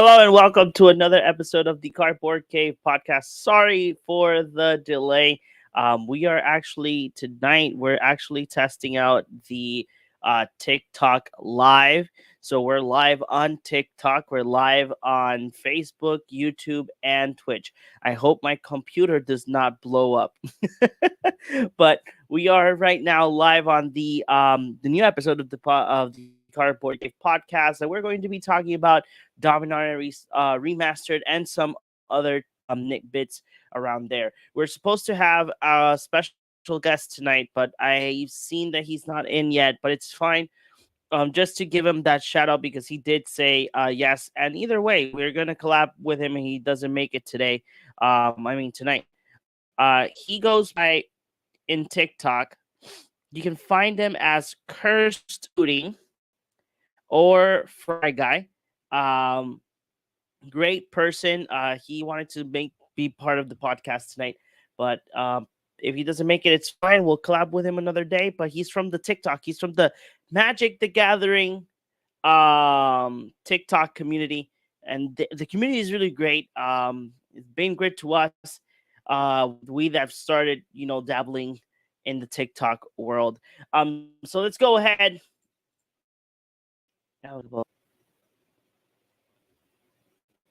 Hello and welcome to another episode of the Cardboard Cave podcast. Sorry for the delay. We are actually tonight. We're actually testing out the TikTok live. So we're live on TikTok. We're live on Facebook, YouTube, and Twitch. I hope my computer does not blow up. But we are right now live on the new episode of the Cardboard Cave podcast, and we're going to be talking about Dominaria Remastered and some other nick bits around there. We're supposed to have a special guest tonight, but I've seen that he's not in yet, but it's fine. Just to give him that shout out because he did say yes. And either way, we're gonna collab with him, and he doesn't make it today. Tonight. He goes by in TikTok. You can find him as Cursed Fooding or Fry Guy. Um, Great person. He wanted to be part of the podcast tonight, but if he doesn't make it, it's fine. We'll collab with him another day. But he's from the TikTok. He's from the Magic the Gathering TikTok community, and the community is really great. It's been great to us. We that have started, dabbling in the TikTok world. So let's go ahead.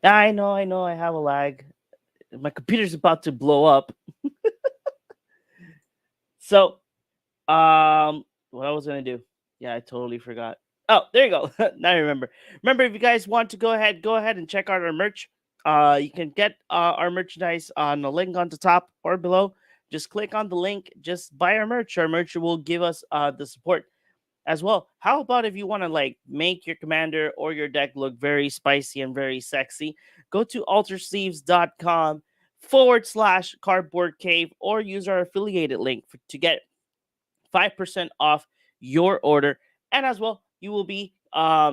I know. I have a lag. My computer's about to blow up. So, what I was gonna do? Yeah, I totally forgot. Oh, there you go. Now I remember. Remember, if you guys want to go ahead and check out our merch. You can get our merchandise on the link on the top or below. Just click on the link. Just buy our merch. Our merch will give us the support as well. How about if you want to make your commander or your deck look very spicy and very sexy? Go to altersleeves.com/cardboard cave or use our affiliated link to get 5% off your order. And as well, you will be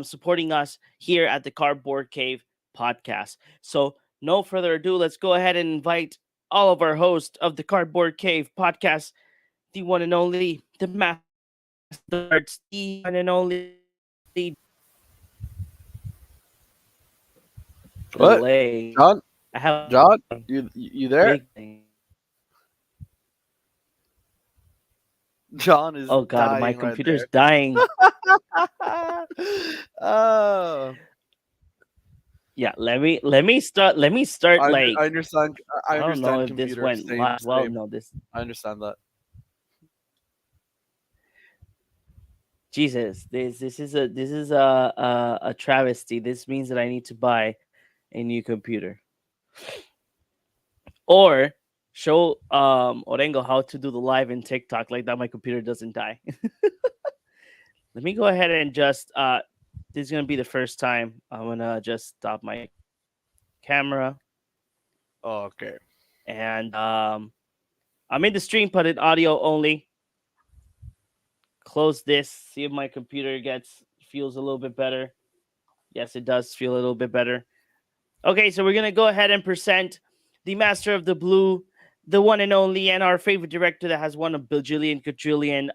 supporting us here at the Cardboard Cave podcast. So, no further ado, let's go ahead and invite all of our hosts of the Cardboard Cave podcast, the one and only, the master of the cards, the one and only. What? Delay. John? I have a John? big You thing. there? John is Oh god, my dying right computer's there. dying. Oh, Yeah, let me start I understand. I I don't know understand if this computer. went Same, live. Well, same. no, this I understand that. Jesus, this is a travesty. This means that I need to buy a new computer or show Orengo how to do the live in TikTok like that. My computer doesn't die. Let me go ahead and just this is gonna be the first time I'm gonna just stop my camera Okay. and I'm in the stream, but in audio only. Close this. See if my computer feels a little bit better. Yes, it does feel a little bit better. Okay, so we're gonna go ahead and present the master of the blue, the one and only, and our favorite director that has won a bajillion, quadrillion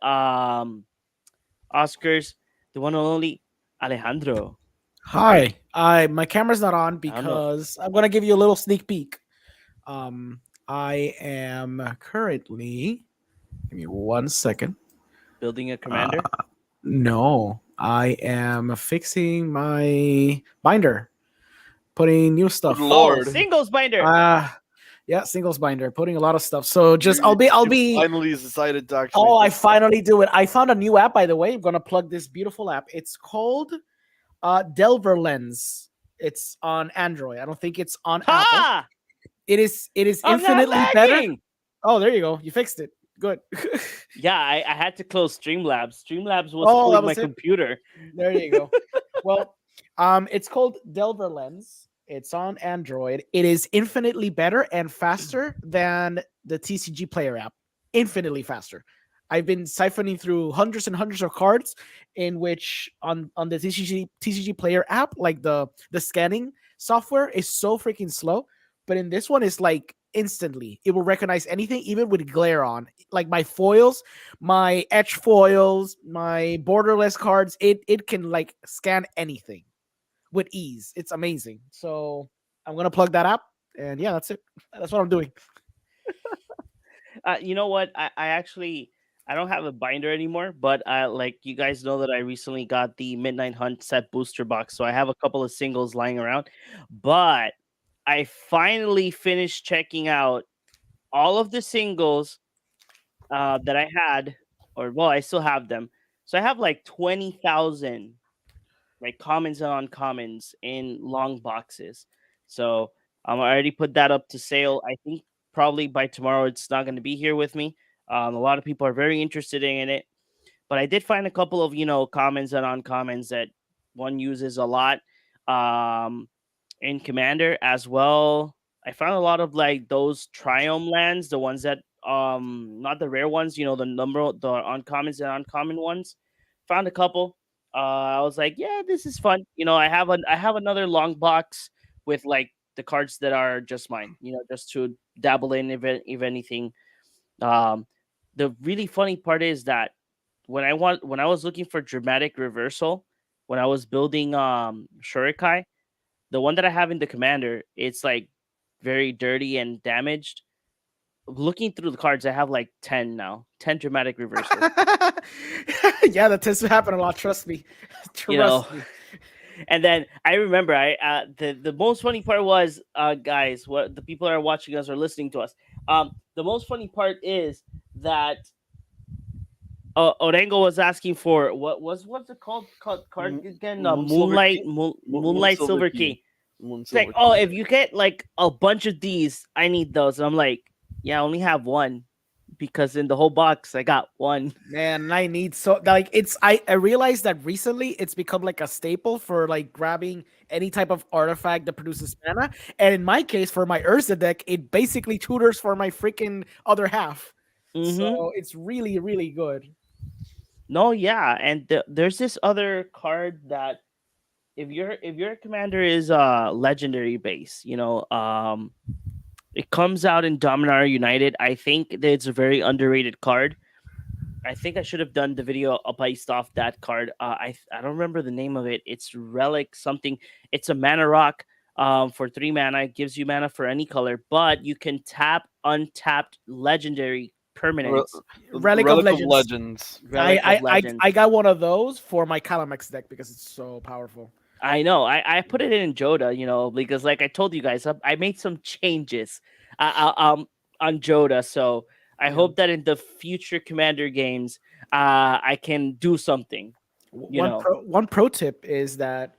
Oscars, the one and only Alejandro. Hi, my camera's not on I don't know. because I'm gonna give you a little sneak peek. I am currently. Give me 1 second. Building a Uh, commander. no, I am fixing my binder, putting new stuff. Good Oh, lord. singles binder. Yeah, singles binder, putting a lot of stuff. So just You, I'll you be. finally decided to actually. Oh, I fix that. finally do it. I found a new app, by the way. I'm gonna plug this beautiful app. It's called Delver Lens. It's on Android. I don't think it's on Apple. Ha! It is I'm not infinitely better. lagging. Oh, there you go. You fixed it. Good. Yeah, I had to close Streamlabs. Streamlabs was Oh, that pulling my was it? computer. There you go. Well, it's called Delver Lens. It's on Android. It is infinitely better and faster than the TCG Player app. Infinitely faster. I've been siphoning through hundreds and hundreds of cards in which on the TCG Player app, like the scanning software is so freaking slow. But in this one, it's like instantly. It will recognize anything, even with glare on. Like my foils, my etch foils, my borderless cards, it can like scan anything with ease. It's amazing. So I'm gonna plug that app, and yeah, that's it. That's what I'm doing. You know what? I actually I don't have a binder anymore, but like you guys know that I recently got the Midnight Hunt set booster box, so I have a couple of singles lying around. But I finally finished checking out all of the singles that I had, or well, I still have them. So I have like 20,000 like commons and uncommons in long boxes. So I already put that up to sale. I think probably by tomorrow it's not going to be here with me. A lot of people are very interested in it, but I did find a couple of commons and uncommons that one uses a lot in Commander as well. I found a lot of like those Triumph lands, the ones that not the rare ones, the uncommons and uncommon ones. Found a couple. I was like, yeah, this is fun. I have another long box with like the cards that are just mine. Just to dabble in if anything. Um, the really funny part is that when I was looking for dramatic reversal, when I was building Shurikai, the one that I have in the commander, it's like very dirty and damaged. Looking through the cards, I have like 10 now, 10 dramatic reversals. Yeah, that tends to happen a lot. Trust me. You know, Trust me. and then I remember the most funny part was guys, what the people that are watching us or listening to us. The most funny part is that Orengo was asking for what's it called card again? Moonlight Silver Key. Moon It's like, Silver oh, Key. if you get like a bunch of these, I need those. And I'm like, yeah, I only have one because in the whole box I got one. Man, I need so like it's I realized that recently it's become like a staple for like grabbing any type of artifact that produces mana. And in my case, for my Urza deck, it basically tutors for my freaking other half. Mm-hmm. So it's really, really good. No, yeah, and there's this other card that if your commander is legendary base, it comes out in Dominaria United. I think that it's a very underrated card. I think I should have done the video based off that card. I don't remember the name of it. It's Relic something. It's a mana rock. For 3 mana, it gives you mana for any color, but you can tap untapped legendary Re- permanents. Relic of Legends. Relic of Legends. I got one of those for my Calamex deck because it's so powerful. I know. I put it in Joda, because like I told you guys, I made some changes on Joda. So I Yeah. hope that in the future Commander games, I can do something. One pro tip is that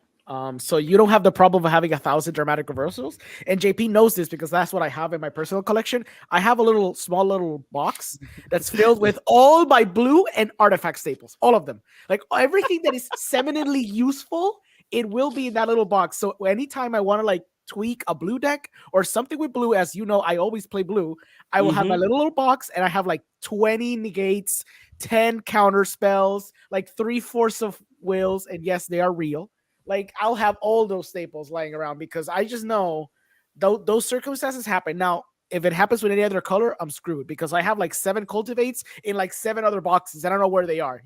so you don't have the problem of having 1,000 dramatic reversals. And JP knows this because that's what I have in my personal collection. I have a small little box that's filled with all my blue and artifact staples, all of them. Like everything that is seminally useful, it will be in that little box. So anytime I want to like tweak a blue deck or something with blue, as you know, I always play blue. I will have my little box, and I have like 20 negates, 10 counter spells, like 3/4 of wills, and yes, they are real. Like I'll have all those staples lying around because I just know those circumstances happen. Now, if it happens with any other color, I'm screwed because I have like 7 cultivates in like 7 other boxes. I don't know where they are,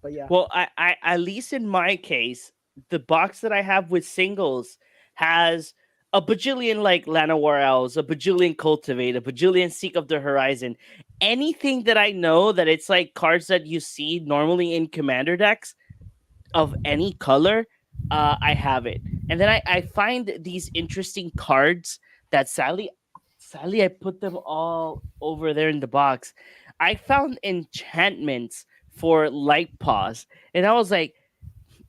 But yeah. Well, I at least in my case, the box that I have with singles has a bajillion like Lana Warels, a bajillion Cultivate, a bajillion Seek of the Horizon. Anything that I know that it's like cards that you see normally in commander decks of any color, I have it. And then I find these interesting cards that sadly I put them all over there in the box. I found enchantments for Light Paws, and I was like,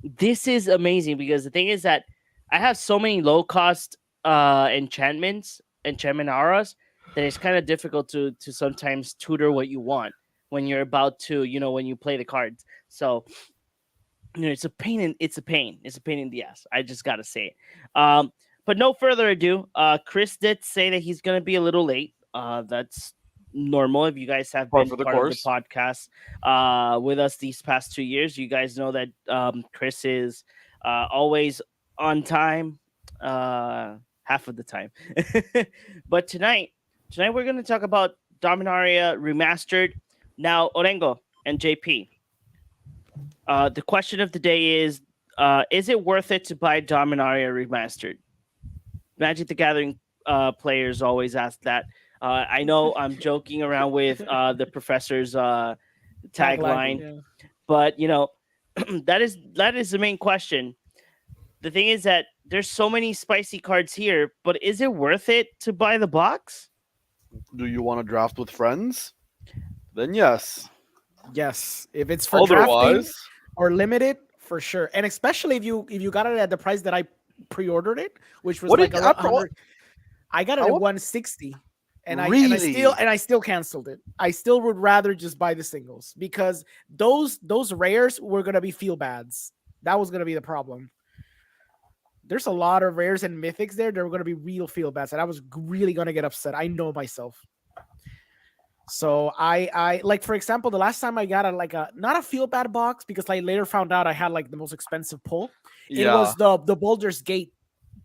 this is amazing because the thing is that I have so many low cost enchantment auras that it's kind of difficult to sometimes tutor what you want when you're about to, when you play the cards. So it's a pain in the ass. I just gotta say it. But no further ado, Chris did say that he's gonna be a little late. That's normal. If you guys have Par been for the part of the course. podcast with us these past 2 years, you guys know that Chris is always on time, half of the time. But tonight we're gonna talk about Dominaria Remastered. Now, Orengo and JP. The question of the day is is it worth it to buy Dominaria Remastered? Magic the Gathering players always ask that. I know I'm joking around with the professor's tagline, Yeah. but that is the main question. The thing is that there's so many spicy cards here, but is it worth it to buy the box? Do you want to draft with friends? Then yes. Yes, if it's for drafting Otherwise, or limited, for sure, and especially if you got it at the price that I pre-ordered it, which was what like did a I, 100. I got it at what- 160, and I Really? still canceled it. I still would rather just buy the singles because those rares were gonna be feel bads. That was gonna be the problem. There's a lot of rares and mythics there. They were gonna be real feel bads, and I was really gonna get upset. I know myself. So I like, for example, the last time I got a not a feel bad box because I later found out I had like the most expensive pull. It yeah. was the Baldur's Gate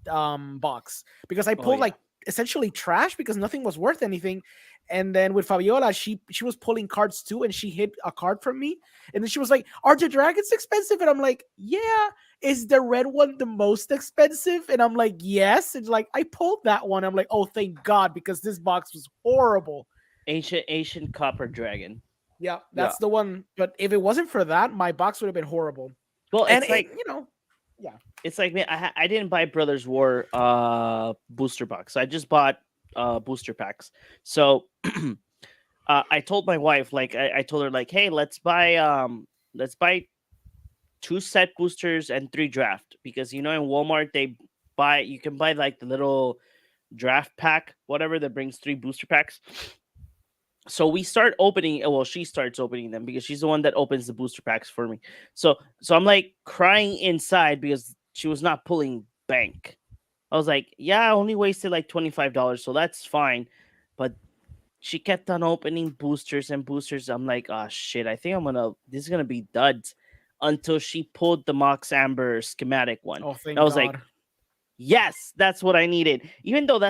box because I pulled yeah. like essentially trash because nothing was worth anything. And then with Fabiola, she was pulling cards too, and she hit a card from me. And then she was like, "Are the dragons expensive?" And I'm like, "Yeah." Is the red one the most expensive? And I'm like, "Yes." It's like I pulled that one. I'm like, "Oh, thank God," because this box was horrible. Ancient Copper Dragon. Yeah, that's the one. But if it wasn't for that, my box would have been horrible. Well, And it's like yeah. it's like man, I didn't buy Brothers War booster box. I just bought booster packs. So I told my wife, like I told her like, hey, let's buy 2 set boosters and 3 draft, because in Walmart you can buy like the little draft pack, whatever, that brings 3 booster packs. So we start opening. Well, she starts opening them because she's the one that opens the booster packs for me. So I'm like crying inside because she was not pulling bank. I was like, yeah, I only wasted like $25, so that's fine. But she kept on opening boosters and boosters. I'm like, oh shit, I think this is gonna be duds, until she pulled the Mox Amber schematic one. Oh, thank And I was God. like, yes, that's what I needed. Even though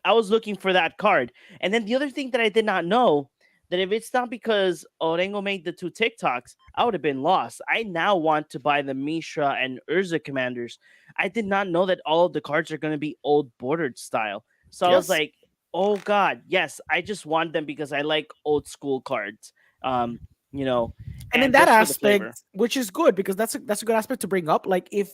I was looking for that card. And then the other thing that I did not know, that if it's not because Orengo made the 2 TikToks, I would have been lost. I now want to buy the Mishra and Urza commanders. I did not know that all of the cards are going to be old bordered style. So I was Yes. like, oh God, yes, I just want them because I like old school cards. You know, And in that just for the flavor. aspect, which is good because that's a good aspect to bring up. Like if,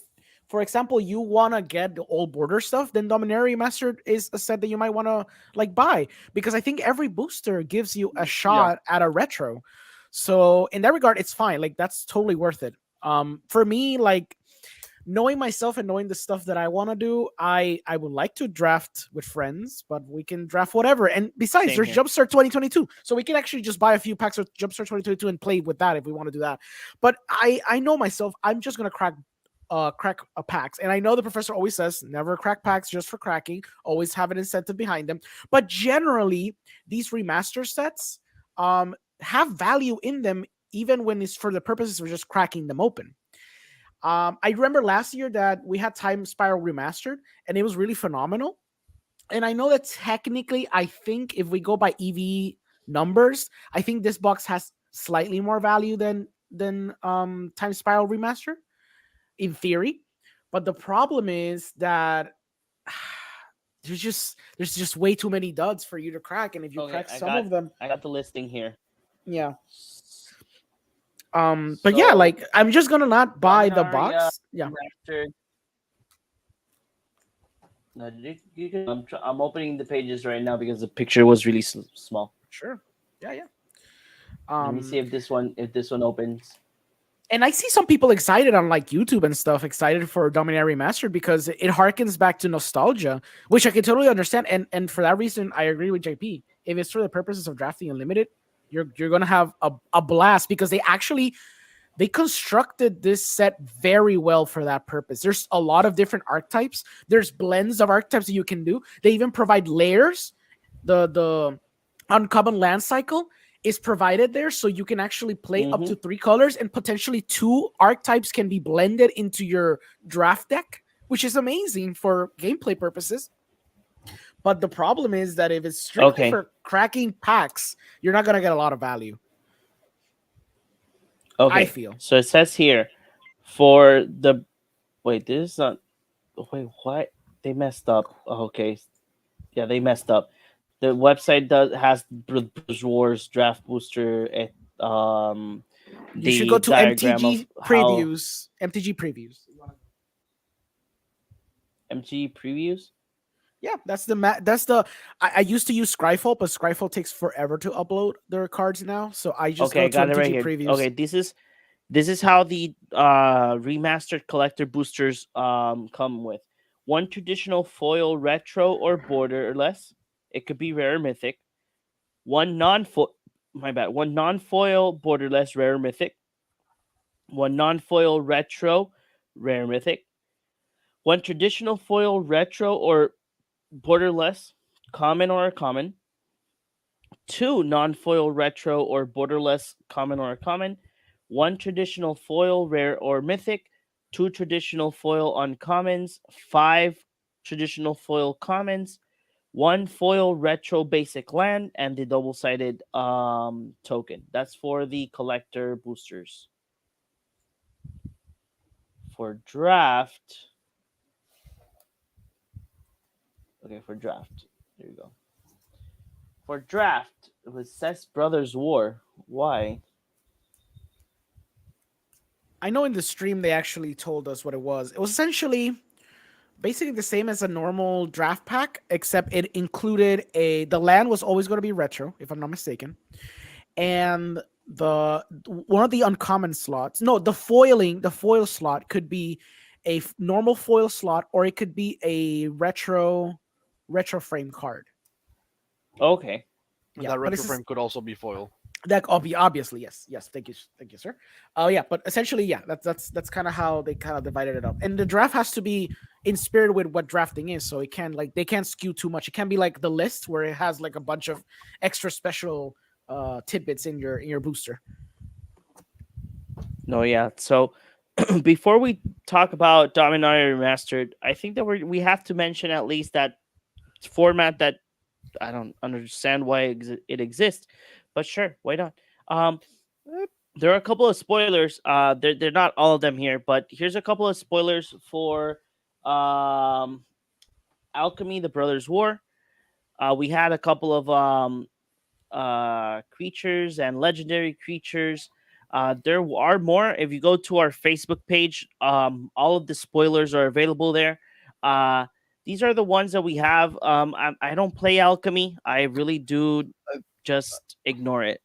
for example, you want to get the old border stuff, then Dominaria Remastered is a set that you might want to like buy, because I think every booster gives you a shot at a retro. So in that regard, it's fine. Like that's totally worth it. For me, like knowing myself and knowing the stuff that I want to do, I would like to draft with friends, but we can draft whatever. And besides, Same there's here. Jumpstart 2022, so we can actually just buy a few packs of Jumpstart 2022 and play with that if we want to do that. But I know myself, I'm just gonna crack packs, and I know the professor always says never crack packs just for cracking. Always have an incentive behind them. But generally, these remaster sets have value in them, even when it's for the purposes of just cracking them open. I remember last year that we had Time Spiral Remastered, and it was really phenomenal. And I know that technically, I think if we go by EV numbers, I think this box has slightly more value than Time Spiral Remastered, in theory. But the problem is that there's just way too many duds for you to crack, and if you crack some of them, I got the listing here. yeah. But yeah, like I'm just gonna not buy the box. Yeah. No, you can, I'm opening the pages right now because the picture was really small. Sure. Yeah. Let me see if this one opens. And I see some people excited on like YouTube and stuff, excited for Dominaria Remastered because it harkens back to nostalgia, which I can totally understand. And for that reason, I agree with JP. If it's for the purposes of drafting Unlimited, you're gonna have a blast, because they constructed this set very well for that purpose. There's a lot of different archetypes. There's blends of archetypes that you can do. They even provide layers. The uncommon land cycle is provided there, so you can actually play up to 3 colors, and potentially 2 archetypes can be blended into your draft deck, which is amazing for gameplay purposes. But the problem is that if it's strictly for cracking packs, you're not gonna get a lot of value. Okay. I feel. So it says here, for the Wait, this is not. Wait, what? They messed up. Oh, okay, yeah, they messed up. The website does has Bruce Wars draft booster. You should go The to diagram of MTG how previews. MTG previews. MG previews. Yeah, that's the that's the. I used to use Scryfall, but Scryfall takes forever to upload their cards now, so I just Okay, go I to got it right MTG here. previews. Okay, this is how the remastered collector boosters come with one traditional foil retro or borderless. It could be rare or mythic. One non foil my bad. One non foil borderless rare or mythic. One non foil retro rare mythic. One traditional foil retro or borderless common or common. Two non foil retro or borderless common or common. One traditional foil rare or mythic. Two traditional foil uncommons. Five traditional foil commons. One foil retro basic land and the double sided token. That's for the collector boosters. For draft, okay, for draft, there you go. For draft, it was Seth's Brothers War. Why? I know in the stream they actually told us what it was. It was essentially basically the same as a normal draft pack, except it included a the land was always going to be retro, if I'm not mistaken, and the one of the uncommon slots. No, the foil slot could be a normal foil slot, or it could be a retro frame card. Okay. And Yeah, that but retro it's frame could also be foil. that obviously yes, thank you sir. Oh yeah, but essentially yeah, that's kind of how they kind of divided it up, and the draft has to be in spirit with what drafting is, so it can like they can't skew too much. It can be like the list where it has like a bunch of extra special tidbits in your booster. No, yeah. So before we talk about Dominaria Remastered, I think that we have to mention at least that format that I don't understand why it exists, but sure, why not? Um, there are a couple of spoilers. They're not all of them here, but here's a couple of spoilers for um Alchemy: The Brothers War. We had a couple of creatures and legendary creatures. There are more. If you go to our Facebook page, all of the spoilers are available there. Uh, these are the ones that we have. I don't play Alchemy. I really do I, just ignore it.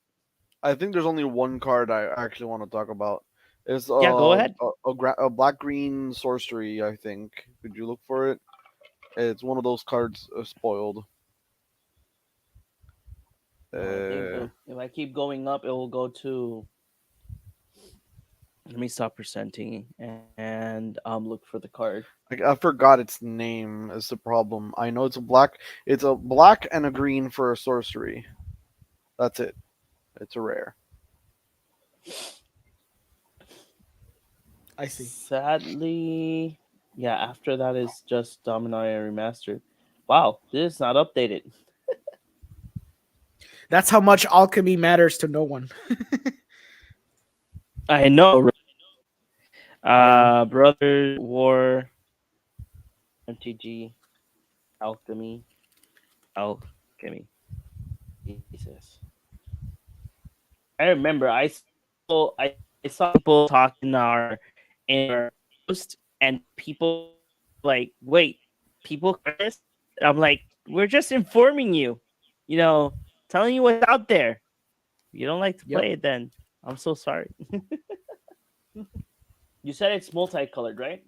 I think there's only one card I actually want to talk about. It's Yeah, go ahead. a black green sorcery. I think. Could you look for it? It's one of those cards spoiled. No, I think Uh, if I keep going up, it will go to. Let me stop presenting and look for the card. I forgot its name. Is the problem? I know it's a black. It's a black and a green for a sorcery. That's it. It's a rare. I see. Sadly, yeah. After that is just Dominaria Remastered. Wow, this is not updated. That's how much alchemy matters to no one. I know. Right? Yeah. Brothers War, MTG, Alchemy, Alchemy. Jesus. I remember I saw people talking in our post and people like, wait, people care this? I'm like, we're just informing you, you know, telling you what's out there. If you don't like to Yep. play it, then I'm so sorry. You said it's multicolored, right?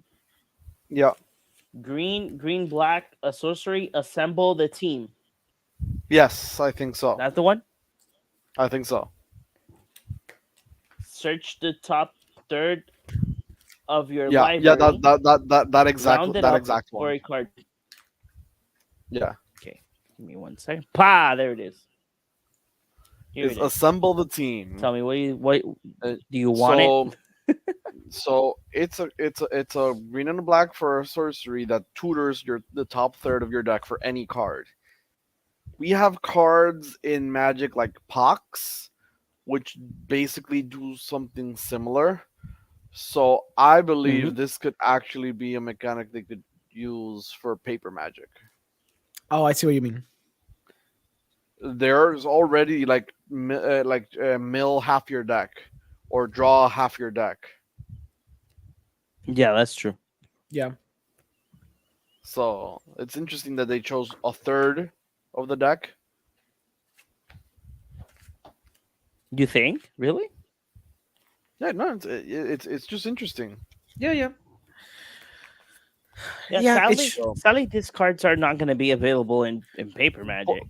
Yeah. Green, black, a sorcery, assemble the team. Yes, I think so. That's the one. I think so. Search the top third of your Yeah. Yeah. library. Exact Round it that up exact for one. a card. Yeah. Okay, give me 1 second. Pa, there it is. Here Is it is. assemble the team. Tell me what Uh, do you want it? so it's a green and a black for a sorcery that tutors the top third of your deck for any card. We have cards in Magic like Pox, which basically do something similar. So I Mhm. believe this could actually be a mechanic they could use for paper magic. Oh, I see what you mean. There's already mill half your deck or draw half your deck. Yeah, that's true. Yeah. So it's interesting that they chose a third of the deck. You think? Really? Yeah, no, it's just interesting. Yeah, yeah. Yeah, Yeah, sadly, it's So, sadly, these cards are not going to be available in paper but, magic.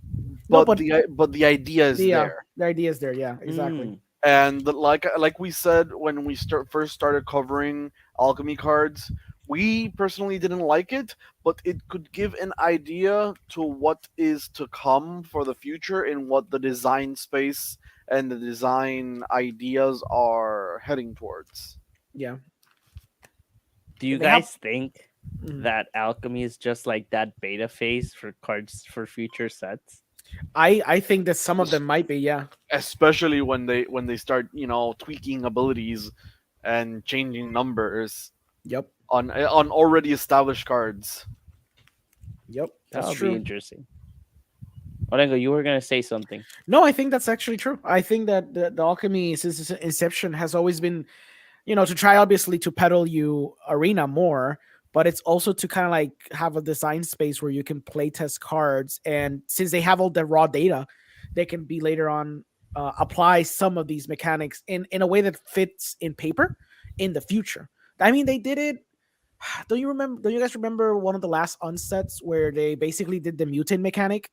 no, but but the idea is there. the idea is there. Yeah, exactly. Mm. And like we said when we first started covering alchemy cards, we personally didn't like it, but it could give an idea to what is to come for the future and what the design space and the design ideas are heading towards. Yeah, Do you and they have. guys think Mhm. that alchemy is just like that beta phase for cards for future sets? I think that some of them might be. Yeah. Especially when they start, tweaking abilities and changing numbers Yep. on already established cards. Yep. That That's would be true. interesting. Orengo, you were gonna say something. No, I think that's actually true. I think that the alchemy since its inception has always been, to try obviously to peddle you arena more, but it's also to kind of like have a design space where you can play test cards, and since they have all the raw data, they can be later on apply some of these mechanics in a way that fits in paper in the future. I mean, they did it. Don't you remember? Don't you guys remember one of the last unsets where they basically did the mutant mechanic?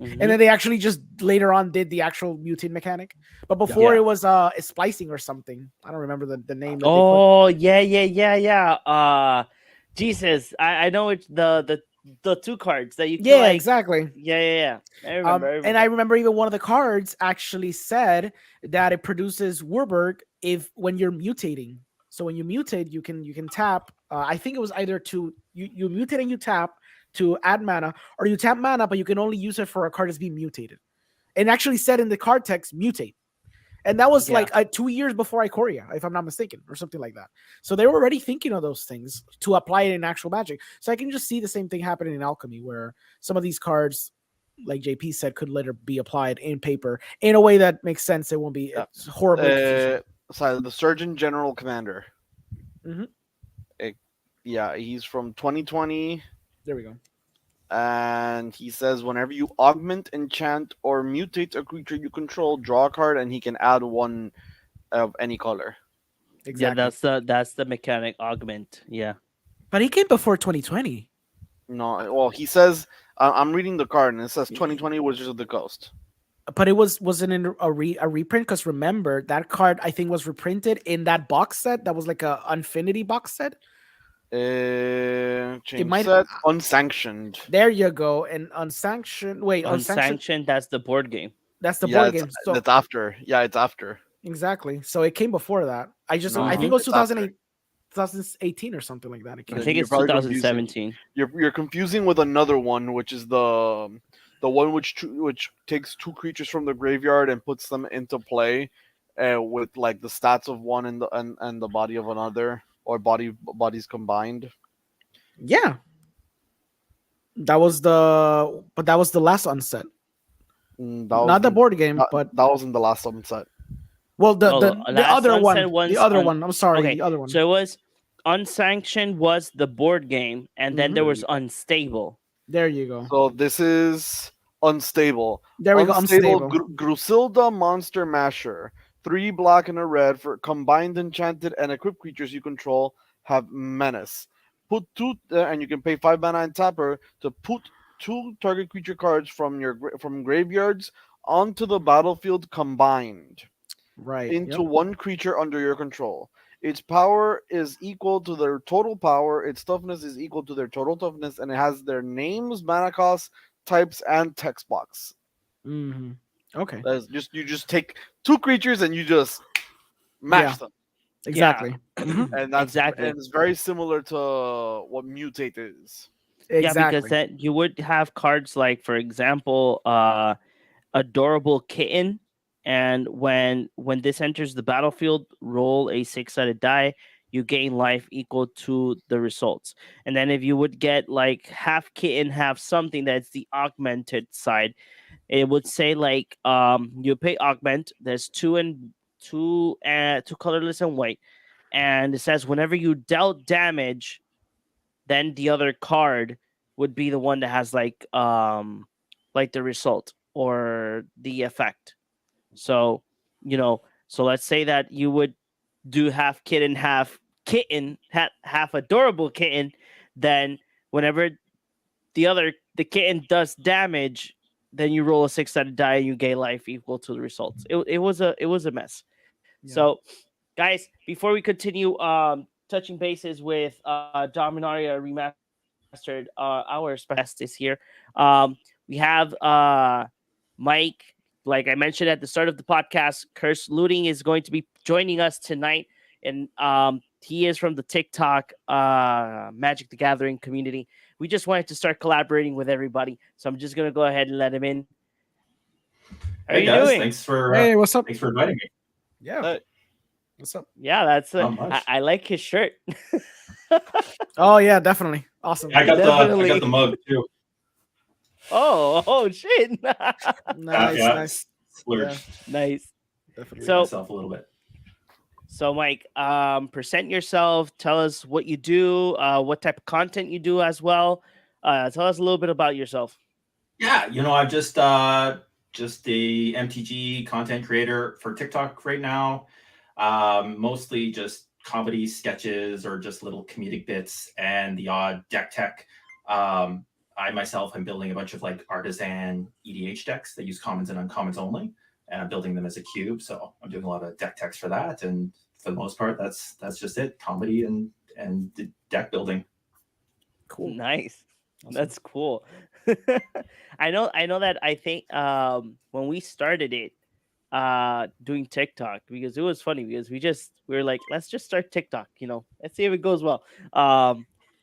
And Hmm. then they actually just later on did the actual mutant mechanic. But before Yeah. it was splicing or something. I don't remember the name that they put. Oh yeah, yeah, yeah, yeah. Jesus, I know it's the two cards that you can Yeah, like. exactly. Yeah, yeah, yeah. I remember. I And I remember. remember even one of the cards actually said that it produces Warburg if when you're mutating. So when you mutate, you can tap. I think it was either to you mutate and you tap to add mana, or you tap mana, but you can only use it for a card that's being mutated. And actually said in the card text mutate. And that was Yeah. like 2 years before Ikoria, if I'm not mistaken, or something like that. So they were already thinking of those things to apply it in actual Magic. So I can just see the same thing happening in Alchemy, where some of these cards, like JP said, could later be applied in paper in a way that makes sense. It won't be Yeah. it's horribly confusing. So the Surgeon General Commander. Hmm. Yeah, he's from 2020, There we go. and he says whenever you augment, enchant, or mutate a creature you control, draw a card, and he can add one of any color. Yeah, Exactly. that's the mechanic augment. Yeah. But he came before 2020. No, well, he says I'm reading the card, and it says 2020 Wizards of the Coast. But it wasn't in a reprint, because remember that card I think was reprinted in that box set that was like a Infinity box set. It Change might. set unsanctioned. There you go. And unsanctioned. Wait, unsanctioned. Unsanctioned, that's the board game. That's the Yeah, board it's game. So that's after. Yeah, it's after. exactly. So it came before that. I think Mhm. it was It's after. 2018 or something like that. It I came. think You're it's probably confusing. 2017. You're confusing with another one, which is the one which takes two creatures from the graveyard and puts them into play, with like the stats of one and the body of another, or bodies combined. Yeah, that was the last unset, That not the wasn't board game, that, but that wasn't the last sunset. well, Oh, the last other one, sunset one's I'm sorry, okay. the other one. So it was unsanctioned was the board game, and then there Mhm. was unstable. There you go. So this is unstable. There we go. Unstable Unstable. Grusilda Monster Masher. 3 black and a red for combined enchanted and equipped creatures you control have menace. Put two, and you can pay 5 mana and tapper to put two target creature cards from graveyards onto the battlefield combined Right. into Yep. one creature under your control. Its power is equal to their total power. Its toughness is equal to their total toughness, and it has their names, mana costs, types, and text box. Hmm. Okay. That's just you just take two creatures and you just Yeah. mash them, Yeah, Exactly. Hmm. exactly. and it's very similar to what mutate is. Yeah, because Exactly. that you would have cards like, for example, adorable kitten and when this enters the battlefield, roll a six-sided die. You gain life equal to the results. And then if you would get like half kitten, half something, that's the augmented side. It would say like you pay augment. There's two colorless and white, and it says whenever you dealt damage, then the other card would be the one that has like the result or the effect. So, so let's say that you would do half adorable kitten, then whenever the kitten does damage, then you roll a six-sided die and you gain life equal to the results. It was a mess. Yeah. So, guys, before we continue touching bases with Dominaria Remastered, our special guest is here. We have Mike. Like I mentioned at the start of the podcast, Curse Looting is going to be joining us tonight, and he is from the TikTok Magic the Gathering community. We just wanted to start collaborating with everybody, so I'm just gonna go ahead and let him in. How are Hey you guys, doing? Hey, what's up? thanks for inviting me. Yeah. What's up? Yeah, that's it. Not much. I like his shirt. Oh yeah, definitely. Awesome. I got Definitely. the mug too. Oh shit! Nice, yeah. nice. Splurge. Nice. Definitely. So- myself a little bit. So, Mike, present yourself. Tell us what you do, what type of content you do as well. Tell us a little bit about yourself. Yeah, I'm just a MTG content creator for TikTok right now. Mostly just comedy sketches or just little comedic bits and the odd deck tech. I myself am building a bunch of like artisan EDH decks that use commons and uncommons only, and I'm building them as a cube. So I'm doing a lot of deck techs for that, and for the most part, that's just it: comedy and deck building. Cool. Nice. Awesome. That's cool. I know that I think when we started it doing TikTok, because it was funny because we were like, let's just start TikTok, let's see if it goes well.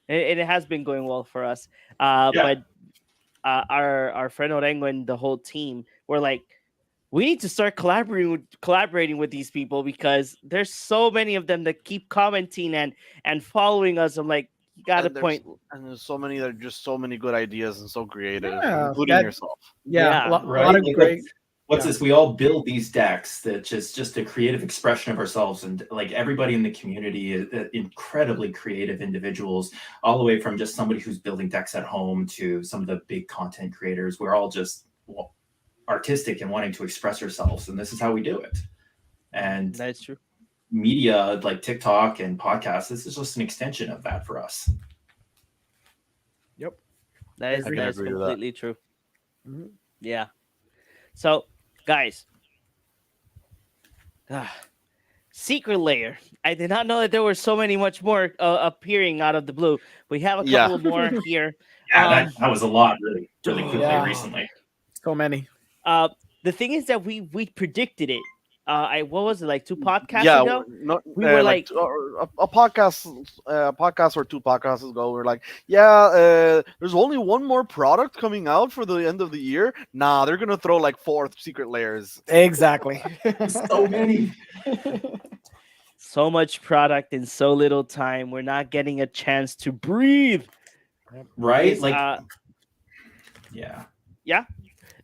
And it has been going well for us. Yeah. But our friend Orengo and the whole team were like, we need to start collaborating with these people because there's so many of them that keep commenting and following us. I'm like, you got a point. And there's so many that are just so many good ideas and so creative, Yeah, including that- yourself. Yeah, Yeah, a lot right? of Like, great. What's Yeah. this? We all build these decks that just a creative expression of ourselves, and like everybody in the community is incredibly creative individuals, all the way from just somebody who's building decks at home to some of the big content creators. We're all just artistic and wanting to express ourselves, and this is how we do it. And That's true. media like TikTok and podcasts, this is just an extension of that for us. Yep. That is I can agree with that. completely true. Mhm. Yeah. So, guys, Secret Layer. I did not know that there were so many much more appearing out of the blue. We have a Yeah. couple more here. Yeah, that was a lot, really quickly Yeah. recently. So many. The thing is that we predicted it. What was it, like 2 podcasts Yeah, ago? we were were like- a podcast or 2 podcasts ago. We're like, there's only one more product coming out for the end of the year. Nah, they're gonna throw like 4 secret layers. Exactly. So many. So much product in so little time. We're not getting a chance to breathe. Right? It's, Like, yeah.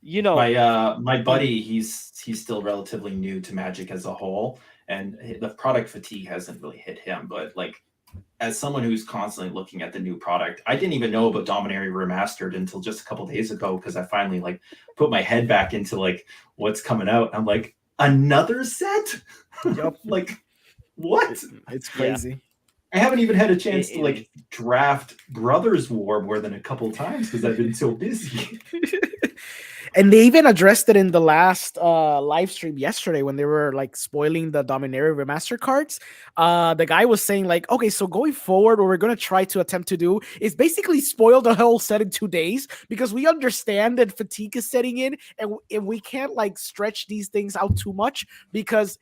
My buddy, he's still relatively new to Magic as a whole, and the product fatigue hasn't really hit him. But like, as someone who's constantly looking at the new product, I didn't even know about Dominaria Remastered until just a couple days ago, because I finally like put my head back into like what's coming out. I'm like, another set? Yup. Like, what? It's crazy. I haven't even had a chance It to like draft Brothers War more than a couple times because I've been so busy. And they even addressed it in the last live stream yesterday when they were like spoiling the Dominaria Remaster cards. The guy was saying like, okay, so going forward, what we're going to try to attempt to do is basically spoil the whole set in 2 days, because we understand that fatigue is setting in, and we can't like stretch these things out too much because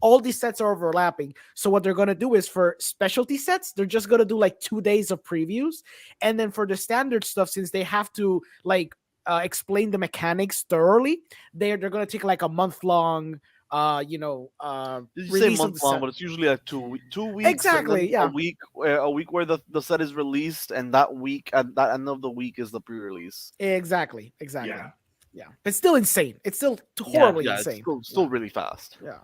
all these sets are overlapping. So what they're going to do is, for specialty sets, they're just going to do like 2 days of previews. And then for the standard stuff, since they have to like explain the mechanics thoroughly, they're gonna take like a month long Did you say release of month the long? set. But it's usually like 2 weeks, and Exactly, then a yeah. week, a week where the set is released, and that week at that end of the week is the pre-release. Exactly. Yeah. Yeah. It's still insane. It's still Yeah. horribly Yeah, it's insane. still really fast. Yeah.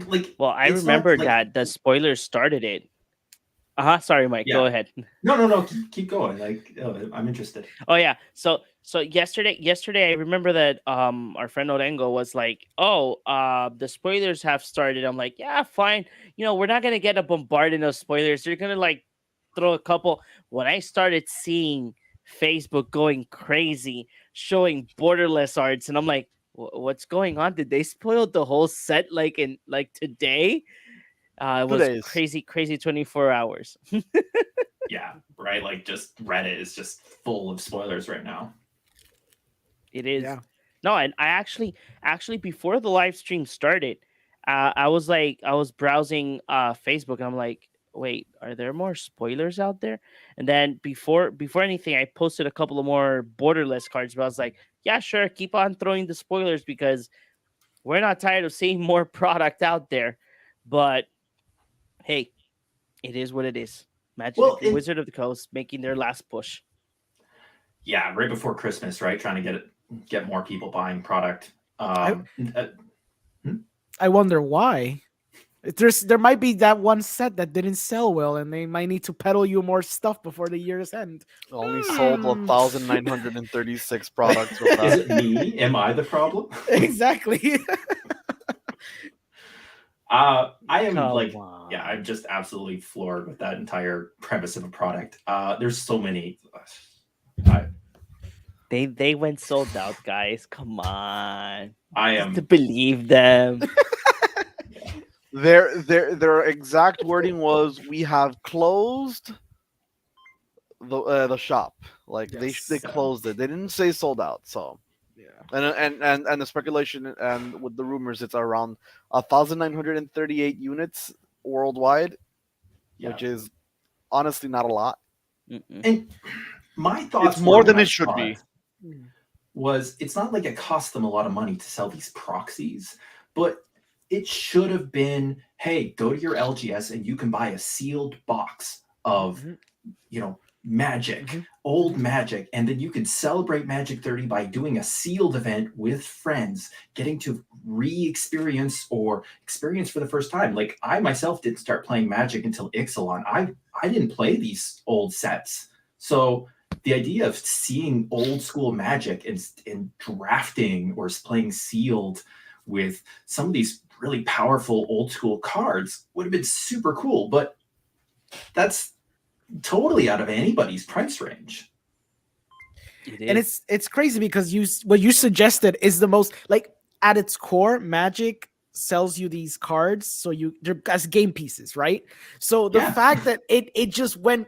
Like, Well, I it's not remember like, that the spoilers started it. Sorry, Mike. Yeah. Go ahead. No, keep going. Like, I'm interested. Oh yeah. So yesterday I remember that our friend Orengo was like, "Oh, the spoilers have started." I'm like, "Yeah, fine. We're not gonna get a bombardment of spoilers. They're gonna like throw a couple." When I started seeing Facebook going crazy, showing borderless arts, and I'm like, "What's going on? Did they spoil the whole set like in like today?" It 2 was days. crazy 24 hours. Yeah, right. Like, just Reddit is just full of spoilers right now. It is. Yeah. No, and I actually before the live stream started, I was browsing Facebook and I'm like, wait, are there more spoilers out there? And then before anything, I posted a couple of more borderless cards, but I was like, yeah, sure, keep on throwing the spoilers because we're not tired of seeing more product out there. But hey, it is what it is. Magic Well, the Wizard of the Coast making their last push. Yeah, right before Christmas, right? Trying to get more people buying product. I wonder why. There might be that one set that didn't sell well, and they might need to peddle you more stuff before the year's end. Only sold 1,936 products with is that. it me? Am I the problem? Exactly. I am Come like, on. yeah, I'm just absolutely floored with that entire premise of a product. There's so many. They went sold out, guys. Come on. I Just to am. believe them. Their exact wording was, "We have closed the shop." Like Yes. they closed it. They didn't say sold out. So Yeah. and the speculation and with the rumors, it's around 1,938 units worldwide, Yeah. which is honestly not a lot. Mm-mm. And my thoughts It's more were than when I it should saw be. it was it's not like it cost them a lot of money to sell these proxies, but it should have been, hey, go to your LGS and you can buy a sealed box of, Mhm. Magic, Mhm. old Magic, and then you can celebrate Magic 30 by doing a sealed event with friends, getting to re-experience or experience for the first time. Like, I myself didn't start playing Magic until Ixalan. I didn't play these old sets. So the idea of seeing old school Magic and drafting or playing sealed with some of these really powerful old school cards would have been super cool, but that's totally out of anybody's price range. It And is. it's crazy because what you suggested is the most, like, at its core, Magic sells you these cards so they're as game pieces, right? So the Yeah. fact that it just went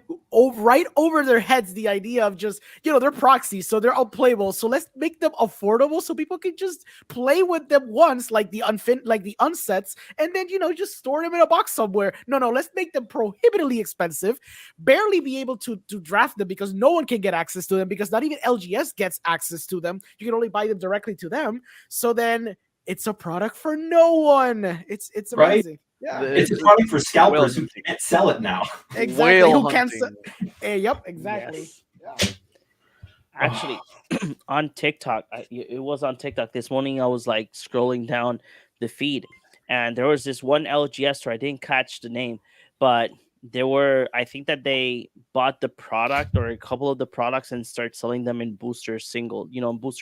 right over their heads, the idea of just, they're proxies, so they're unplayable, so let's make them affordable so people can just play with them once, like the unsets, and then just store them in a box somewhere. No, let's make them prohibitively expensive, barely be able to draft them because no one can get access to them, because not even LGS gets access to them. You can only buy them directly to them. So then it's a product for no one. It's Right? amazing. Yeah, It's a product for scalpers who can't sell it now. exactly. Whale Who can hunting. yep, exactly. Yes. Yeah. Actually, on TikTok, it was on TikTok this morning. I was like scrolling down the feed, and there was this one LGS store. I didn't catch the name, but I think that they bought the product or a couple of the products and start selling them in in booster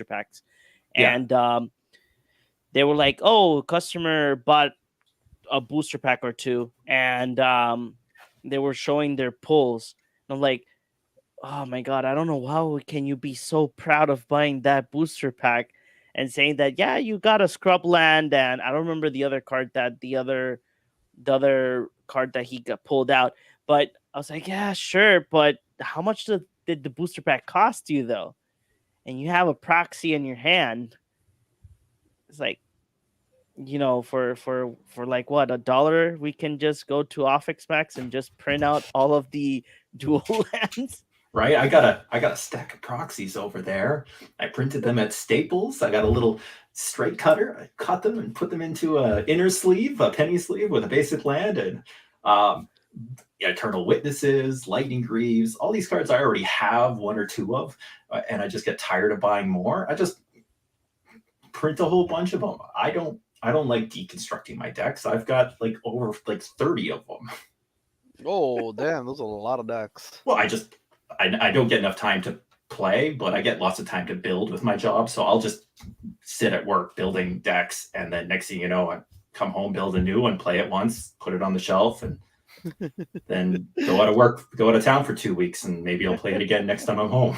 packs. Yeah. And they were like, "Oh, customer bought a booster pack or two," and they were showing their pulls. And I'm like, oh my god, I don't know how can you be so proud of buying that booster pack and saying that, yeah, you got a scrubland, and I don't remember the other card that the other card that he got pulled out. But I was like, yeah, sure, but how much did the booster pack cost you though? And you have a proxy in your hand. It's like, for like what, $1, we can just go to Offix Max and just print out all of the dual lands. right? I got a stack of proxies over there. I printed them at Staples. I got a little straight cutter. I cut them and put them into a inner sleeve, a penny sleeve with a basic land, and um, Eternal Witnesses, Lightning Greaves. All these cards I already have one or two of, and I just get tired of buying more. I just print a whole bunch of them. I don't like deconstructing my decks. I've got like over like 30 of them. Oh, damn, those are a lot of decks. Well, I don't get enough time to play, but I get lots of time to build with my job. So I'll just sit at work building decks, and then next thing you know, I come home, build a new one, play it once, put it on the shelf, and then go out of town for 2 weeks, and maybe I'll play it again next time I'm home.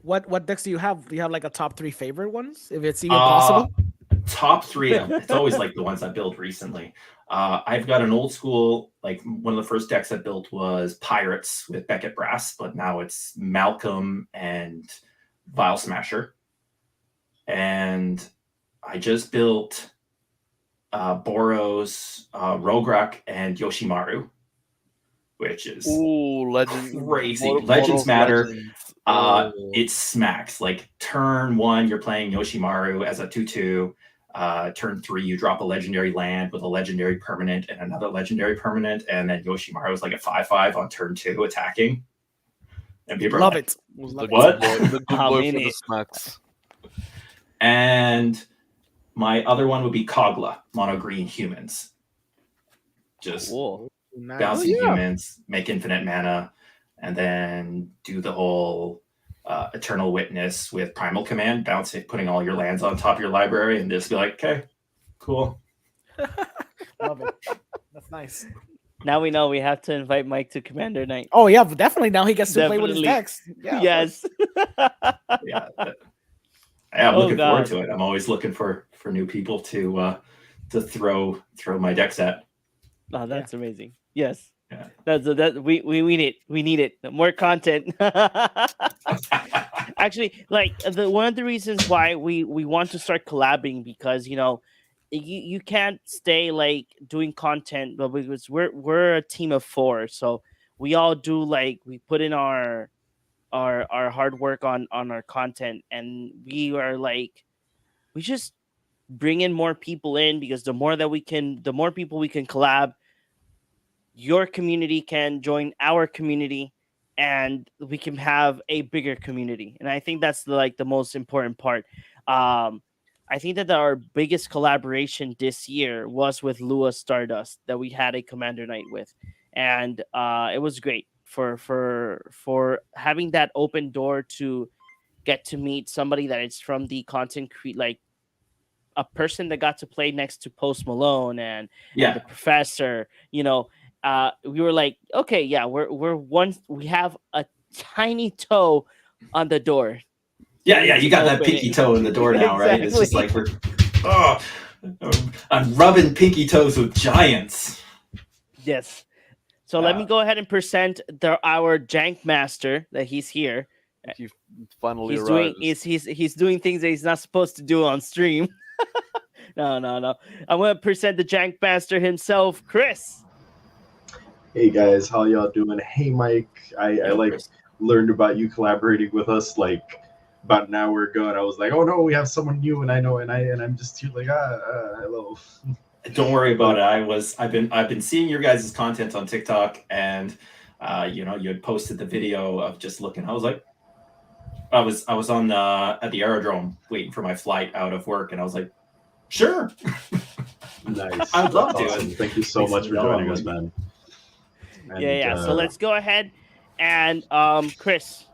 What decks do you have? Do you have like a top 3 favorite ones, if it's even possible? Top 3. It's always like the ones I built recently. I've got an old school, like one of the first decks I built was Pirates with Beckett Brass, but now it's Malcolm and Vile Smasher. And I just built Boros, Rograk, and Yoshimaru, which is crazy. Legends matter. It smacks. Like turn 1, you're playing Yoshimaru as a 2/2. Turn 3, you drop a legendary land with a legendary permanent and another legendary permanent, and then Yoshimaru is like a 5/5 on turn 2 attacking. And people Love are like, it. What? The good boy for the smacks. And my other one would be Kogla, mono green humans. Just Cool. Nice. bouncy humans, make infinite mana, and then do the whole Eternal Witness with Primal Command, bouncing, putting all your lands on top of your library, and just be like, okay, cool. Love it. That's nice. Now we know we have to invite Mike to Commander Night. Oh yeah, but definitely now he gets to play with his Definitely. decks. Yeah, Yes. Yeah, I'm Oh, looking forward God. to it. I'm always looking for new people to throw my decks at. Oh, that's amazing. Yes. Yeah. That we need it. More content. Actually, like one of the reasons why we want to start collabing, because you can't stay like doing content, but because we're a team of 4, so we all do, like, we put in our hard work on our content, and we are like, we just bring in more people in, because the more people we can collab, your community can join our community, and we can have a bigger community. And I think that's the most important part. I think that our biggest collaboration this year was with Lua Stardust, that we had a Commander Night with, and it was great for having that open door to get to meet somebody that is from the like a person that got to play next to Post Malone and the professor. We were like, okay, yeah, we have a tiny toe on the door. Yeah, you got that Open pinky it. toe in the door now, right? It's just Exactly. like I'm rubbing pinky toes with giants. Yes. So let me go ahead and present our Jank Master, that he's here. He finally He's arrives. doing he's doing things that he's not supposed to do on stream. No. I'm gonna present the Jank Master himself, Chris. Hey guys, how y'all doing? Hey Mike, I learned about you collaborating with us like about an hour ago, and I was like, oh no, we have someone new, and I'm just here like hello. Don't worry about it. I've been seeing your guys' content on TikTok, and you had posted the video of just looking. I was like, I was on at the aerodrome waiting for my flight out of work, and I was like, sure. Nice. I'd love That's to. awesome. Thank you so much for joining us, man. And, Yeah. So let's go ahead and Chris.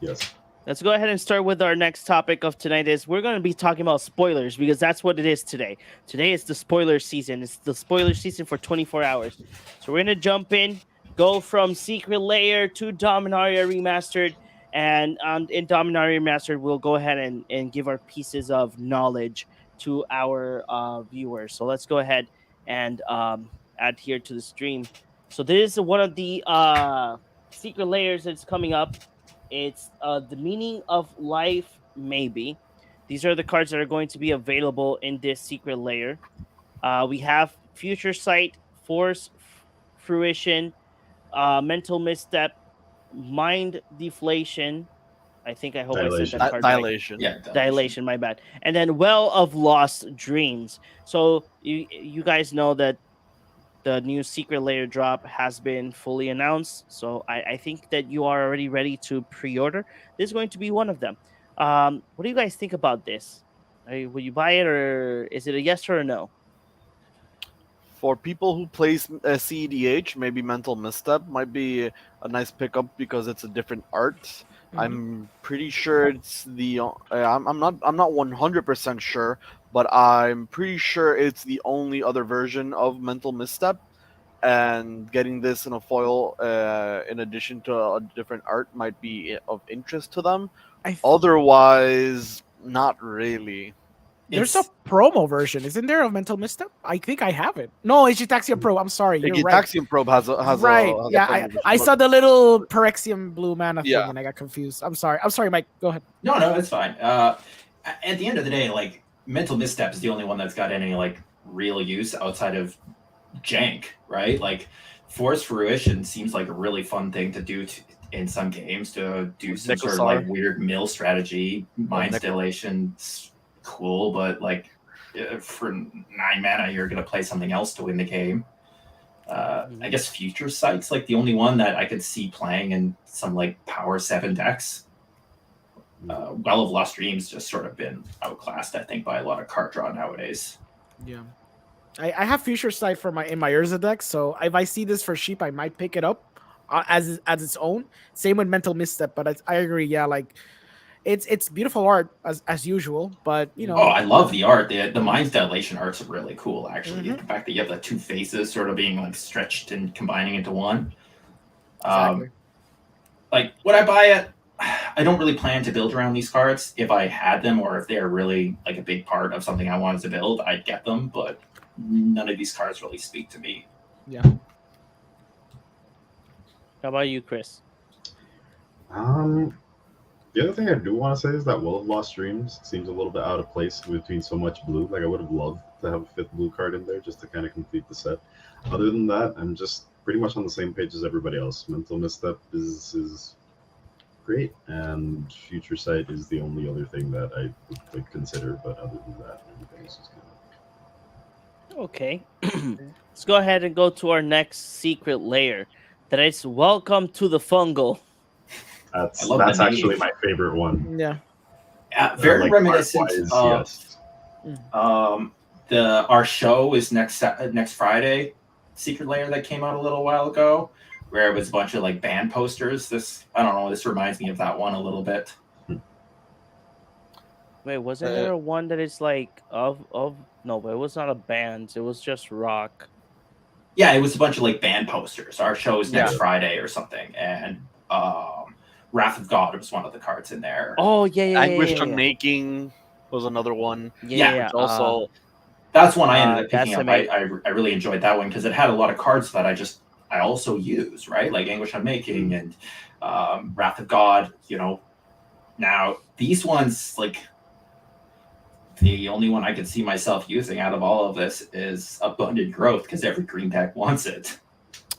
Yes. Let's go ahead and start with our next topic of tonight. We're going to be talking about spoilers, because that's what it is today. Today is the spoiler season. It's the spoiler season for 24 hours. So we're going to jump in, go from Secret Lair to Dominaria Remastered. And in Dominaria Remastered, we'll go ahead and give our pieces of knowledge to our viewers. So let's go ahead and add here to the stream. So this is one of the Secret Lairs that's coming up. It's the Meaning of Life, maybe. These are the cards that are going to be available in this Secret Lair. We have Future Sight, Force Fruition, Mental Misstep, Mind Deflation. I hope I said Dilation. that card right. Dilation. Yeah, Dilation, my bad. And then Well of Lost Dreams. So you guys know that the new Secret Layer drop has been fully announced. So I think that you are already ready to pre-order. This is going to be one of them. What do you guys think about this? Will you buy it, or is it a yes or a no? For people who plays CEDH, maybe Mental Misstep might be a nice pickup because it's a different art. I'm pretty sure it's the. I'm not. I'm not 100% sure, but I'm pretty sure it's the only other version of Mental Misstep. And getting this in a foil, in addition to a different art, might be of interest to them. Otherwise, not really. There's It's a promo version, isn't there, of Mental Misstep? I think I have it. No, it's Gitaxium Pro. I'm sorry, you're right. Gitaxium Probe has a Right. Yeah, promo version, I but- saw the little Perexium Blue Mana thing Yeah. and I got confused. I'm sorry, Mike. Go ahead. no, it's fine. At the end of the day, like Mental Misstep is the only one that's got any like real use outside of jank, right? Like Force Fruition seems like a really fun thing to do in some games to do some sort of like weird mill strategy. Mind Dilation's cool, but like for 9 mana, you're gonna play something else to win the game. I guess Future Sight's like the only one that I could see playing in some like Power 7 decks. Well of Lost Dreams just sort of been outclassed, I think, by a lot of card draw nowadays. Yeah. I have Future Sight for my Urza deck, so if I see this for cheap, I might pick it up as its own. Same with Mental Misstep, but I agree. Yeah, like it's beautiful art as usual, but you know. Oh, I love the art. The Mind's Dilation art's really cool, actually. The fact that you have the two faces sort of being like stretched and combining into one. Exactly. Like, would I buy it? I don't really plan to build around these cards. If I had them, or if they're really like a big part of something I wanted to build, I'd get them. But none of these cards really speak to me. Yeah. How about you, Chris? The other thing I do want to say is that Will of Lost Dreams seems a little bit out of place between so much blue. Like I would have loved to have a fifth blue card in there just to kind of complete the set. Other than that, I'm just pretty much on the same page as everybody else. Mental Misstep is great, and Future Sight is the only other thing that I would consider. But other than that, everything else is kind of Okay. Let's go ahead and go to our next secret layer. That is Welcome to the Fungal. That's love the actually name. my favorite one. Yeah. Very Like, reminiscent art-wise, of yes. our show is next Friday. Secret Layer that came out a little while ago, where it was a bunch of like band posters. This reminds me of that one a little bit. Wait, wasn't there one that is like of no, but it was not a band. It was just rock. Yeah, it was a bunch of like band posters. Our show is next Yeah. Friday or something, and Wrath of God was one of the cards in there. Oh yeah. Anguished Unmaking was another one. Yeah. Which also That's one I ended up that's picking up. I really enjoyed that one because it had a lot of cards that I also use, right? Like Anguish Unmaking and Wrath of God, you know. Now, these ones, like, the only one I could see myself using out of all of this is Abundant Growth because every green deck wants it.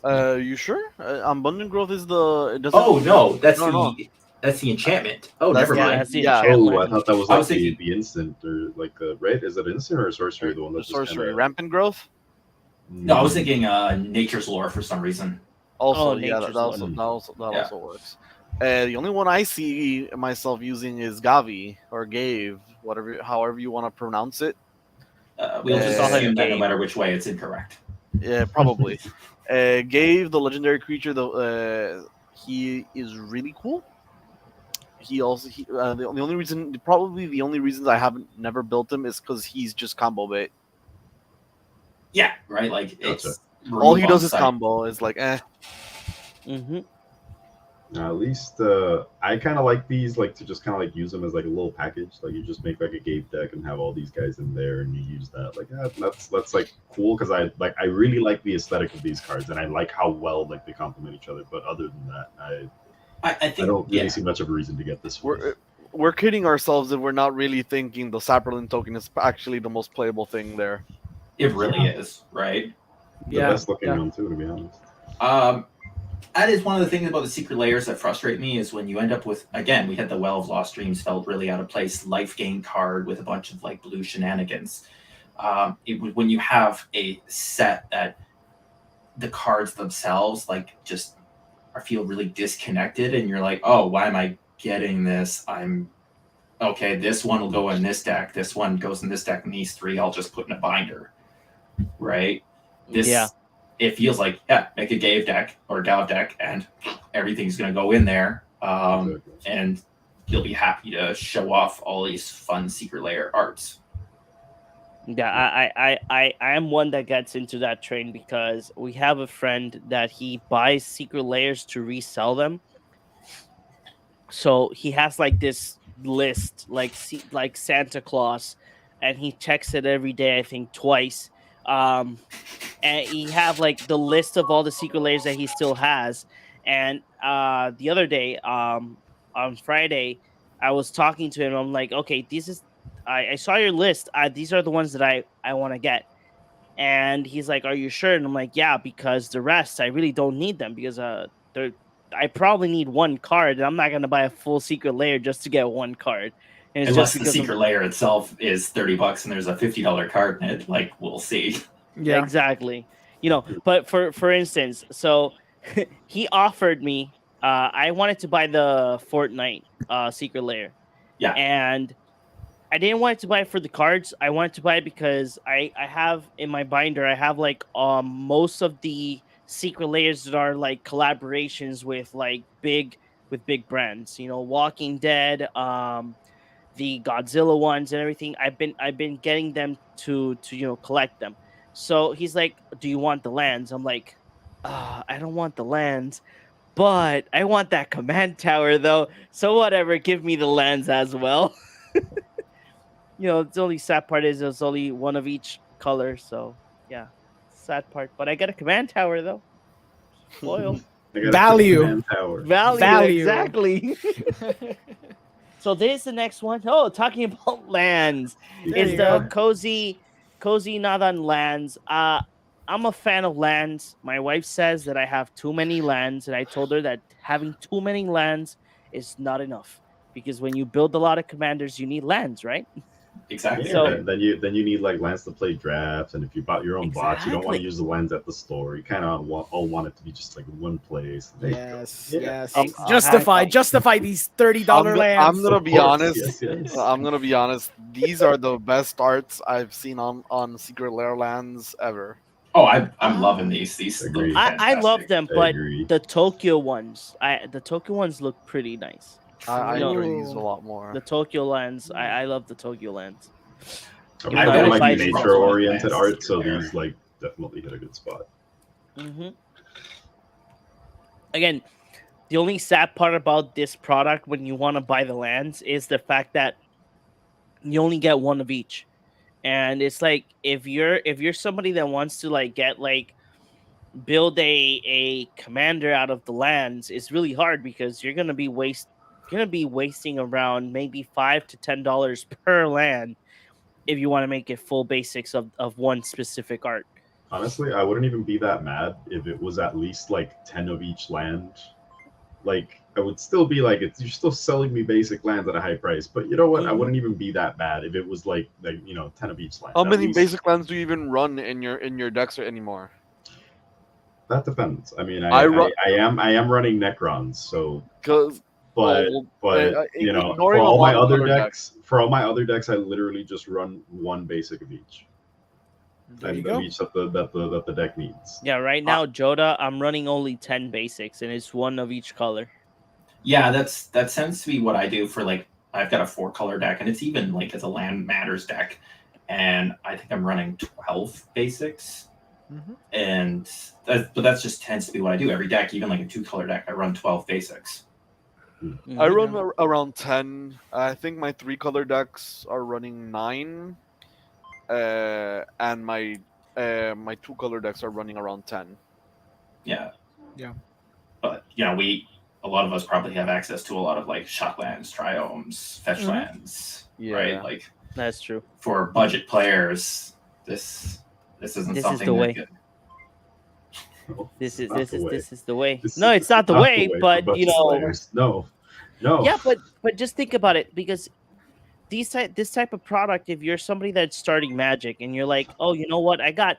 you sure? Abundant Growth is the. It doesn't, Oh, no, that's no. That's the enchantment. Oh, That's never Yeah, mind. that's the Yeah. enchantment. Oh, I thought that was I like was thinking- the instant or like the right? Is it instant or sorcery? The one the that's sorcery. Rampant Growth? No, I was thinking Nature's Lore for some reason. Also, Oh, yeah, Nature's that Lore. also works. The only one I see myself using is Gavi or Gave, however you want to pronounce it. We'll just call him assume that no Gabe. matter which way, it's incorrect. Yeah, probably. Gave, the legendary creature, he is really cool. The only reasons I haven't never built him is because he's just combo bait. Yeah, right. Like it's Gotcha. All he remove does on is site. combo. It's like Mm-hmm. At least I kind of like these, like to just kind of like use them as like a little package. Like you just make like a Gabe deck and have all these guys in there, and you use that. Like that's like cool because I really like the aesthetic of these cards, and I like how well like they complement each other. But other than that, I I think don't really yeah. see much of a reason to get this one. we're kidding ourselves if we're not really thinking the Saprolan token is actually the most playable thing there. It really is, right? The Yeah. best looking one too, to be honest. That is one of the things about the secret layers that frustrate me is when you end up with, again, we had the Well of Lost Dreams felt really out of place, life gain card with a bunch of like blue shenanigans. When you have a set that the cards themselves like just feel really disconnected and you're like, oh, why am I getting this? I'm okay, this one will go in this deck, this one goes in this deck, and these three I'll just put in a binder. Right? It feels like, yeah, make a Gave deck or Gav deck and everything's gonna go in there. And you'll be happy to show off all these fun secret layer arts. Yeah, I am one that gets into that train because we have a friend that he buys secret layers to resell them. So he has like this list, like Santa Claus, and he checks it every day. I think twice. And he have like the list of all the secret layers that he still has. And the other day, on Friday, I was talking to him. I'm like, okay, I saw your list. These are the ones that I want to get. And he's like, are you sure? And I'm like, yeah, because the rest I really don't need them because I probably need one card, and I'm not gonna buy a full secret layer just to get one card. And it's Unless just the secret layer itself is $30 and there's a $50 card in it, like we'll see. Yeah. Exactly. But for instance, so he offered me. I wanted to buy the Fortnite secret layer. Yeah. And I didn't want to buy it for the cards. I wanted to buy it because I have in my binder. I have like most of the secret layers that are like collaborations with big brands. Walking Dead, the Godzilla ones and everything. I've been getting them to collect them. So he's like, "Do you want the lands?" I'm like, I don't want the lands, but I want that command tower though. So whatever, give me the lands as well. The only sad part is it's only one of each color. So yeah, sad part. But I get a command tower though. Spoil. Value. Value, exactly. So there's the next one. Oh, talking about lands. There It's you the go. cozy Nadan lands. I'm a fan of lands. My wife says that I have too many lands, and I told her that having too many lands is not enough. Because when you build a lot of commanders, you need lands, right? Exactly. Yeah, So- then you need like lands to play drafts, and if you bought your own bots, you don't want to Exactly. use the lands at the store. You kind of all want it to be just like one place. There you go. Yes, Yeah. yes. Exactly. Justify these $30 lands. I'm gonna Of be course, honest. yes. I'm gonna be honest. These are the best arts I've seen on Secret Lair lands ever. Oh, I'm loving these. These look Agreed. I love fantastic. them, I but agree. the Tokyo ones, look pretty nice. I No. enjoy these a lot The more. Tokyo lands, I love the Tokyo lands. Even I though don't I like buy the these nature-oriented also art, so there. these like definitely hit a good spot. hmm Again, the only sad part about this product when you want to buy the lands is the fact that you only get one of each, and it's like if you're somebody that wants to build a commander out of the lands, it's really hard because you're gonna be wasting around maybe $5 to $10 per land if you want to make it full basics of one specific art. Honestly, I wouldn't even be that mad if it was at least like 10 of each land. Like, I would still be like, you're still selling me basic lands at a high price. But you know what? I Mhm. wouldn't even be that bad if it was like 10 of each land. How At many least- basic lands do you even run in your decks anymore? That depends. I mean, I ru- I am running Necrons, so Because but ignoring for a all my lot of other other decks, I literally just run one basic of each. There you And go. of each that the deck needs. Yeah, right now, Joda, I'm running only 10 basics, and it's one of each color. Yeah, that tends to be what I do for like I've got a 4-color deck, and it's even like as a land matters deck, and I think I'm running 12 basics, Mhm. and that's just tends to be what I do every deck. Even like a 2-color deck, I run 12 basics. I run around 10. I think my 3-color decks are running 9, and my 2-color decks are running around 10. Yeah. Yeah. But a lot of us probably have access to a lot of like shocklands, triomes, fetch Mhm. lands, Yeah. right? Like That's true. for budget players, this isn't This is something the that way. could- No, This is not this the is way. this is the way. This No, is it's not the not way, for but budget players. No, no. yeah, but just think about it, because this type of product, if you're somebody that's starting Magic and you're like, oh, you know what, I got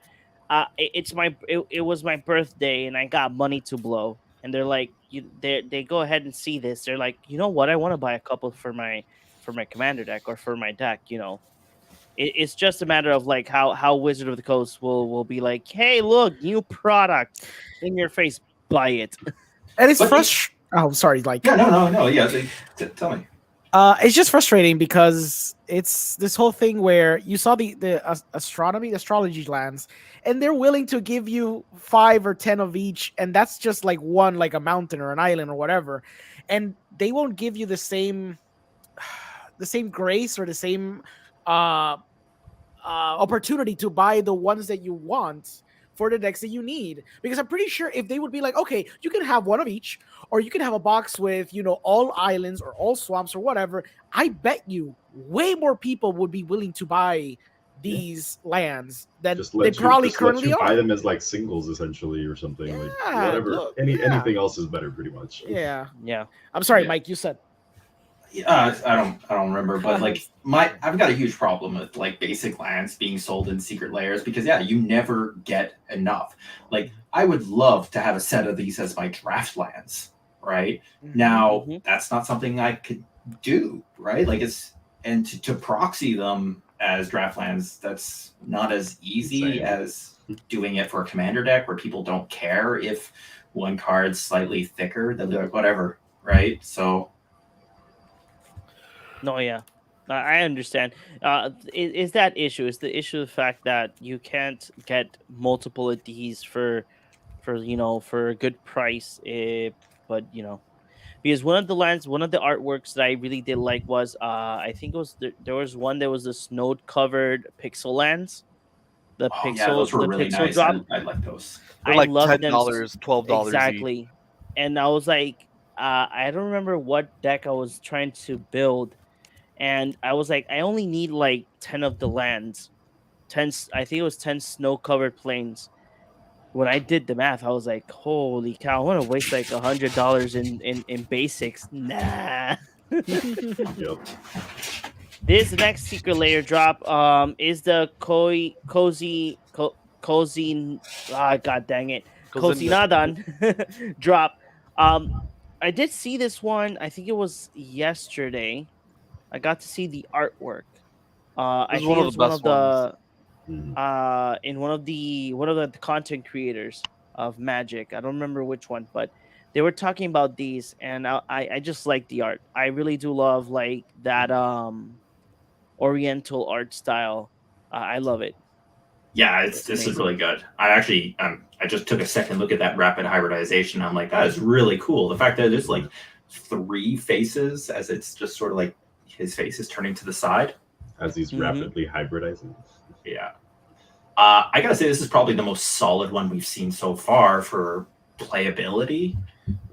it was my birthday and I got money to blow, and they're like, they go ahead and see this, they're like, you know what, I want to buy a couple for my commander deck or for my deck, it's just a matter of like how Wizard of the Coast will be like, hey, look, new product in your face, buy it. And it's But frustrating. Oh, sorry. Like, Yeah, no. Yeah, tell me. it's just frustrating because it's this whole thing where you saw the astrology lands, and they're willing to give you 5 or 10 of each, and that's just like one, like a mountain or an island or whatever, and they won't give you the same grace or the same uh opportunity to buy the ones that you want for the decks that you need. Because I'm pretty sure if they would be like, okay, you can have one of each, or you can have a box with, all islands or all swamps or whatever, I bet you way more people would be willing to buy these lands than they probably currently buy are. them as like singles essentially or something. Like Yeah, whatever. look, Anything else is better pretty much. Yeah. Yeah. I'm sorry, Yeah. Mike, you said. I don't remember, but like I've got a huge problem with like basic lands being sold in secret layers, because you never get enough. Like I would love to have a set of these as my draft lands, right? Now that's not something I could do, right? Like to proxy them as draft lands, that's not as easy Insane. as doing it for a commander deck where people don't care if one card's slightly thicker. They'll be like, whatever, right? So No, yeah, I understand. Is that issue? Is the issue the fact that you can't get multiple of these for a good price? But because one of the lands, one of the artworks that I really did like was I think it was there was one that was the snow covered pixel lands, those were the really pixel nice. drop. I like those. They're I like love them $10, $12 each. exactly, and I was like, I don't remember what deck I was trying to build. And I was like, I only need like 10 of the lands. 10, I think it was 10 snow covered plains. When I did the math, I was like, holy cow, I want to waste like $100 in basics. Nah. Yep. This next secret layer drop is the cozy god dang it. Cozy Nadan drop. I did see this one, I think it was yesterday. I got to see the artwork. I think it was one of the in one of the content creators of Magic. I don't remember which one, but they were talking about these, and I just like the art. I really do love like that Oriental art style. I love it. Yeah, this is really good. I actually I just took a second look at that rapid hybridization. I'm like, that is really cool. The fact that there's like 3 faces, as it's just sort of like his face is turning to the side as he's rapidly hybridizing. Yeah. I gotta say, this is probably the most solid one we've seen so far for playability.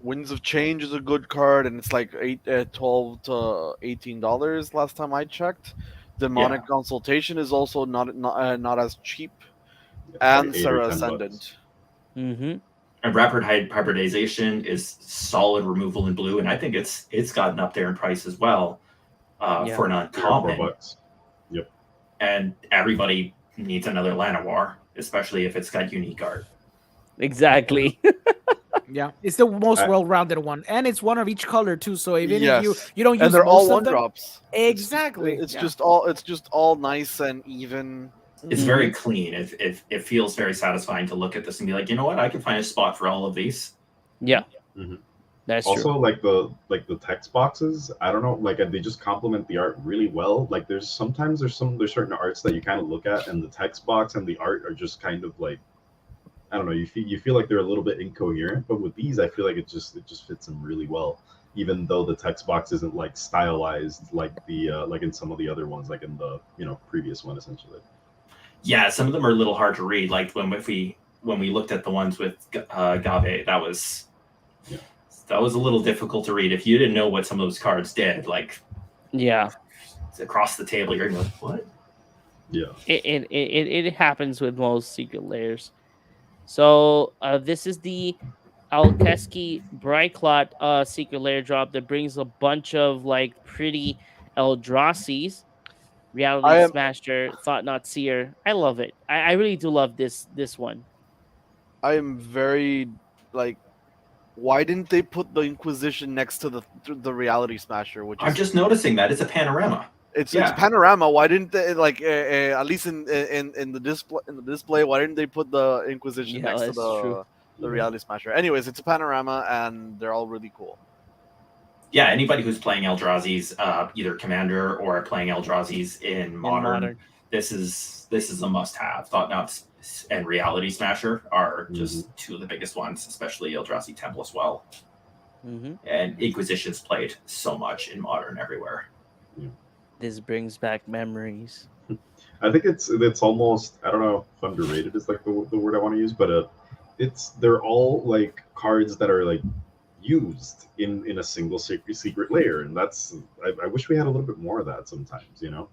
Winds of Change is a good card, and it's like $12 to $18 last time I checked. Demonic Consultation is also not as cheap, and Serra Ascendant. And rapid hybridization is solid removal in blue, and I think it's gotten up there in price as well for an uncommon. $4. Yep. And everybody needs another Llanowar, especially if it's got unique art. Exactly. Yeah, it's the most well-rounded one, and it's one of each color too. So even if you don't use, and they're all 1-drops. Exactly. It's just all nice and even. It's very clean. It feels very satisfying to look at this and be like, you know what, I can find a spot for all of these. Yeah. That's also true. like the text boxes, I don't know, like they just complement the art really well. Like there's certain arts that you kind of look at, and the text box and the art are just kind of like, I don't know, you feel like they're a little bit incoherent, but with these I feel like it just fits them really well, even though the text box isn't like stylized like the like in some of the other ones, like in the previous one essentially. Yeah, some of them are a little hard to read. Like when we looked at the ones with Gave, that was a little difficult to read. If you didn't know what some of those cards did, like across the table, you're gonna be like, what? Yeah. It happens with most secret layers. So this is the Alkeski Briclot secret layer drop that brings a bunch of like pretty Eldrassis. Reality I am Smasher, Thought Not Seer. I love it. I really do love this one. very like. Why didn't they put the Inquisition next to the Reality Smasher, which I'm is just noticing that it's a panorama. it's Yeah. panorama? Why didn't they like at least in the display? Why didn't they put the Inquisition Yeah, next to that's true. the Reality Smasher? Anyways, it's a panorama and they're all really cool. Yeah, anybody who's playing Eldrazi's, either Commander or playing Eldrazi's in Modern, this is a must-have. Thought-Knot and Reality Smasher are just two of the biggest ones, especially Eldrazi Temple as well. And Inquisition's played so much in Modern everywhere. This brings back memories. I think it's almost, I don't know if underrated is like the word I want to use, but they're all like cards that are like used in a single secret layer, and that's I wish we had a little bit more of that sometimes, you know.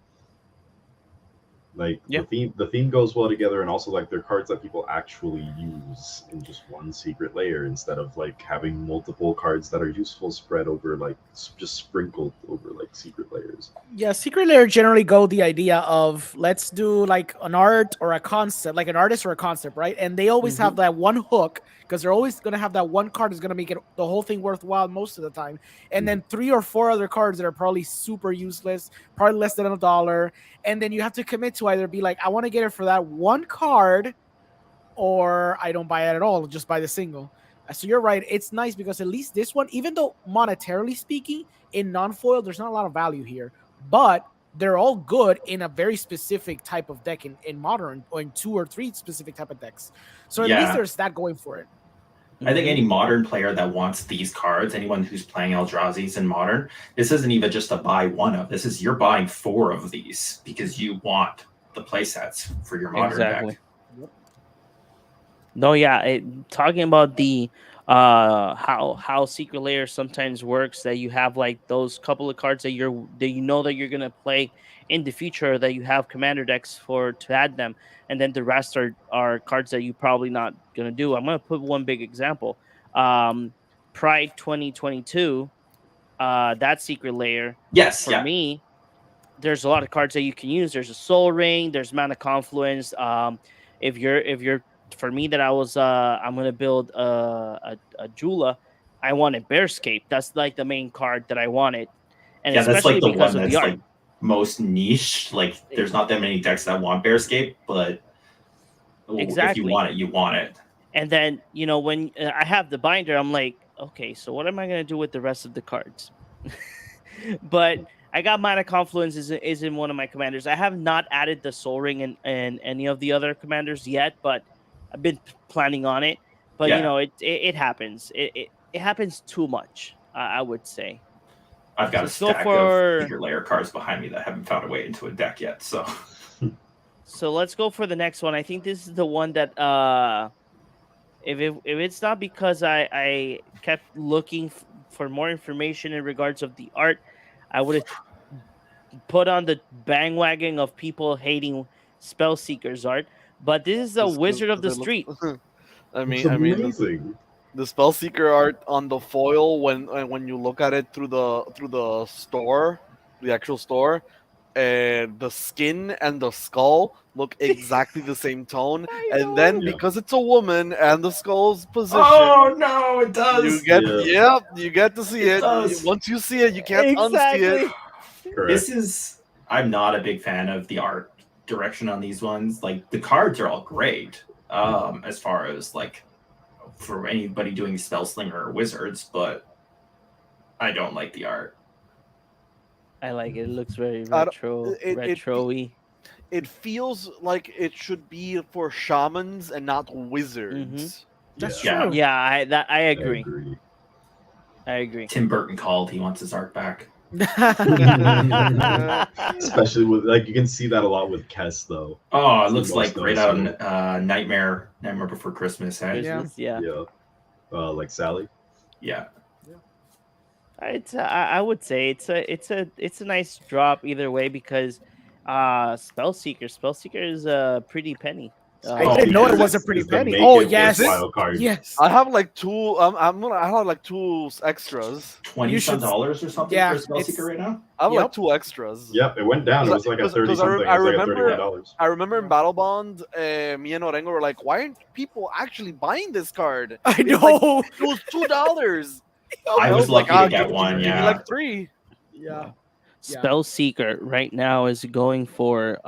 Like the theme goes well together, and also like they're cards that people actually use in just one secret layer instead of like having multiple cards that are useful spread over like just sprinkled over like secret layers. Yeah, secret layer generally go the idea of let's do like an art or a concept, like an artist or a concept, right? And they always have that one hook because they're always going to have that one card that's going to make it the whole thing worthwhile most of the time. And then 3 or 4 other cards that are probably super useless, probably less than $1. And then you have to commit to either be like, I want to get it for that one card, or I don't buy it at all, just buy the single. So you're right. It's nice because at least this one, even though monetarily speaking, in non-foil, there's not a lot of value here, but they're all good in a very specific type of deck in Modern, or in 2 or 3 specific type of decks. So at least there's that going for it. I think any Modern player that wants these cards, anyone who's playing Eldrazi's in Modern, this isn't even just a buy one of. This is you're buying 4 of these because you want the playsets for your Modern deck. No, yeah. Talking about the how secret layer sometimes works, that you have like those couple of cards that you know that you're gonna play in the future, that you have commander decks to add them, and then the rest are cards that you probably not gonna do. I'm gonna put one big example. Pride 2022, that secret layer. Yes, for me, there's a lot of cards that you can use. There's a Soul Ring. There's Mana Confluence. If you're for me, that I'm gonna build a Jula. I wanted Bearscape. That's like the main card that I wanted, and that's especially like the because one of that's the art. like most niche. Like there's not that many decks that want Bearscape, but if you want it, you want it. And then when I have the binder, I'm like, okay, so what am I gonna do with the rest of the cards? But I got Mana Confluence is in one of my commanders. I have not added the Soul Ring in any of the other commanders yet, but I've been planning on it. But it happens. It happens too much, I would say. I've got a stack of secret layer cards behind me that haven't found a way into a deck yet. So let's go for the next one. I think this is the one that if it's not because I kept looking for more information in regards of the art, I would have put on the bandwagon of people hating Spellseeker's art. But this is a Wizard of the Street. I mean, the Spellseeker art on the foil, when you look at it through the store, the actual store, and the skin and the skull look exactly the same tone. And then because it's a woman and the skull's position, oh no, it does. You get to see it. Once you see it, you can't unsee it. Correct. I'm not a big fan of the art direction on these ones. Like the cards are all great, as far as like for anybody doing Spellslinger or Wizards, but I don't like the art. I like it. It looks very retro-y. It feels like it should be for shamans and not wizards. That's true. Yeah, I agree. I agree. Tim Burton called. He wants his art back. Especially with you can see that a lot with Kess though. Oh, it looks like right out Nightmare Before Christmas. Hey? Yeah. Like Sally. Yeah. I would say it's a nice drop either way because Spellseeker is a pretty penny. I Oh, didn't know it Because was a it's- pretty it's the penny. make Oh it yes, worthwhile card. yes. I have like two. I have like two extras. 20 You some should- dollars or something yeah, for a spell it's- seeker right now. I have like Yep. two extras. Yep, it went down. It was like a 30 something. It was like a $31. I remember in Battle Bond, me and Orengo were like, "Why aren't people actually buying this card?" I It's like, know. it was $2. I was lucky to get one. Give me Yeah. like 3. Yeah. Spell Seeker right now is going for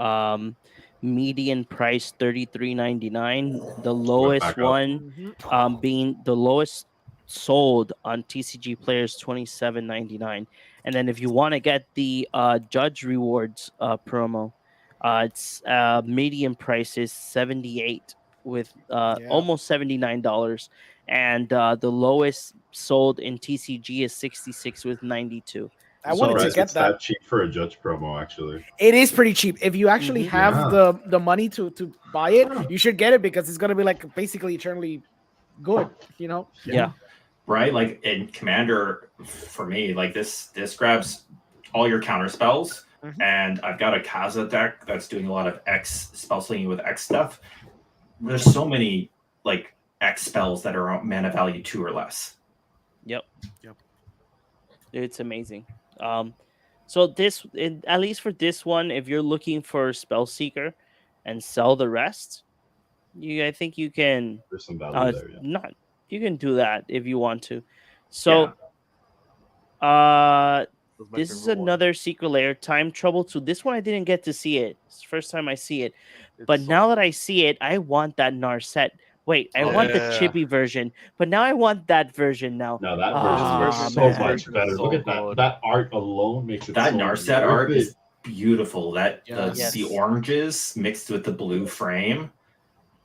median price $33.99. The lowest back up. one being the lowest sold on TCG Players $27.99. And then if you want to get the Judge Rewards promo, it's median price is 78 with almost $79, and the lowest sold in TCG is 66 with 92. I wanted to Surprised get it's that. cheap for a Judge promo, actually. It is pretty cheap. If you actually have Yeah. the money to buy it, you should get it because it's gonna be like basically eternally good. You know. Yeah. Right, like in Commander, for me, like this grabs all your counter spells, and I've got a Kaza deck that's doing a lot of X spell slinging with X stuff. There's so many like X spells that are mana value 2 or less. Yep. It's amazing. So this, at least for this one, if you're looking for Spell Seeker and sell the rest, I think you can. There's some value there, yeah. Not you can do that if you want to. So, this is another Secret Lair Time Trouble 2. This one I didn't get to see it. It's the first time I see it. But now that I see it, I want that Narset. Wait, I want the chibi version, but now I want that version now. No, that Ah, version is so man. much better. So Look at that. good. That art alone makes it That so Narset worth art it. is beautiful. That Yes. the oranges mixed with the blue frame.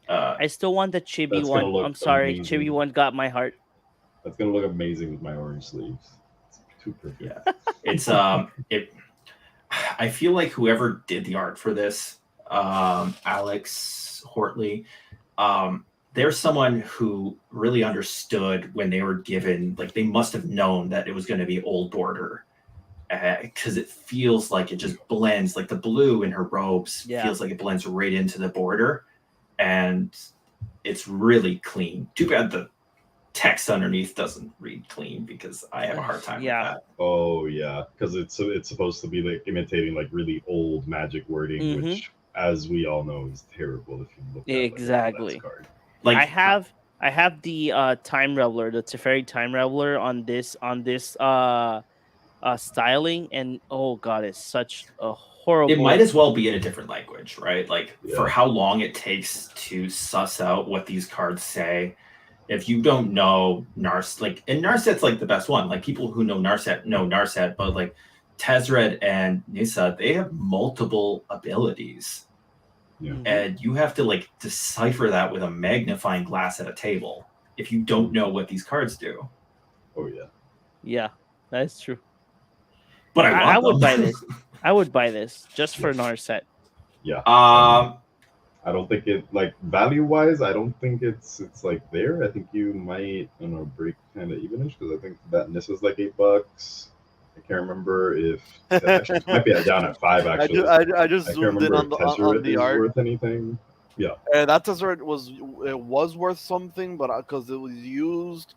I still want the chibi That's gonna one. look I'm sorry, amazing. chibi one got my heart. That's gonna look amazing with my orange sleeves. It's too perfect. Yeah, it's I feel like whoever did the art for this, Alex Hortley, they're someone who really understood when they were given, like they must have known that it was going to be old border, because it feels like it just blends, like the blue in her robes feels like it blends right into the border, and it's really clean. Too bad the text underneath doesn't read clean because I have a hard time with that. Oh yeah, because it's supposed to be like imitating like really old Magic wording, which, as we all know, is terrible if you look at Exactly. card. Like I have the Time Reveler, the Teferi Time Reveler on this styling, and oh god, it's such a horrible. It might as well be in a different language, right? Like for how long it takes to suss out what these cards say. If you don't know Narset, like, and Narset's like the best one. Like people who know Narset, but like Tezzeret and Nissa, they have multiple abilities. Yeah. And you have to like decipher that with a magnifying glass at a table if you don't know what these cards do. Oh yeah. Yeah, that's true. But I would buy this. I would buy this just for Narset. Yeah. I don't think it, like, value wise, I don't think it's like there. I think you might, I don't know, break kind of evenish, because I think that Nissa's like $8. I can't remember if actually, it might be down at 5 actually. I just can't zoomed in remember on if Tezzeret the is art. worth anything. Yeah. That Tezzeret was worth something, but because it was used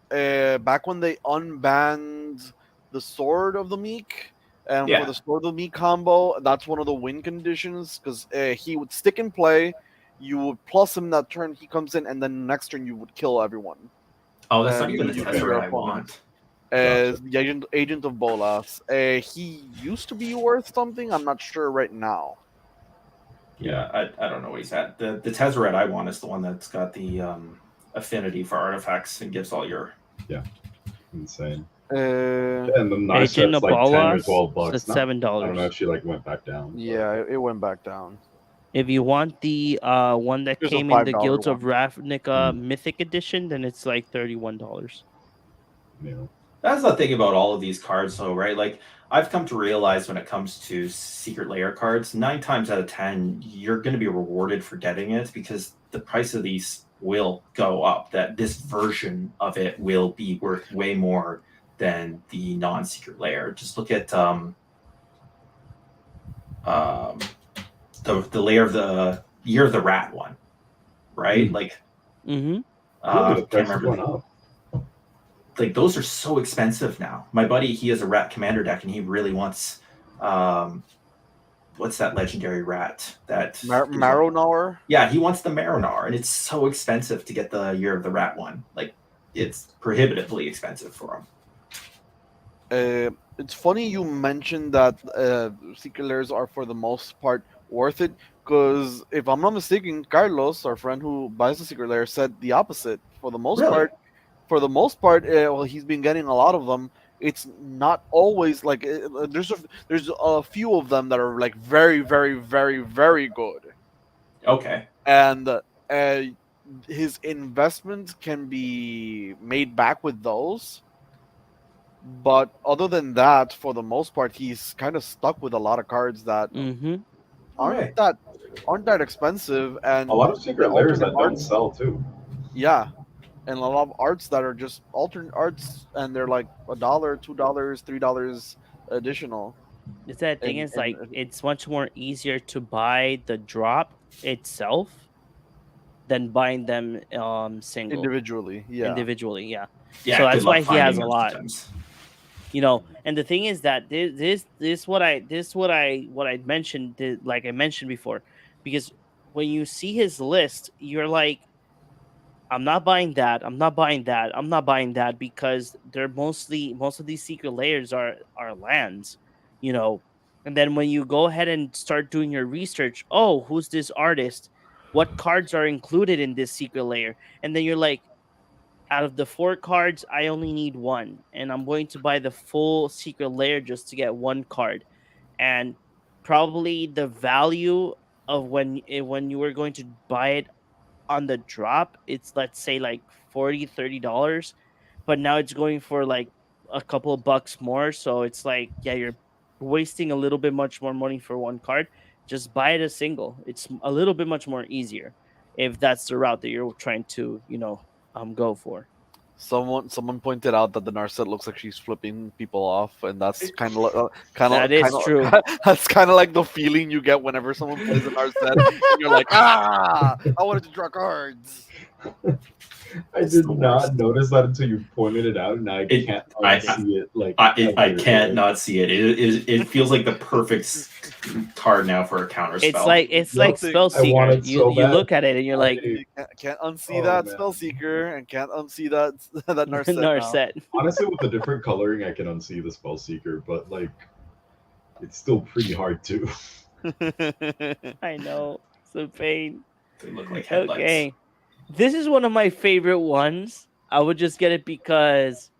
back when they unbanned the Sword of the Meek. And for the Sword of the Meek combo, that's one of the win conditions, because he would stick in play, you would plus him that turn, he comes in, and then next turn you would kill everyone. Oh, that's not even the Tezzeret I want. The agent of Bolas. He used to be worth something. I'm not sure right now. Yeah, I don't know what he's at. The Tezzeret I want is the one that's got the affinity for artifacts and gives all your... Yeah, insane. And the Narset's like 10 or 12 bucks. It's $7. I don't know if she like went back down. Yeah, it went back down. If you want the one that Here's a came in the $5 Guilds of one. Ravnica Mythic Edition, then it's like $31. Yeah. That's the thing about all of these cards, though, right? Like, I've come to realize when it comes to Secret Lair cards, 9 times out of 10, you're going to be rewarded for getting it because the price of these will go up. That this version of it will be worth way more than the non-Secret Lair. Just look at the Lair of the Year of the Rat one. right? Mm. Like, Mm-hmm. Really, the can't price remember. went up. Like those are so expensive now. My buddy, he has a rat commander deck, and he really wants, what's that legendary rat that? Maronar. Yeah, he wants the Marinar, and it's so expensive to get the Year of the Rat one. Like, it's prohibitively expensive for him. It's funny you mentioned that secret layers are for the most part worth it, because if I'm not mistaken, Carlos, our friend who buys the secret layer, said the opposite. Really? For the most part, well, he's been getting a lot of them. It's not always like there's a few of them that are like very, very, very, very good, Okay. and his investment can be made back with those. But other than that, for the most part, he's kind of stuck with a lot of cards that Mm-hmm. aren't Okay. that aren't that expensive, and A lot of the secret layers alternate that don't arts, sell too. yeah, and a lot of arts that are just alternate arts, and they're like $1, $2, $3 additional. It's that thing And, is like it's much more easier to buy the drop itself than buying them single individually, yeah. individually. Yeah. Yeah, So good that's luck why he has finding a them lot. sometimes. And the thing is that what I mentioned, like I mentioned before, because when you see his list, you're like, I'm not buying that, I'm not buying that, I'm not buying that, because they're most of these secret layers are lands, you know. And then when you go ahead and start doing your research, oh, who's this artist? What cards are included in this secret layer? And then you're like, out of the 4 cards, I only need one, and I'm going to buy the full secret layer just to get one card. And probably the value of when you were going to buy it on the drop, it's, let's say, like $40-$30, but now it's going for like a couple of bucks more. So it's like, yeah, you're wasting a little bit much more money for one card. Just buy it a single. It's a little bit much more easier if that's the route that you're trying to go for. Someone pointed out that the Narset looks like she's flipping people off, and that's kind That of is true. that's kind of like the feeling you get whenever someone plays a Narset, and you're like, I wanted to draw cards. I It's did the not worst. notice that until you pointed it out, and I can't unsee it. Like I ever, can't like- not see it. It feels like the perfect card now for a counter spell. It's Yep. like spell I want seeker. it so You bad. look at it and you're like, You can't unsee Oh, that man. Spellseeker, and can't unsee that that Narset. now. Narset. Honestly, with the different coloring, I can unsee the spell seeker, but like, it's still pretty hard to. I know. It's a pain. They look like headlights. Okay. This is one of my favorite ones. I would just get it because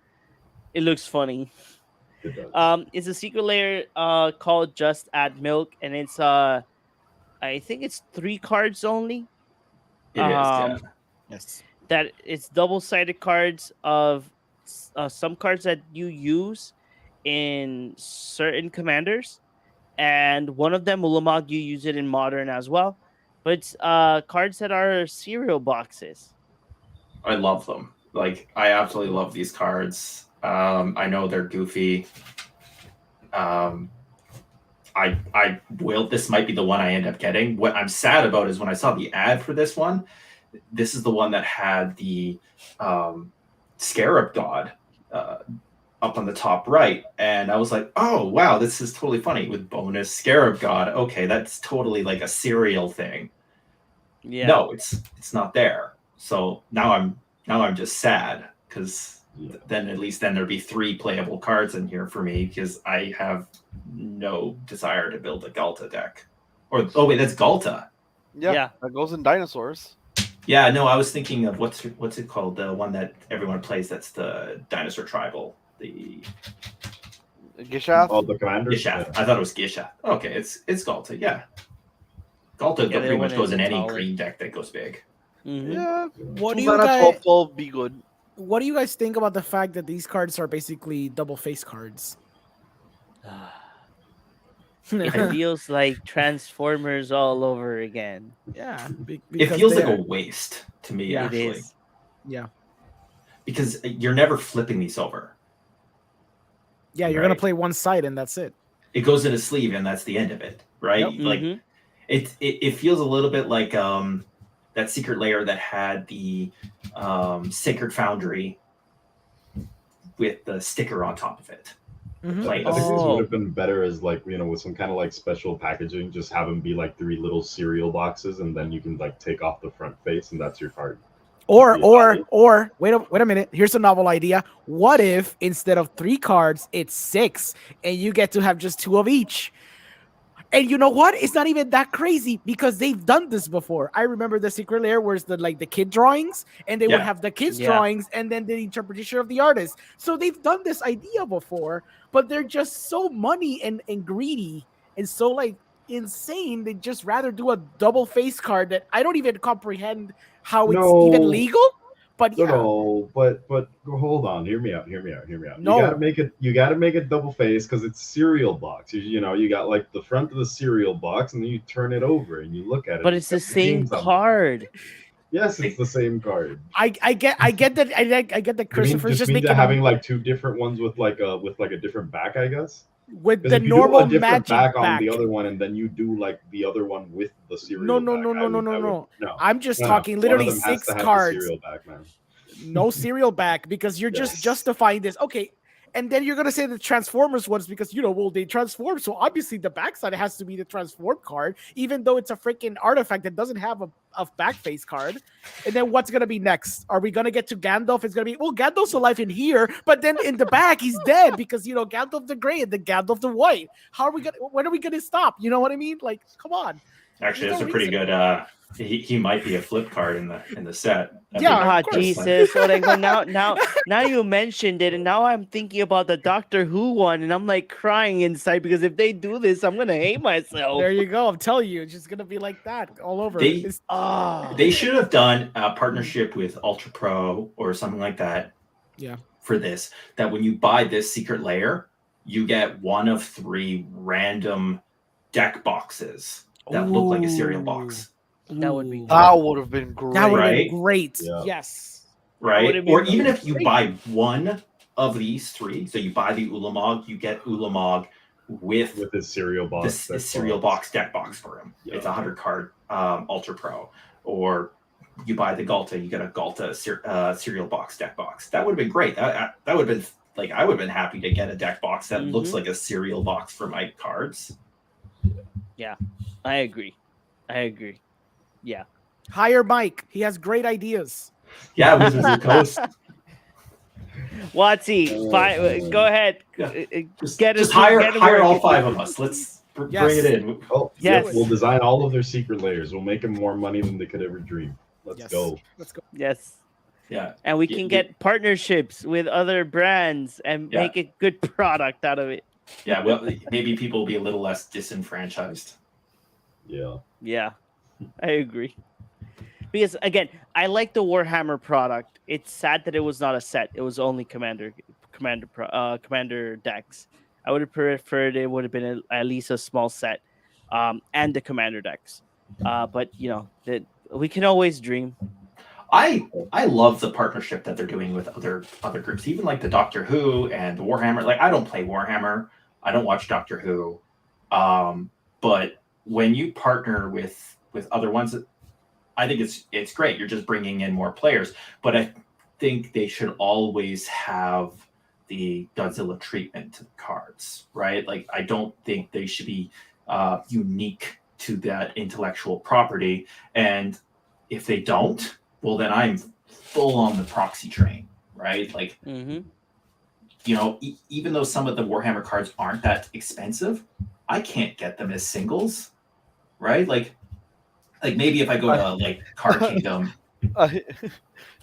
it looks funny. It does. It's a secret layer called Just Add Milk, and it's I think it's 3 cards only. It is, yeah. Yes. That it's double-sided cards of some cards that you use in certain commanders, and one of them, Ulamog, you use it in modern as well. But it's cards that are cereal boxes. I love them. Like, I absolutely love these cards. I know they're goofy. I will. This might be the one I end up getting. What I'm sad about is when I saw the ad for this one. This is the one that had the Scarab God up on the top right, and I was like, "Oh wow, this is totally funny with bonus Scarab God." Okay, that's totally like a serial thing. Yeah. No, it's not there. So now I'm just sad because Yeah. then at least then there'd be 3 playable cards in here for me because I have no desire to build a Galta deck. Or oh wait, that's Galta. Yeah, that goes in dinosaurs. Yeah, no, I was thinking of what's it called? The one that everyone plays. That's the dinosaur tribal. The Gishath. All the commanders. Gishath. I thought it was Gishath. Okay, it's Galta. Yeah, Galta Yeah, they pretty much went goes in into any Tali. green deck that goes big. Mhm. Yeah. What do 2 you mana, guys 12, be good. What do you guys think about the fact that these cards are basically double face cards? It feels like Transformers all over again. Yeah, It because feels they like a are- waste to me, Yeah. It actually, is. yeah, because you're never flipping these over. yeah. You're gonna Right. play one side and that's it. It goes in a sleeve, and that's the end of it, right? Yep. Like Mhm. it feels a little bit like the that secret layer that had the Sacred Foundry with the sticker on top of it. Mhm. Like, I think this Oh. would have been better as like, with some kind of like special packaging. Just have them be like 3 little cereal boxes, and then you can like take off the front face, and that's your card. Or Yeah. wait a minute. Here's a novel idea. What if instead of 3 cards, it's 6, and you get to have just 2 of each? And you know what? It's not even that crazy because they've done this before. I remember the secret lair where it's the kid drawings, and they would Yeah. have the kids' Yeah. drawings and then the interpretation of the artist. So they've done this idea before, but they're just so money and greedy and so like insane. They just rather do a double face card that I don't even comprehend how it's even No. legal. But yeah, No, but hold on. Hear me out. No. You gotta make it double face because it's cereal box. You got like the front of the cereal box, and then you turn it over and you look at it. But it's the got same names on it. card. Yes, it's the same card. I get that I get that You mean Christopher's just just mean making that a- having like 2 different ones with like a different back, I guess. with Because the if you normal do a different magic back on back. the other one, and then you do like the other one with the cereal No, back, no. no. I'm just No, talking one of literally them has 6 to have the cards. cereal back, man. No serial back because you're just Yes. justifying this. Okay. And then you're gonna say the Transformers ones because they transform. So obviously the backside has to be the transform card, even though it's a freaking artifact that doesn't have a back face card. And then what's gonna be next? Are we gonna get to Gandalf? It's gonna be Gandalf's alive in here, but then in the back he's dead because Gandalf the Grey and the Gandalf the White. When are we gonna stop? You know what I mean? Like, come on. Actually, There's that's no a pretty reason. good. He might be a flip card in the set. Yeah, of Ah, course. Jesus. Now you mentioned it, and now I'm thinking about the Doctor Who one, and I'm like crying inside because if they do this, I'm gonna hate myself. There you go. I'm telling you, it's just gonna be like that all over. They- It's- Ah. They should have done a partnership with Ultra Pro or something like that. Yeah. For this, that when you buy this secret layer, you get 1 of 3 random deck boxes that look like a cereal box, That would be Ooh. That would have been great. That would have Right? been great. Yeah. Yes. right? would've Or been even if you great. buy 1 of these 3, so you buy the Ulamog, you get Ulamog with With his cereal box. this cereal box deck box for him. Yeah. It's a 100 card Ultra Pro. Or you buy the Galta, you get a Galta cereal box deck box. That would have been great. That would have been like, I would have been happy to get a deck box that looks Mhm. like a cereal box for my cards. I agree. Yeah. Hire Mike. He has great ideas. Yeah, Wizards of the Coast. Watsy, go ahead. Yeah. Just Just hire all working. 5 of us. Let's bring Yes. it in. Oh, Yes. yes. We'll design all of their secret layers. We'll make them more money than they could ever dream. Let's Yes. go. Let's go. Yes. Yeah. And we Y- can y- get partnerships with other brands and Yeah. make a good product out of it. Yeah, well, maybe people will be a little less disenfranchised. Yeah. Yeah, I agree. Because again, I like the Warhammer product. It's sad that it was not a set. It was only commander decks. I would have preferred it would have been at least a small set, and the commander decks. But that we can always dream. I love the partnership that they're doing with other groups, even like the Doctor Who and the Warhammer. Like, I don't play Warhammer, I don't watch Doctor Who, but when you partner with other ones, I think it's great. You're just bringing in more players, but I think they should always have the Godzilla treatment to the cards, right? Like, I don't think they should be unique to that intellectual property, and if they don't, well, then I'm full on the proxy train, right? Like, Mm-hmm. Even though some of the Warhammer cards aren't that expensive, I can't get them as singles, right? Like maybe if I go to like Card Kingdom.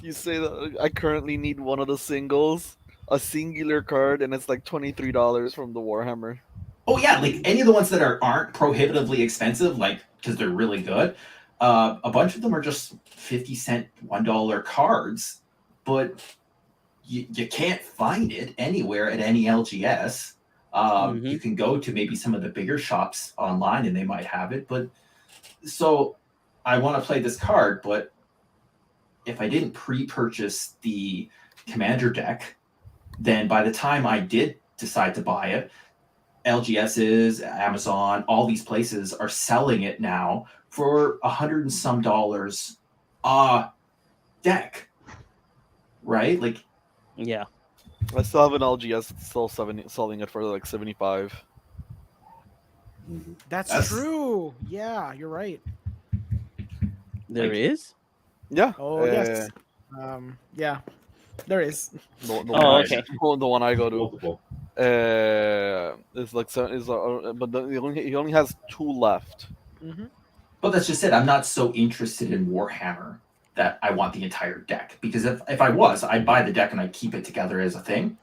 You say that I currently need one of the singles, a singular card, and it's like $23 from the Warhammer. Oh yeah, like any of the ones that aren't prohibitively expensive, like because they're really good. A bunch of them are just 50-cent, $1 cards, but you can't find it anywhere at any LGS. You can go to maybe some of the bigger shops online and they might have it. But so I want to play this card, but if I didn't pre-purchase the commander deck, then by the time I did decide to buy it, LGS's, Amazon, all these places are selling it now for $100 and some deck, right? Like, Yeah, I still have an LGS. It's still selling it for like 75. Mhm. That's true. Yeah, you're right. there Like- is. Yeah. Oh yes. Yeah, there is. The Oh, one okay. the one I go to. Multiple. Is like but he only has 2 left. Hmm. but that's just it. I'm not so interested in Warhammer that I want the entire deck, because if I was, I'd buy the deck and I'd keep it together as a thing,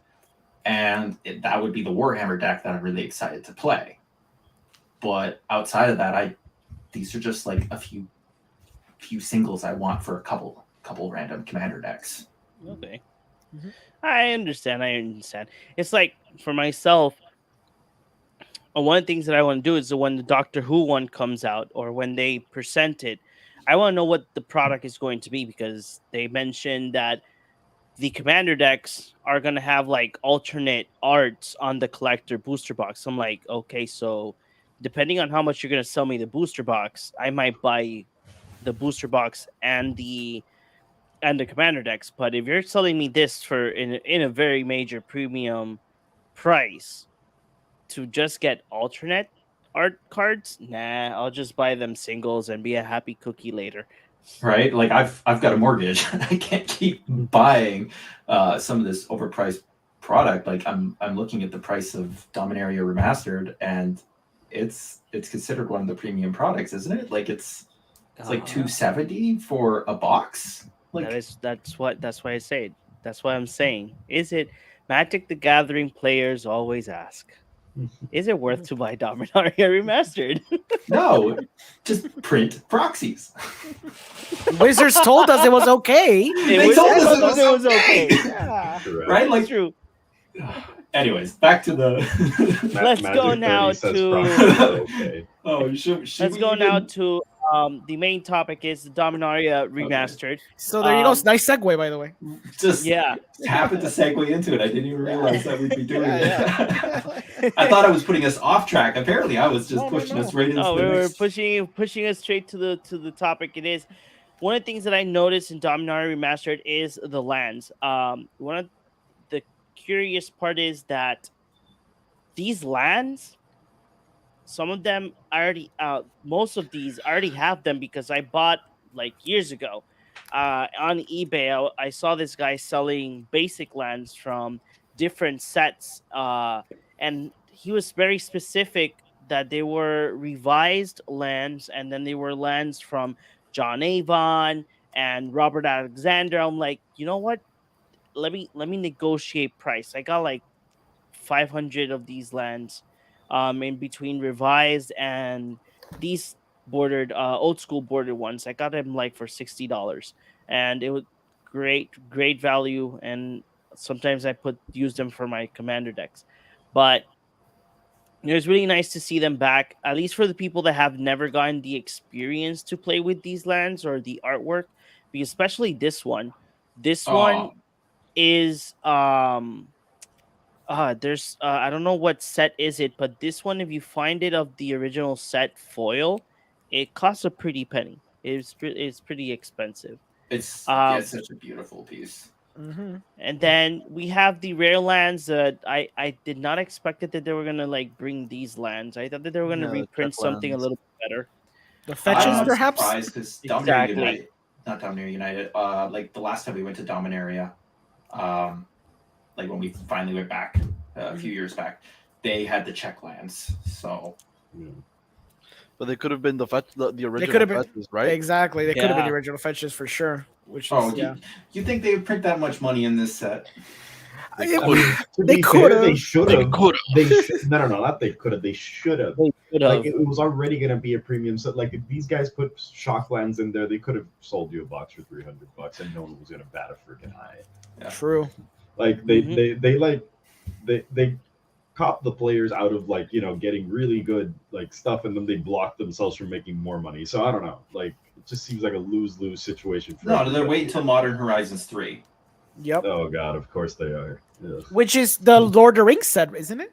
and that would be the Warhammer deck that I'm really excited to play. But outside of that, these are just like a few singles I want for a couple random commander decks. Okay. Mhm. I understand. It's like for myself, one of the things that I want to do is when the Doctor Who one comes out or when they present it, I want to know what the product is going to be, because they mentioned that the commander decks are going to have like alternate arts on the collector booster box. I'm like, okay, so depending on how much you're going to sell me the booster box, I might buy the booster box and the commander decks. But if you're selling me this for in a very major premium price to just get alternate art cards, nah, I'll just buy them singles and be a happy cookie later. Right? Like, I've got a mortgage. I can't keep buying some of this overpriced product. Like, I'm looking at the price of Dominaria Remastered, and it's considered one of the premium products, isn't it? Like, it's like $270 for a box. Like, that's why I say it. That's what I'm saying. Is it Magic the Gathering players always ask? Is it worth to buy Dominaria Remastered? no, just print proxies. Wizards told us it was okay. They told us it was okay. Yeah. Correct. Right? Like Like, true. anyways, back to the. Let's Magic go 30 now says to- proxies are okay. Oh, should Let's we go now even- to the main topic is the Dominaria Remastered. So there you go. Um, Nice segue, by the way. just Yeah. happened to segue into it. I didn't even realize that we'd be doing Yeah, it. I thought I was putting us off track. Apparently, I was just No, pushing no. us right into Oh, the we were next. pushing us straight to the topic. It is one of the things that I noticed in Dominaria Remastered is the lands. One of the curious part is that these lands, some of them I already most of these I already have them because I bought like years ago. On eBay, I saw this guy selling basic lands from different sets, and he was very specific that they were revised lands, and then they were lands from John Avon and Robert Alexander. I'm like, you know what? Let me negotiate price. I got like 500 of these lands, in between revised and these bordered, old school bordered ones. I got them like for $60, and it was great value. And sometimes I use them for my commander decks, but it was really nice to see them back, at least for the people that have never gotten the experience to play with these lands or the artwork, because especially this one. This one is there's I don't know what set is it, but this one, if you find it of the original set foil, it costs a pretty penny. It's pretty expensive. It's Um, such a beautiful piece. Mm-hmm. And then we have the rare lands that I did not expect it that they were gonna like bring these lands. I thought that they were gonna Yeah, the reprint check something a lands. little bit better. The fetches, I'm perhaps. surprised because Dominaria Exactly. United, not Dominaria United. Like the last time we went to Dominaria, like when we finally went back a few years back, they had the check lands. So But they could have been the original could have been- fetches, right? Exactly. They could have been Yeah. the original fetches for sure. Which is oh, yeah. you think they would print that much money in this set? I It- mean, to They be could fair, they have. should They have. could No, not they could have. They should have. They could Like have. it was already gonna be a premium set. Like if these guys put Shocklands in there, they could have sold you a box for $300, and no one was gonna bat a freaking eye. True. Like they cop the players out of like getting really good like stuff, and then they block themselves from making more money. So I don't know. Like it just seems like a lose-lose situation. For No, they're everybody. waiting until Modern Horizons 3. Yep. Oh god, of course they are. Ugh. Which is the Lord of the Rings set, isn't it?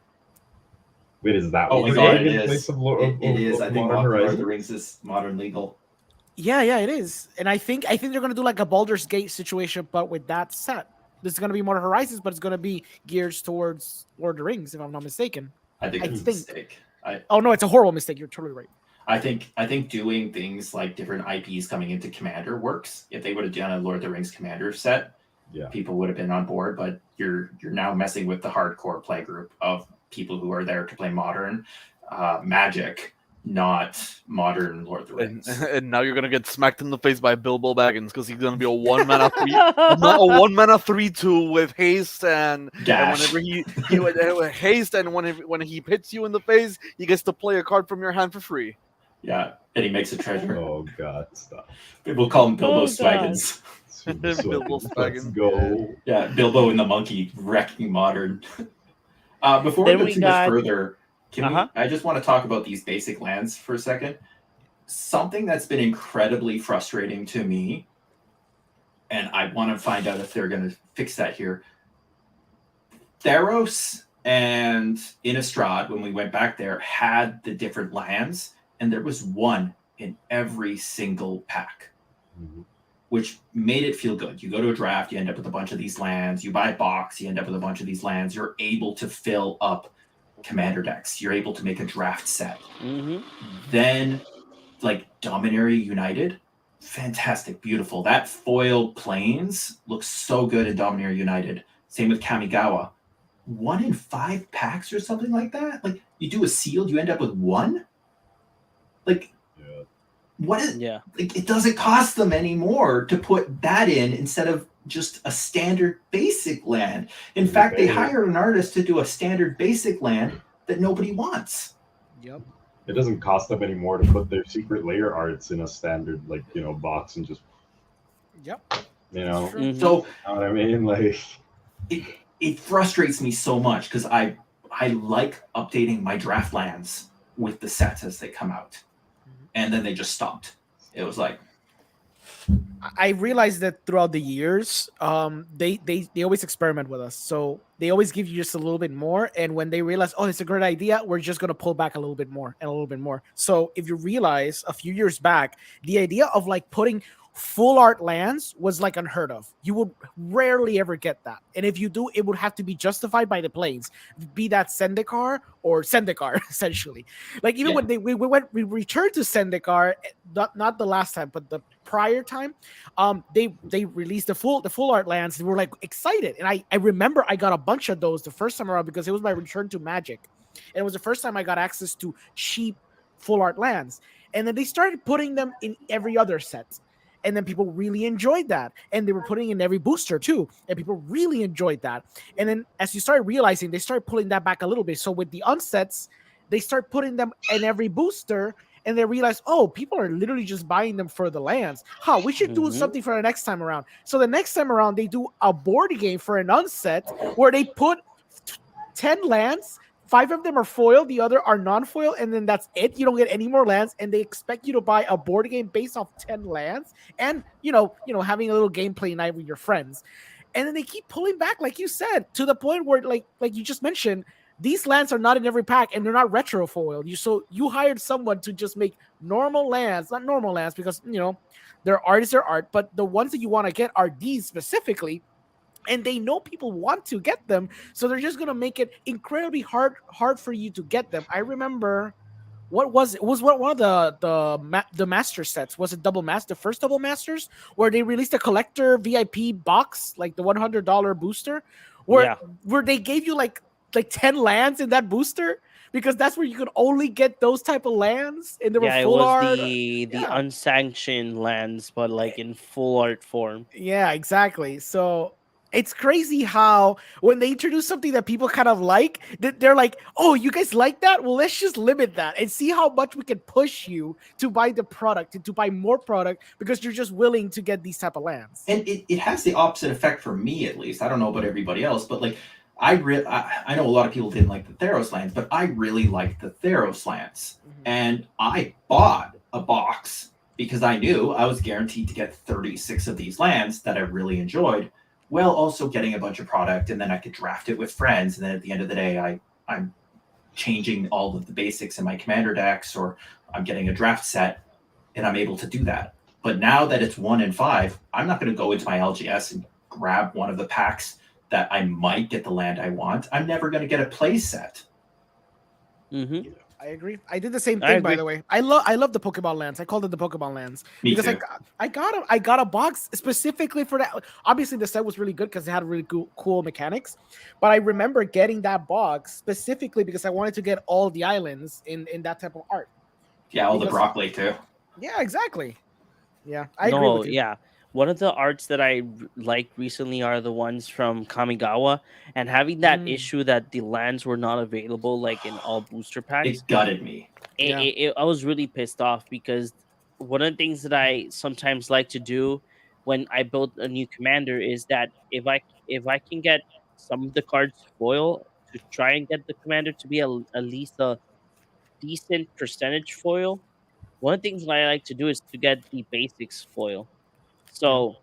Wait, is that Oh what my we're god, getting it in is. place of It is. I think Modern Lord of the Horizons? Rings is modern legal. Yeah, it is. And I think they're gonna do like a Baldur's Gate situation, but with that set. This is gonna be more Horizons, but it's gonna be geared towards Lord of the Rings, if I'm not mistaken. I think I it's a think. mistake. Oh no, it's a horrible mistake. You're totally right. I think doing things like different IPs coming into Commander works. If they would have done a Lord of the Rings Commander set, people would have been on board. But you're now messing with the hardcore play group of people who are there to play modern Magic, not modern Lord of the Rings. And now you're gonna get smacked in the face by Bilbo Baggins because he's gonna be a 1-mana 3/2 with haste and Dash. whenever he haste and when he hits you in the face, he gets to play a card from your hand for free. Yeah, and he makes a treasure. Oh God, stop. We'll call him Bilbo Oh, Swaggins. Bilbo Let's Baggins. go. Yeah, Bilbo and the monkey wrecking modern. Before Then we we go too got- much further, Uh-huh. I just want to talk about these basic lands for a second. Something that's been incredibly frustrating to me, and I want to find out if they're going to fix that here. Theros and Innistrad, when we went back there, had the different lands, and there was one in every single pack, Mhm. which made it feel good. You go to a draft, you end up with a bunch of these lands. You buy a box, you end up with a bunch of these lands. You're able to fill up commander decks. You're able to make a draft set. Mm-hmm. Then, like Dominaria United, fantastic, beautiful. That foil planes looks so good in Dominaria United. Same with Kamigawa. 1 in 5 packs or something like that. Like you do a sealed, you end up with 1. Like Yeah. what is? Yeah. Like it doesn't cost them anymore to put that in instead of just a standard basic land. In fact, they hire an artist to do a standard basic land that nobody wants. Yep. It doesn't cost them anymore to put their secret layer arts in a standard, like, box and just, Yep. know True. Mhm. So what I mean? Like, it frustrates me so much because I like updating my draft lands with the sets as they come out, and then they just stopped. It was like, I realized that throughout the years, they always experiment with us. So they always give you just a little bit more, and when they realize, oh, it's a great idea, we're just gonna pull back a little bit more and a little bit more. So if you realize a few years back, the idea of like putting full art lands was like unheard of. You would rarely ever get that, and if you do, it would have to be justified by the planes, be that Zendikar or Zendikar, essentially. Like even when we returned to Zendikar, not the last time, but the prior time, they released the full art lands. They were like excited, and I remember I got a bunch of those the first time around because it was my return to Magic, and it was the first time I got access to cheap full art lands. And then they started putting them in every other set. And then people really enjoyed that. And they were putting in every booster too. And people really enjoyed that. And then as you start realizing, they start pulling that back a little bit. So with the unsets, they start putting them in every booster. And they realize, oh, people are literally just buying them for the lands. We should do something for the next time around. So the next time around, they do a board game for an unset where they put 10 lands. 5 of them are foil, the other are non-foil, and then that's it. You don't get any more lands, and they expect you to buy a board game based off 10 lands, and having a little gameplay night with your friends. And then they keep pulling back, like you said, to the point where, like you just mentioned, these lands are not in every pack, and they're not retro foil. You hired someone to just make normal lands, not normal lands, because their art is their art, but the ones that you want to get are these specifically. And they know people want to get them, so they're just gonna make it incredibly hard for you to get them. I remember, what was it? It was one of the master sets. Was it the first double masters, where they released a collector VIP box, like the $100 booster, where they gave you like 10 lands in that booster, because that's where you could only get those type of lands, and they were full art. The unsanctioned lands, but like in full art form. Yeah, exactly. So it's crazy how when they introduce something that people kind of like, they're like, oh, you guys like that? Well, let's just limit that and see how much we can push you to buy the product and to buy more product, because you're just willing to get these type of lands. And it has the opposite effect for me, at least. I don't know about everybody else, but like I know a lot of people didn't like the Theros lands, but I really liked the Theros lands. Mm-hmm. And I bought a box because I knew I was guaranteed to get 36 of these lands that I really enjoyed, while also getting a bunch of product, and then I could draft it with friends. And then at the end of the day, I'm changing all of the basics in my commander decks, or I'm getting a draft set, and I'm able to do that. But now that it's 1 in 5, I'm not going to go into my LGS and grab one of the packs that I might get the land I want. I'm never going to get a play set. Mm-hmm. I agree. I did the same I thing, by agree. the way. I love the Pokemon lands. I called it the Pokemon lands Me because too. I got a box specifically for that. Obviously, the set was really good because it had really cool mechanics. But I remember getting that box specifically because I wanted to get all the islands in that type of art. Yeah, all the Because Broccoli too. yeah, exactly. Yeah, I agree No, with you. yeah. One of the arts that I liked recently are the ones from Kamigawa, and having that Mm, issue that the lands were not available like in all booster packs. It gutted me. Yeah. I was really pissed off because one of the things that I sometimes like to do when I build a new commander is that if I can get some of the cards foil to try and get the commander to be at least a decent percentage foil. One of the things that I like to do is to get the basics foil. Yeah. So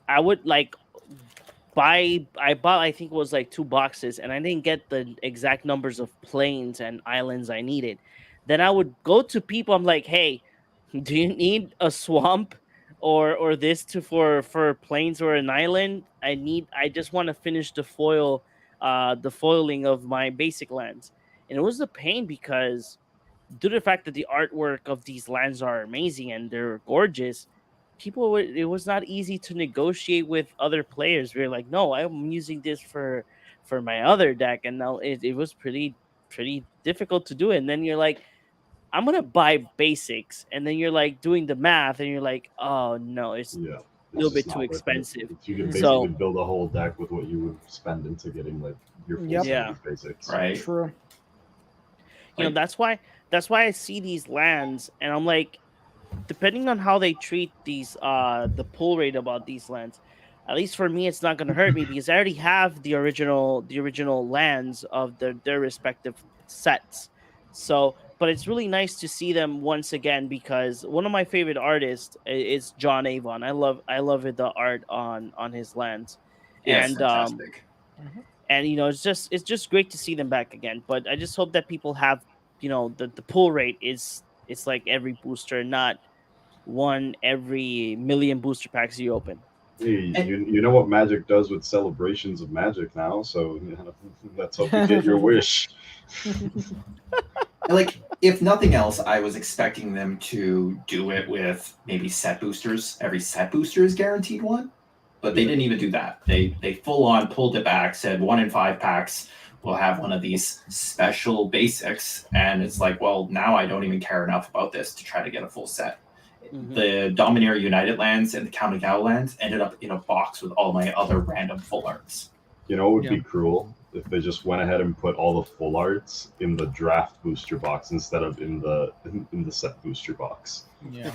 I would like buy I bought I think it was like 2 boxes and I didn't get the exact numbers of planes and islands I needed. Then I would go to people, I'm like, hey, do you need a swamp or this to for plains or an island? I just want to finish the foiling of my basic lands. And it was a pain because due to the fact that the artwork of these lands are amazing and they're gorgeous, it was not easy to negotiate with other players. We are like, no, I'm using this for my other deck, and now it was pretty difficult to do it. And then you're like, I'm gonna buy basics, and then you're like doing the math, and you're like, oh no, it's Yeah, a it's little just bit too not worth it. expensive. If you can basically So build a whole deck with what you would spend into getting like your full Yep. set yeah, of basics. Right? True. you know, Like, that's why I see these lands, and I'm like, depending on how they treat these the pull rate about these lands, at least for me it's not going to hurt me because I already have the original lands of their respective sets. So but it's really nice to see them once again because one of my favorite artists is John Avon. I love the art on his lands. yeah, it's and fantastic. Mhm. and it's just great to see them back again, but I just hope that people have, the pull rate is it's like every booster, not one every million booster packs you open. Hey, And you know what Magic does with celebrations of Magic now, so let's hope you get your wish. like, if nothing else, I was expecting them to do it with maybe set boosters. Every set booster is guaranteed one, but they Yeah. didn't even do that. They full on pulled it back, said 1 in 5 packs will have one of these special basics, and it's like, well, now I don't even care enough about this to try to get a full set. Mhm. The Dominaria United lands and the Kamigawa lands ended up in a box with all my other random full arts. You know, it would Yeah. be cruel if they just went ahead and put all the full arts in the draft booster box instead of in the set booster box. Yeah.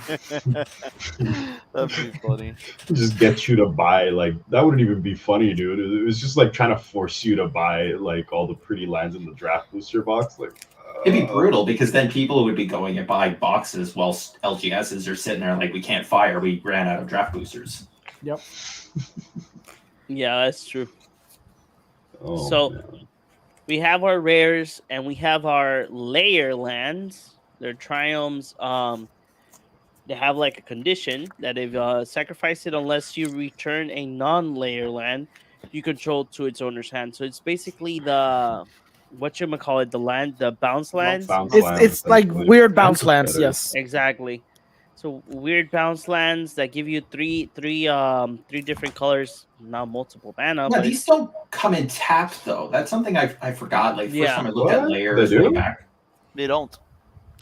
That'd be funny. Just get you to buy like that wouldn't even be funny, dude. It was just like trying to force you to buy like all the pretty lands in the draft booster box. Like It'd be brutal because then people would be going and buying boxes while LGSs are sitting there like, we can't fire, we ran out of draft boosters. Yep. Yeah, that's true. oh, So man. we have our rares and we have our layer lands. They're triomes. They have like a condition that if sacrifice it unless you return a non-layer land you control to its owner's hand. So it's basically the the land, the bounce lands. Bounce It's lands, it's like essentially. weird bounce Bounce lands. better. Yes. Exactly. So weird bounce lands that give you three different colors, not multiple mana, Yeah, but these don't come in tapped though. That's something I forgot. Like, first Yeah. time I looked at What? layers They way do? back, They don't.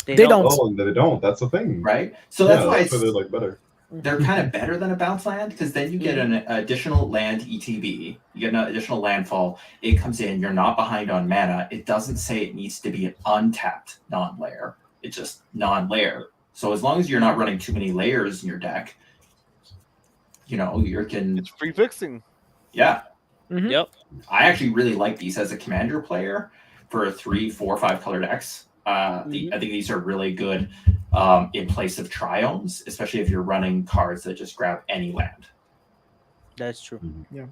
they They don't. don't. Oh, and they don't. That's the thing. right? So Yeah, that's why that's why they're like better. they're kind of better than a bounce land because then you get an additional land ETB, you get an additional landfall. It comes in, you're not behind on mana. It doesn't say it needs to be an untapped non-layer. It's just non-layer. So as long as you're not running too many layers in your deck, you can. It's free fixing. Yeah, Mhm. Yep. I actually really like these as a commander player for 3, 4, 5 color decks. I think these are really good in place of triomes, especially if you're running cards that just grab any land. That's true. Yeah.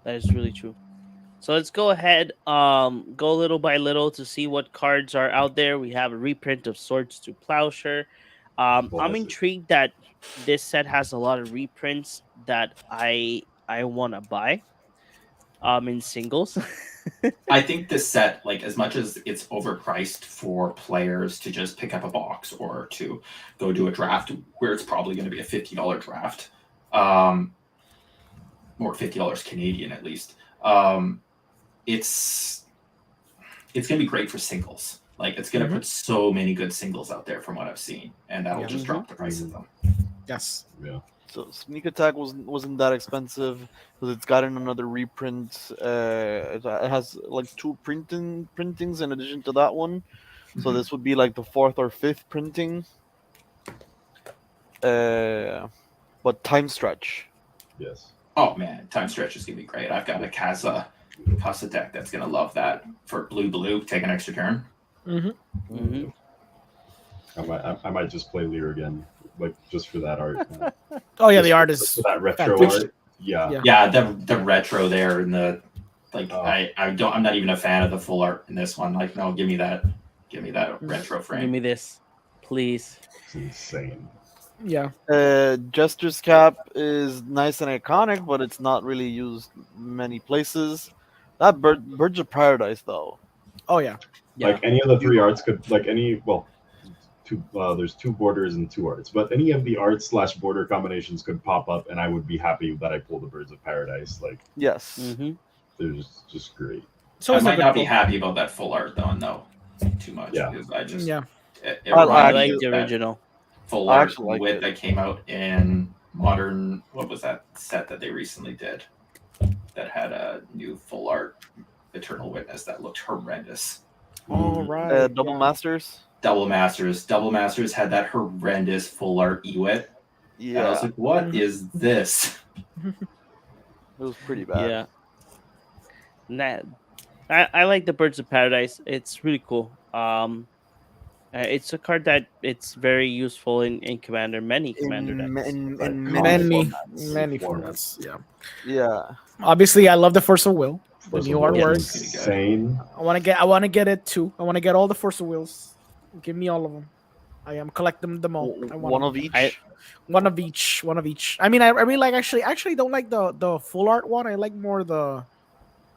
That is really true. So let's go ahead, go little by little to see what cards are out there. We have a reprint of Swords to Plowshare. Well, I'm that's it. intrigued that this set has a lot of reprints that I want to buy. In singles. I think this set, like as much as it's overpriced for players to just pick up a box or to go do a draft, where it's probably going to be a $50 draft, or $50 Canadian at least. It's going to be great for singles. Like it's going to put so many good singles out there from what I've seen, and that'll just drop the price of them. Yes. Yeah. So Sneak Attack wasn't that expensive because it's gotten another reprint. It has like 2 printings in addition to that one. So this would be like the 4th or 5th printing. But Time Stretch. Yes. Oh man, Time Stretch is going to be great. I've got a Casa deck that's going to love that for blue. Take an extra turn. I might just play Lear again, like just for that art. Oh yeah, Just the art for is that retro fantastic. art. Yeah. Yeah, the retro there and the like. I'm not even a fan of the full art in this one. Like, no, give me that retro frame. Give me this, please. It's insane. Yeah. Jester's Cap is nice and iconic, but it's not really used many places. That Birds of Paradise though. Oh yeah. Yeah. Like any of the 3 arts could, like any, well, there's 2 borders and 2 arts, but any of the art / border combinations could pop up, and I would be happy that I pulled the Birds of Paradise. Like, Yes. they're just great. So I it's might a not good be happy about that full art though. No, too much. Yeah. Because I just Yeah. It I I reminds me like of the that original. full I art actually like wit it. that came out in Modern. What was that set that they recently did? That had a new full art Eternal Witness that looked horrendous. All right. Double Masters. Double Masters had that horrendous full art Ewit. And I was Yeah, like, what is this? it was pretty bad. Yeah. I like the Birds of Paradise. It's really cool. It's a card that it's very useful in Commander, many Commander decks. In Like, many Many formats. formats. Yeah. Yeah. Obviously, I love the Force of Will. The Force new of Will artwork. is insane. I want to get it too. I want to get all the Force of Wills. Give me all of them. I am collecting them all. I want One them. of each. One of each. I mean, I really like actually don't like the full art one. I like more the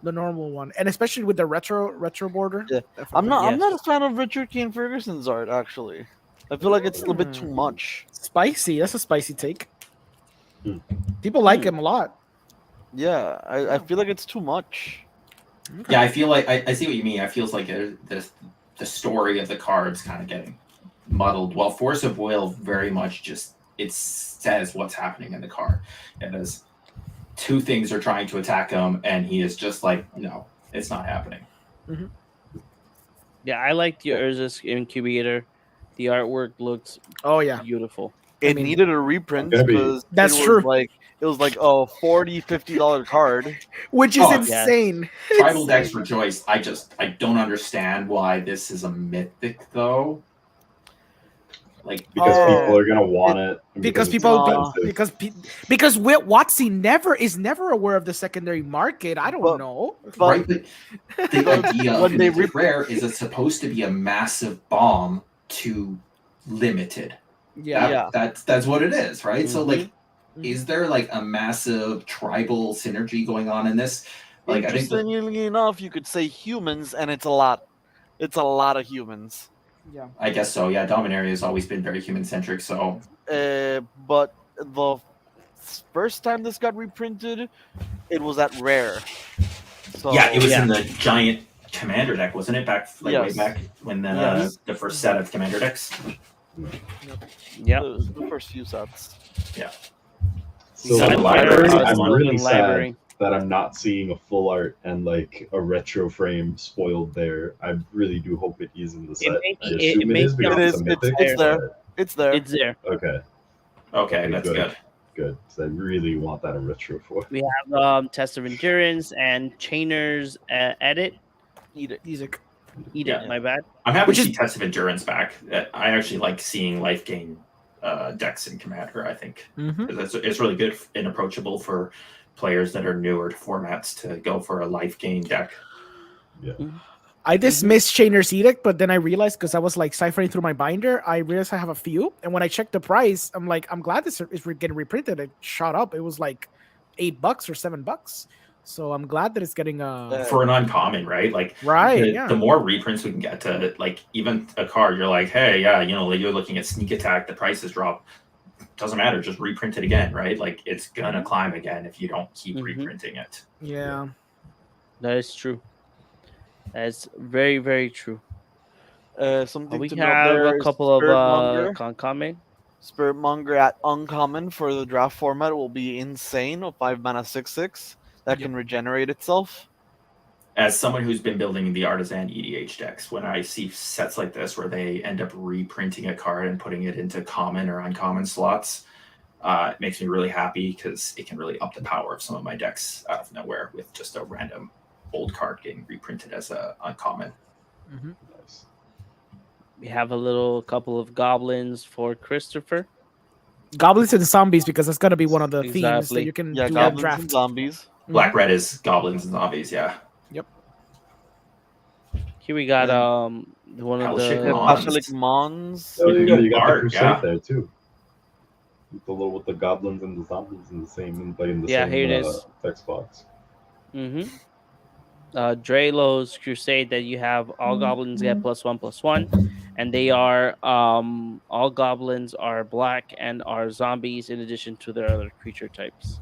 normal one, and especially with the retro border. Yeah. Definitely. I'm not Yes. a fan of Richard Kane Ferguson's art actually. I feel like it's a little bit too much. Spicy. That's a spicy take. Hmm. People like him a lot. Yeah, I feel like it's too much. Yeah, I feel like I see what you mean. I feels like the story of the cards kind of getting muddled. Well, Force of Will very much just it says what's happening in the card. It is 2 things are trying to attack him, and he is just like, no, it's not happening. Yeah, I like the Urza's Incubator. The artwork looks Oh yeah. beautiful. It mean, needed a reprint gonna be- because That's it was true. like it was like a $40-$50 card. Which is Oh, insane. Tribal decks rejoice. I don't understand why this is a mythic though. Like Because Oh. people are gonna want it. and Because it's people expensive. because Watsy is never aware of the secondary market. I don't But- know. right, but the idea of when they mythic rare is it's supposed to be a massive bomb to limited. Yeah. That's what it is, right? So like, Mhm. is there like a massive tribal synergy going on in this? Like, I think Interestingly enough, you could say humans, and it's a lot. It's a lot of humans. Yeah. I guess so. Yeah, Dominaria has always been very human centric. So But the first time this got reprinted, it was at rare. So, yeah, it was Yeah. in the giant commander deck, wasn't it? Back way Yes. back when Yes. the first set of commander decks. Yeah. the first few sets. So So the the library, library- I'm really sad library. that I'm not seeing a full art and like a retro frame spoiled there. I really do hope it is in the set. may- I it assume it may is be because on- it's a It is, mythic. it's there. but- It's there. It's there. Okay, Okay, that's good. good. 'cause I really want that in retro for. We have Test of Endurance and Chainer's Edit. Eat it. Music. Edit, Yeah. my bad. I'm happy Which to is- see Test of Endurance back. I actually like seeing life gain decks in Commander. I think it's really good and approachable for players that are newer to formats to go for a life gain deck. I dismissed Chainer's Edict, but then I realized because I was like ciphering through my binder, I realized I have a few. And when I checked the price, I'm like, I'm glad this is getting reprinted. It shot up. It was like $8 or $7. So I'm glad that it's getting for an uncommon, right? Like right. the more reprints we can get to, like even a card, you're like, hey, yeah, like you're looking at sneak attack, the prices drop. Doesn't matter, just reprint it again, right? Like it's gonna climb again if you don't keep reprinting it. Yeah. That is true. That's very, very true. Something We to note have there a is couple of Spiritmonger. comment. Spiritmonger at uncommon for the draft format will be insane of 5 mana 6/6 that can regenerate itself. As someone who's been building the Artisan EDH decks, when I see sets like this where they end up reprinting a card and putting it into common or uncommon slots, it makes me really happy because it can really up the power of some of my decks out of nowhere with just a random old card getting reprinted as a uncommon. Nice. We have a couple of goblins for Christopher. Goblins and zombies, because that's gonna be one of the themes that Exactly. you can Yeah, do a goblins draft. and zombies. Black red is goblins and zombies, yeah. Here we got And one of Hellship the Mons. Pashalik Mons. Oh, you New got the art, crusade yeah. there too. With the goblins and the zombies in the same Yeah, same here it is. text box. Mm-hmm. Draylo's Crusade that you have all goblins get +1/+1, and they are all goblins are black and are zombies in addition to their other creature types.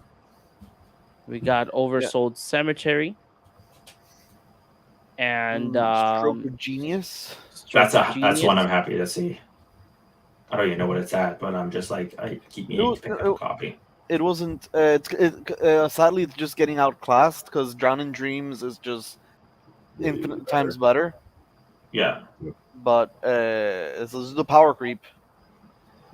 We got Oversold Cemetery and Stroke of Genius. Stroke That's of one Genius. I'm happy to see. I don't even know what it's at, but I'm just like, I keep meaning to pick up a copy. It wasn't. Sadly, it's just getting outclassed because Drowning Dreams is just infinite times better. Yeah. But this is the power creep.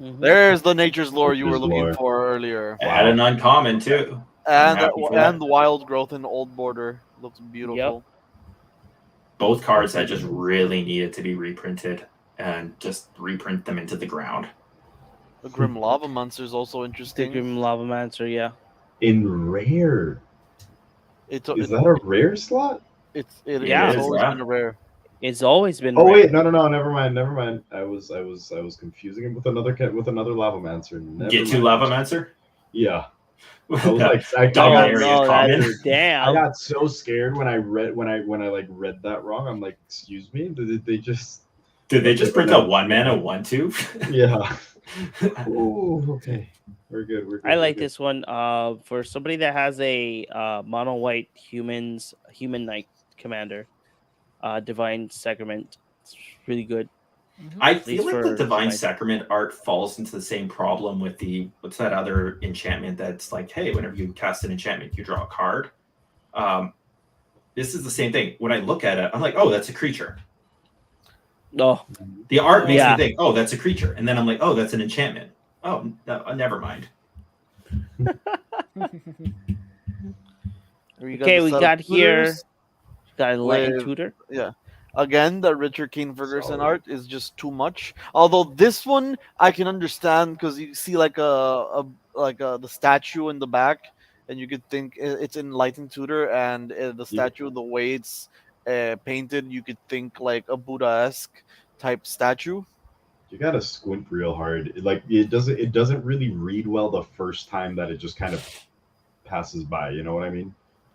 Mhm. There's the Nature's Lore you were Nature's looking Lore. for earlier, Add an uncommon too. I'm happy for that. and the Wild Growth in Old Border looks beautiful. Both cards that just really needed to be reprinted and just reprint them into the ground. The Grim Lava Monster is also The interesting. Grim Lava Mancer, yeah. In rare. Is Is that a rare slot? It's Yeah. always been a rare. It's always been. Oh rare. wait, no, never mind. I was confusing him with another Lavamancer. Never Get to mind. Lavamancer? Yeah. I was like, I Dominaria got, common. that's damn. I got so scared when I read that wrong. I'm like, excuse me, did they just? Did they just print a 1-mana 1/2? Yeah. Oh, okay. We're good. I like this one. For somebody that has a mono white human knight commander, Divine Sacrament. It's really good. I least feel like the for Divine my- Sacrament art falls into the same problem with what's that other enchantment that's like, hey, whenever you cast an enchantment, you draw a card. This is the same thing. When I look at it, I'm like, oh, that's a creature. Oh, The art makes Yeah. me think, oh, that's a creature. And then I'm like, oh, that's an enchantment. Oh, no, never mind. okay. We got here. Got a Lightning with- Tutor. Yeah. Again, the Richard Kane Ferguson art is just too much. Although this one I can understand because you see like the statue in the back, and you could think it's in Lightning Tutor, and the statue, the way it's painted, you could think like a Buddha-esque type statue. You gotta squint real hard. It doesn't really read well the first time that it just kind of passes by. You know what I mean?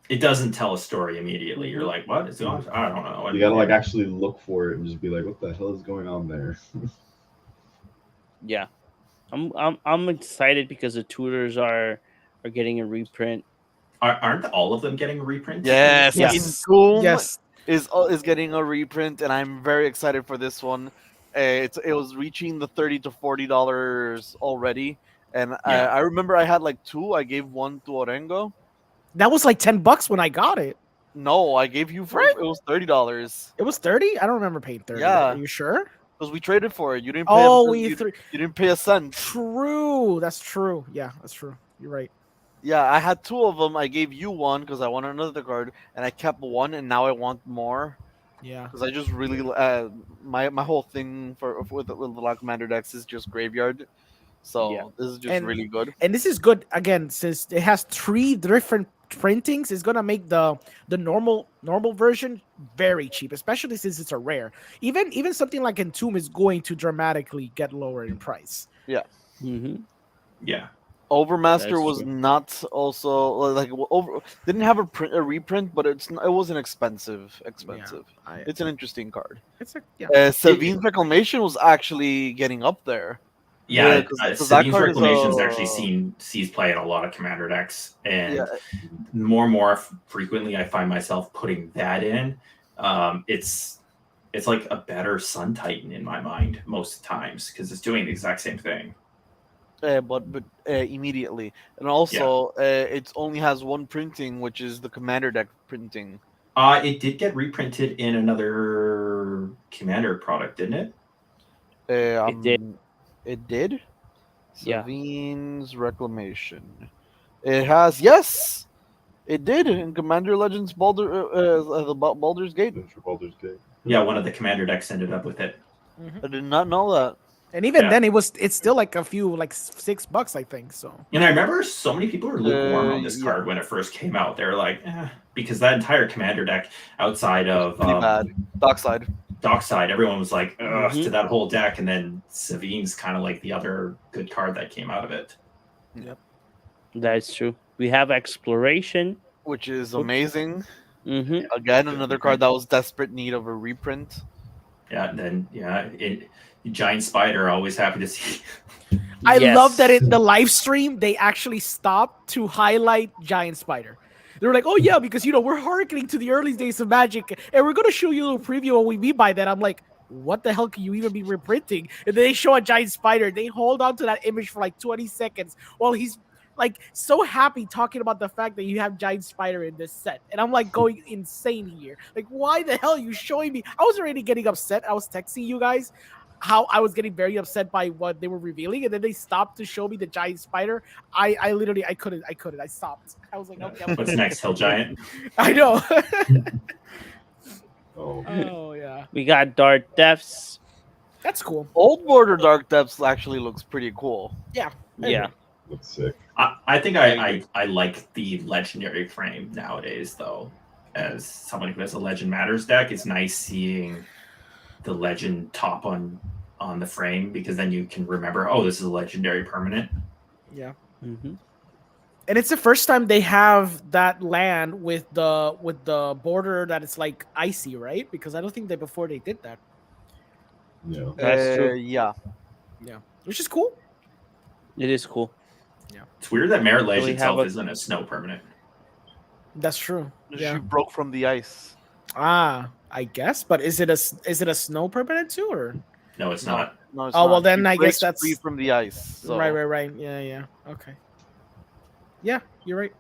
It doesn't tell a story immediately. You're like, what is going on? I don't know. You gotta actually look for it and just be like, what the hell is going on there? Yeah, I'm excited because the tutors are getting a reprint. Aren't all of them getting a reprint? Yes, Yes. Incoom Yes. is getting a reprint, and I'm very excited for this one. It was reaching the $30 to $40 already, and Yeah. I remember I had like two. I gave one to Orengo. That was like $10 when I got it. No, I gave you for Right. it was $30 It was 30. I don't remember paying 30. Yeah. Are you sure? because we traded for it. You didn't pay. Oh, you we didn't pay a cent. True. That's true. Yeah, that's true. You're right. Yeah, I had two of them. I gave you one because I wanted another card, and I kept one, and now I want more Yeah. because I just really my whole thing with the Black Commander decks is just graveyard. So Yeah. this is just And- really good. And this is good again since it has three different printings is gonna make the normal version very cheap, especially since it's a rare. Even something like Entomb is going to dramatically get lower in price. Yeah. Mm-hmm. Yeah. Overmaster That's was true. not also like over didn't have a reprint, but it wasn't expensive. It's an interesting card. It's a yeah. Savine's Reclamation was actually getting up there. Yeah, because that Sabine's card is Reclamation's actually sees play in a lot of commander decks, yeah, and more and more frequently I find myself putting that in. It's like a better Sun Titan in my mind most times because it's doing the exact same thing. but immediately, and also it only has one printing, which is the commander deck printing. It did get reprinted in another commander product, didn't it? It did. It did. Yeah. Savine's Reclamation. It has yes. It did in Commander Legends Baldur's Gate. Baldur's Gate. Yeah, one of the commander decks ended up with it. I did not know that. And even Yeah. then, it's still like a few, like $6, I think. So And I remember so many people were lukewarm on this yeah. card when it first came out. They were like, because that entire commander deck outside of Pretty bad. Dockside. Dockside, everyone was like, ugh, Mhm. to that whole deck. And then Savine's kind of like the other good card that came out of it. That's true. We have Exploration. Which is amazing. Mm-hmm. Again, another card that was desperate need of a reprint. Yeah, and then Giant Spider, always happy to see. I Yes. love that in the live stream they actually stopped to highlight Giant Spider. They were like, "Oh yeah, because we're hearkening to the early days of Magic, and we're gonna show you a little preview of what we mean by that." I'm like, "What the hell can you even be reprinting?" And then they show a Giant Spider. They hold on to that image for like 20 seconds while he's like so happy talking about the fact that you have Giant Spider in this set, and I'm like going insane here. Like, why the hell are you showing me? I was already getting upset. I was texting you guys how I was getting very upset by what they were revealing, and then they stopped to show me the Giant Spider. I literally I couldn't. I stopped. I was like, okay. What's next, Hill Giant? I know. Oh, Oh yeah, We got Dark Depths. that's cool. Old Border Dark Depths actually looks pretty cool. Yeah. Yeah. looks sick. I think I like the legendary frame nowadays, though. As someone who has a Legend Matters deck, it's nice seeing the legend top on the frame because then you can remember, oh, this is a legendary permanent. Yeah. Mm-hmm. And it's the first time they have that land with the border that it's like icy, right? Because I don't think that before they did that. Yeah. That's true. Yeah. Which is cool. It is cool. It's weird that Merit we Ledge have itself a- isn't a snow permanent. That's true. She Yeah. broke from the ice. I guess. But is it a snow permanent too, or No, it's not. No, it's Oh, well, not. then She I guess breaks that's- free from the ice. So. right. Yeah. Okay. Yeah, you're right.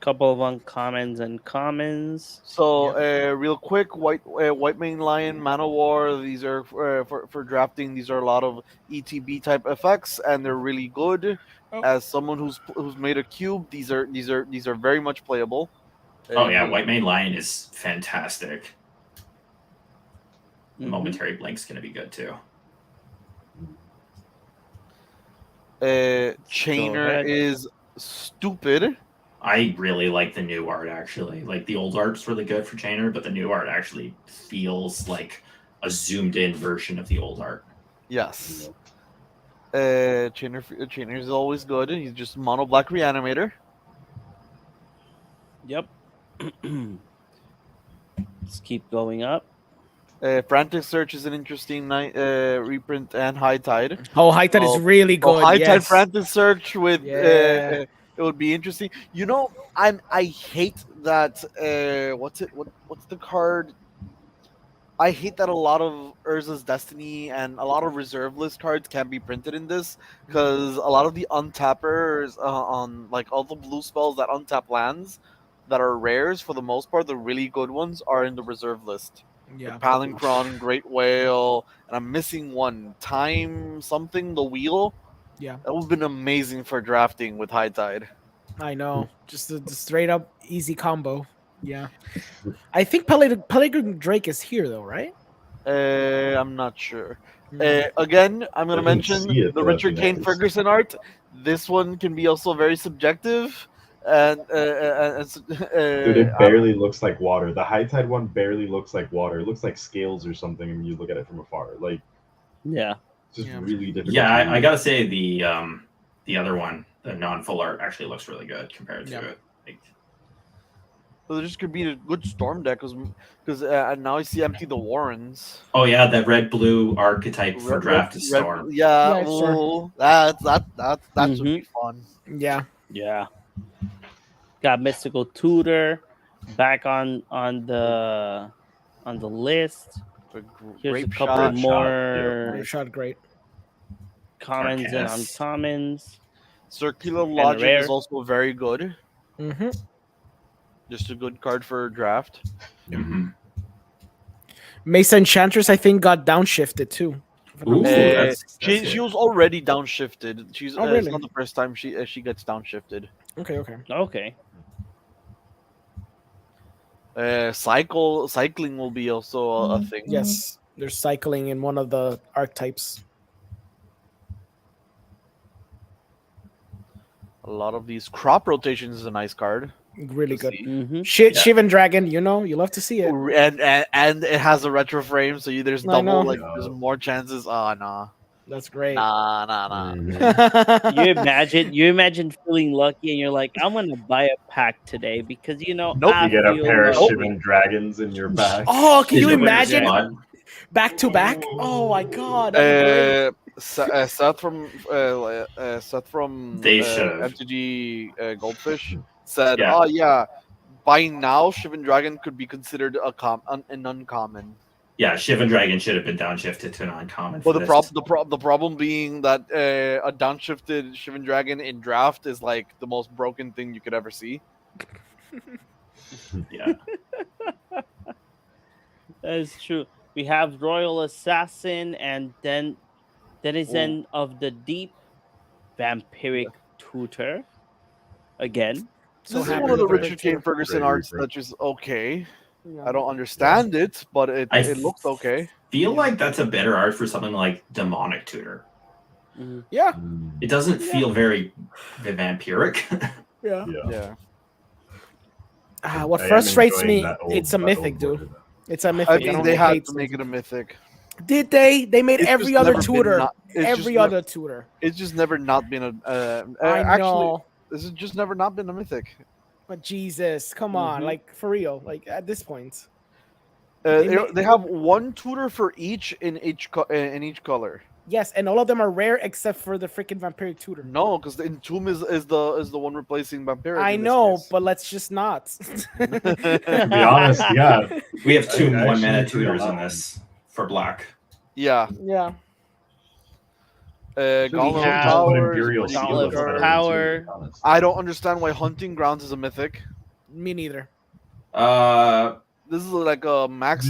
Couple of uncommons and commons. So, real quick, White Mane Lion, Mana War. These are for drafting. These are a lot of ETB type effects, and they're really good. Oh. As someone who's made a cube, these are very much playable. Oh yeah, White Mane Lion is fantastic. Mhm. Momentary Blink's gonna be good too. Chainer ahead. is stupid. I really like the new art actually. Like the old art's really good for Chainer, but the new art actually feels like a zoomed in version of the old art. Yes. Chainer is always good. He's just mono black reanimator. Yep. Let's keep going up. Frantic Search is an interesting reprint, and High Tide. Oh, High Tide is really good. High Tide yes. Frantic Search with Yeah. it would be interesting. I hate that. What's the card? I hate that a lot of Urza's Destiny and a lot of reserve list cards can be printed in this because a lot of the untappers on like all the blue spells that untap lands that are rares for the most part, the really good ones are in the reserve list. Yeah. Palinchron, Great Whale, and I'm missing one. Time something, the wheel. Yeah. That would have been amazing for drafting with High Tide. I know. Just the straight up easy combo. Yeah. I think Pellegrin Drake is here though, right? I'm not sure. Again, I'm going to I didn't mention see it, the though, Richard if you Kane noticed. Ferguson art. This one can be also very subjective. Dude, it barely looks like water. The high tide one barely looks like water. It looks like scales or something when you look at it from afar. Like, Yeah. it's just Yeah. really difficult. Yeah, to I read. gotta say the other one, the non-full art, actually looks really good compared to Yeah. it. Like, So this could be a good storm deck because now I see empty the Warrens. oh yeah, that red-blue archetype for Red, draft is Storm. yeah, Yeah, sure. ooh, that should be fun. Yeah. Yeah. Got Mystical Tutor back on the list. The Here's grape a couple shot. more Great shot, great. commons and Arcanus. uncommons. Circular And Logic rare. is also very good. Mm-hmm. Just a good card for draft. Mhm. Mesa Enchantress, I think, got downshifted too. if I'm not Ooh, mistaken. that's She it. was already downshifted. She's Oh, it's really? not the first time she gets downshifted. Okay, okay. Okay. Cycling will be also a thing. Yes, they're cycling in one of the archetypes. A lot of these crop rotations is a nice card. Really to good. see. Mm-hmm. Shit, Yeah. Shivan Dragon, you know, you love to see it. And it has a retro frame, so there's I know. double there's more chances. Nah. That's great. Nah. Mhm. You imagine feeling lucky and you're like, I'm gonna buy a pack today because Nope. I You get a feel pair of lucky. Shivan Dragons in your back. Oh, can Did you win the imagine spot? back to back? Oh my god, that'd be great. Seth from They should've. MTG Goldfish said, Yeah. "Oh yeah, by now Shivan Dragon could be considered an uncommon." Yeah, Shivan Dragon should have been downshifted to an uncommon. Well, for the this. the problem being that a downshifted Shivan Dragon in draft is like the most broken thing you could ever see. Yeah. That is true. We have Royal Assassin and then Denizen of the Deep, Vampiric Tutor. Again. So This is happy one of the with Richard it, Kane too. Ferguson Great arts reprint. that is okay. Yeah. I don't understand it, but it I looks okay. feel like that's a better art for something like Demonic Tutor. Mhm. Yeah, Mm, It doesn't feel very vampiric. yeah. Yeah. What I am frustrates enjoying me, that it's a that mythic, border, dude. though. It's a mythic. I I think don't they had hate to make it a it. mythic. Did they? They made It's every just other never been tutor. not- it's just Every nev- other tutor. It's just never not been I actually. know. This has just never not been a mythic. But Jesus, come on, Mhm. like for real, like at this point. They, They ma- they have one tutor for each in each color. Yes, and all of them are rare except for the freaking vampiric tutor. No, because the Entomb is the one replacing Vampiric. I in this know, case. but let's just not. To be honest, yeah. We have two I 1 mana actually agree on tutors that in one. this for black. yeah. Yeah. Gauntlet have of Power. is Imperial pretty Seal Gauntlet good. of instead Power. Entomb, to be honest. I don't understand why Hunting Grounds is a mythic. Me neither. This is like a max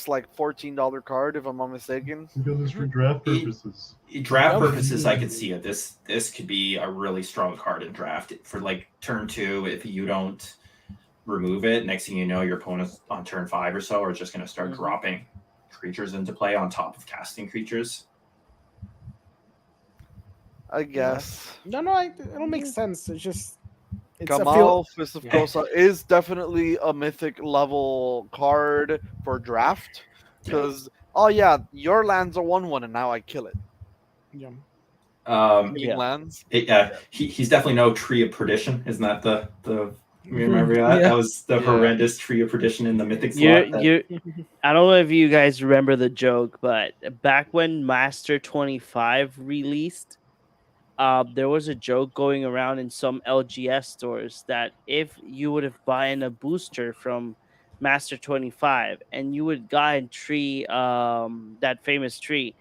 like $14 card if I'm not mistaken. We got this for draft purposes. Draft Nope. purposes, I could see it. This could be a really strong card in draft for like turn 2. If you don't remove it, next thing you know, your opponents on turn 5 or so are just going to start Mhm. dropping creatures into play on top of casting creatures. I guess. No, it'll make sense. It's just it's a Kamal Fist of Yeah. Kosa is definitely a mythic level card for draft. Because oh yeah, your lands are 1/1 and now I kill it. Yeah. Killing Yeah. lands. He's definitely no Tree of Perdition. Isn't that the you remember that? Yeah. That was the Yeah. horrendous Tree of Perdition in the Mythic You slot. you I don't know if you guys remember the joke, but back when Master 25 released, there was a joke going around in some LGS stores that if you would have buying a booster from Master 25 and you would guide tree that famous tree,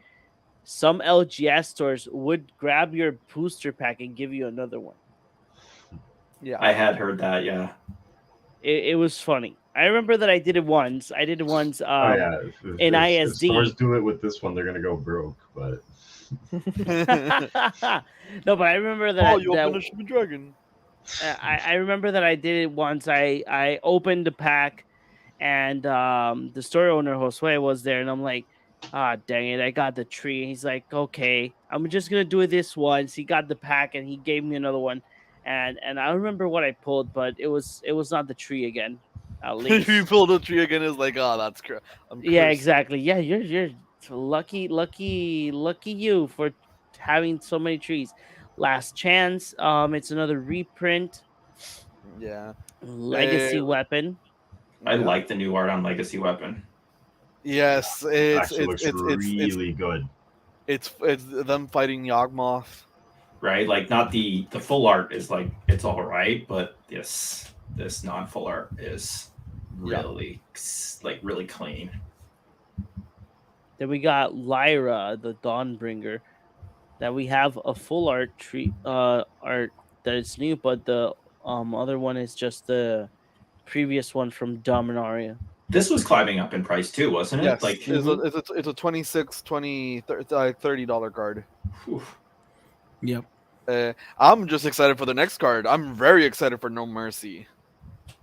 some LGS stores would grab your booster pack and give you another one. Yeah. I had heard that. Yeah. It was funny. I remember that I did it once. Oh yeah, in if ISD. stores do it with this one, they're gonna go broke. But No, but I remember that. you that open a Shivan Dragon. I remember that I did it once. I opened the pack, and the store owner Josue was there, and I'm like, ah, dang it, I got the tree. And he's like, okay, I'm just gonna do it this once. He got the pack, and he gave me another one, and I remember what I pulled, but it was not the tree again. At If you least, pull the tree again, it's like, oh, I'm yeah, cursed. exactly. Yeah, you're lucky you for having so many trees. Last chance. It's another reprint. Yeah. Legacy weapon. I Yeah. like the new art on Legacy Weapon. Yes, It actually looks really good. it's them fighting Yawgmoth. Right, like not the full art is like it's all right, but this non full art is really like really clean. Then we got Lyra, the Dawnbringer. That we have a full art art that is new, but the other one is just the previous one from Dominaria. This was climbing up in price too, wasn't it? Yes, Like, it's a 26 20 $30 card. whew. Yep. I'm just excited for the next card. I'm very excited for No Mercy.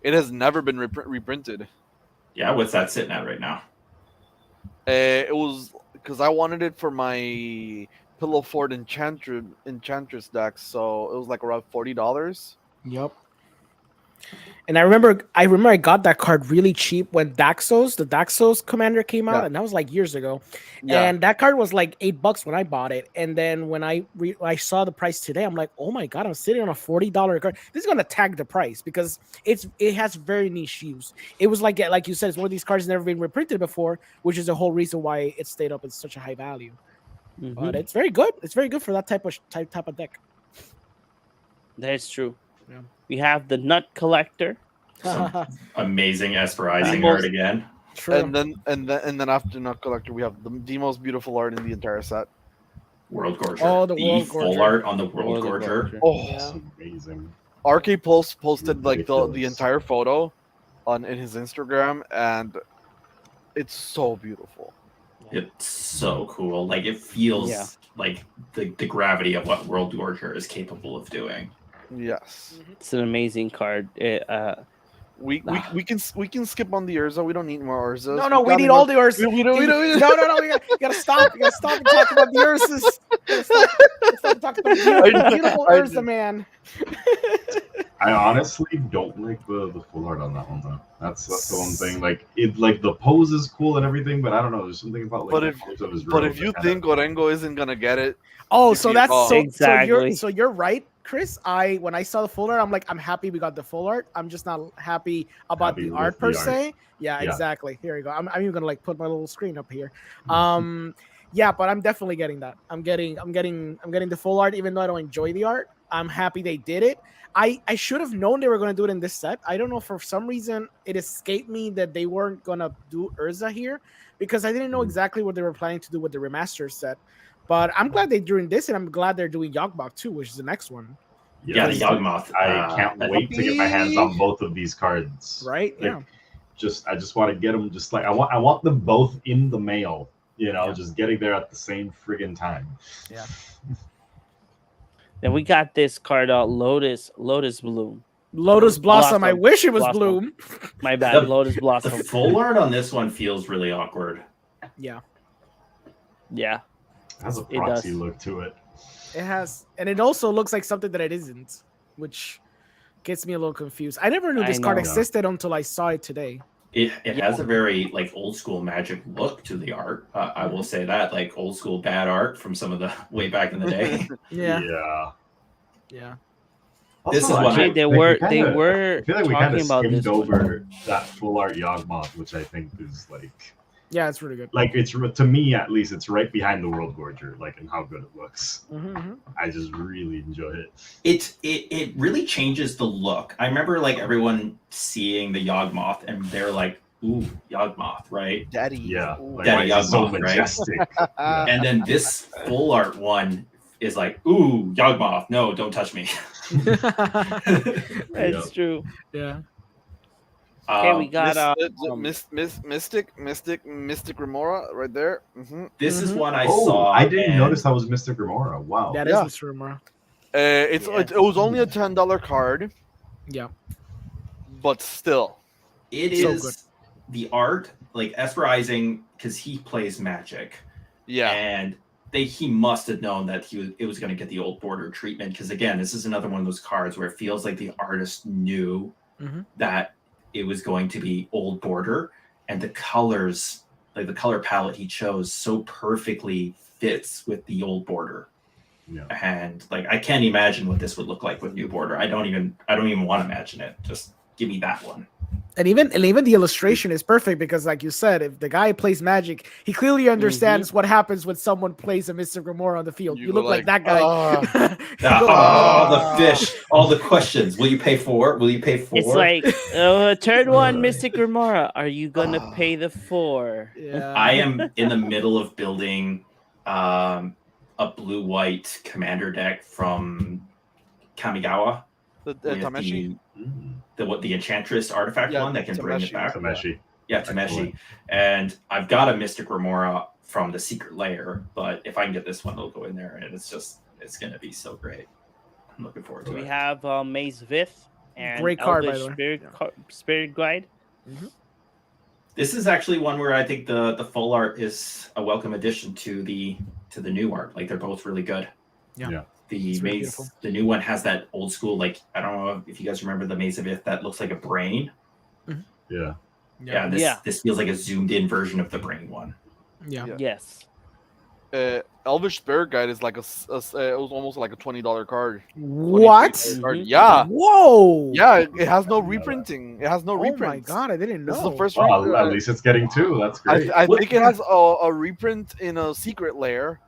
It has never been reprinted. Yeah, what's that sitting at right now? It was because I wanted it for my Pillow Fort Enchantress deck, so it was like around $40. Yep. And I remember I got that card really cheap when the Daxos commander came out, Yeah. and that was like years ago. Yeah. And that card was like $8 when I bought it. And then when I saw the price today, I'm like, oh my god, I'm sitting on a $40 card. This is gonna tag the price because it has very niche use. It was like you said, it's one of these cards never been reprinted before, which is the whole reason why it stayed up at such a high value. Mhm. But it's very good. It's very good for that type of deck. That's true. Yeah. We have the Nut Collector. Some amazing Esperizing Most- art again. True. And then after Nut Collector, we have the most beautiful art in the entire set. World Gorger. Oh, the World full Gorger. art on the World Gorger. Oh, Yeah. Amazing. RK Pulse posted like the Ridiculous. entire photo in his Instagram, and it's so beautiful. It's so cool. Like it feels Yeah. like the gravity of what World Gorger is capable of doing. Yes, It's an amazing card. we can skip on the Urza. We don't need more Urzas. No, we need all the Ursas. We don't. No, you gotta stop. You gotta stop and talk about the Ursas. You gotta stop talking about the beautiful I Ursa, man. I honestly don't like the full art on that one though. That's the one thing. Like the pose is cool and everything, but I don't know. There's something about like But the if- pose of his But robe if you that think Orengo isn't gonna get it, Oh, If so you- that's oh. so Exactly. so you're right, Chris. When I saw the full art, I'm like, I'm happy we got the full art. I'm just not happy about Happy the with art the per art. se. Yeah, Yeah. exactly. Here you go. I'm even gonna like put my little screen up here. Yeah, but I'm definitely getting that. I'm getting the full art, even though I don't enjoy the art. I'm happy they did it. I should have known they were gonna do it in this set. I don't know, for some reason it escaped me that they weren't gonna do Urza here because I didn't know exactly what they were planning to do with the remaster set. But I'm glad they're doing this, and I'm glad they're doing Yawgmoth too, which is the next one. Yeah, the Yawgmoth. I can't wait to get my hands on both of these cards. Right? Like, Yeah. I just want to get them. Just like I want them both in the mail. You know, Yeah. just getting there at the same friggin' time. Yeah. Then we got this card out, Lotus Bloom. Lotus Blossom. I Blossom. wish it was Blossom. Bloom. My bad, The- Lotus The Blossom. full art on this one feels really awkward. Yeah. Yeah. It has a It proxy does. look to it. It has, and it also looks like something that it isn't, which gets me a little confused. I never knew I this card know. existed until I saw it today. It has a very like old school Magic look to the art. I will say that, like old school bad art from some of the way back in the day. Yeah. Yeah. Yeah. This Also, is what I Actually, think they kinda- were I feel like we kind talking of about skimmed this one. over that full art Yawgmoth, which I think is Yeah, it's really good. it's to me at least, it's right behind the World Gorger, like in how good it looks. Mm-hmm. I just really enjoy it. It really changes the look. I remember like everyone seeing the Yawgmoth and they're like, "Ooh, Yawgmoth," right? Daddy. Yeah, Ooh. like Daddy why is it so Yawgmoth, right? majestic. Yeah. And then this full art one is like, "Ooh, Yawgmoth, no, don't touch me." That's true. Yeah. Okay, we got Mystic Remora right there. Mm-hmm. This is Mhm. one I Oh, saw. I didn't and notice that was Mystic Remora. Wow. That is Yeah. Mr. Remora. It was only a $10 card, Yeah. but still. It So is good. the art, like Esperizing, because he plays Magic. Yeah. And he must have known that it was going to get the old border treatment, because again, this is another one of those cards where it feels like the artist knew that it was going to be old border, and the colors, like the color palette he chose, so perfectly fits with the old border. Yeah. And like I can't imagine what this would look like with new border. I don't even want to imagine it. Just give me that one. And even the illustration is perfect because, like you said, if the guy plays Magic, he clearly understands what happens when someone plays a Mystic Remora on the field. You look like that guy. The fish. All the questions. Will you pay for? Will you pay for? It's like turn one, Mystic Remora. Are you gonna pay the 4? Yeah. I am in the middle of building a blue-white commander deck from Kamigawa. The Tameshi. The Enchantress artifact one that can bring it back. Tameshi. Yeah, Tameshi. And I've got a Mystic Remora from the Secret Lair, but if I can get this one, it'll go in there, and it's going to be so great. I'm looking forward to it. We have Maze Vith and Great card, by Elvish the way. Spirit Guide. This is actually one where I think the full art is a welcome addition to the new art. Like they're both really good. Yeah. The It's really maze, beautiful. the new one has that old school, like I don't know if you guys remember the Maze of Ith that looks like a brain. Yeah. Yeah, this feels like a zoomed in version of the brain one. Yeah. Yes. Elvish Spirit Guide is like it was almost like a $20 card. What? $23 card. Yeah. Whoa. Yeah, it has no reprinting. It has no Oh reprint. my god, I didn't know. This is the first Well, at least it's getting 2. That's great. I think it has a reprint in a Secret Lair,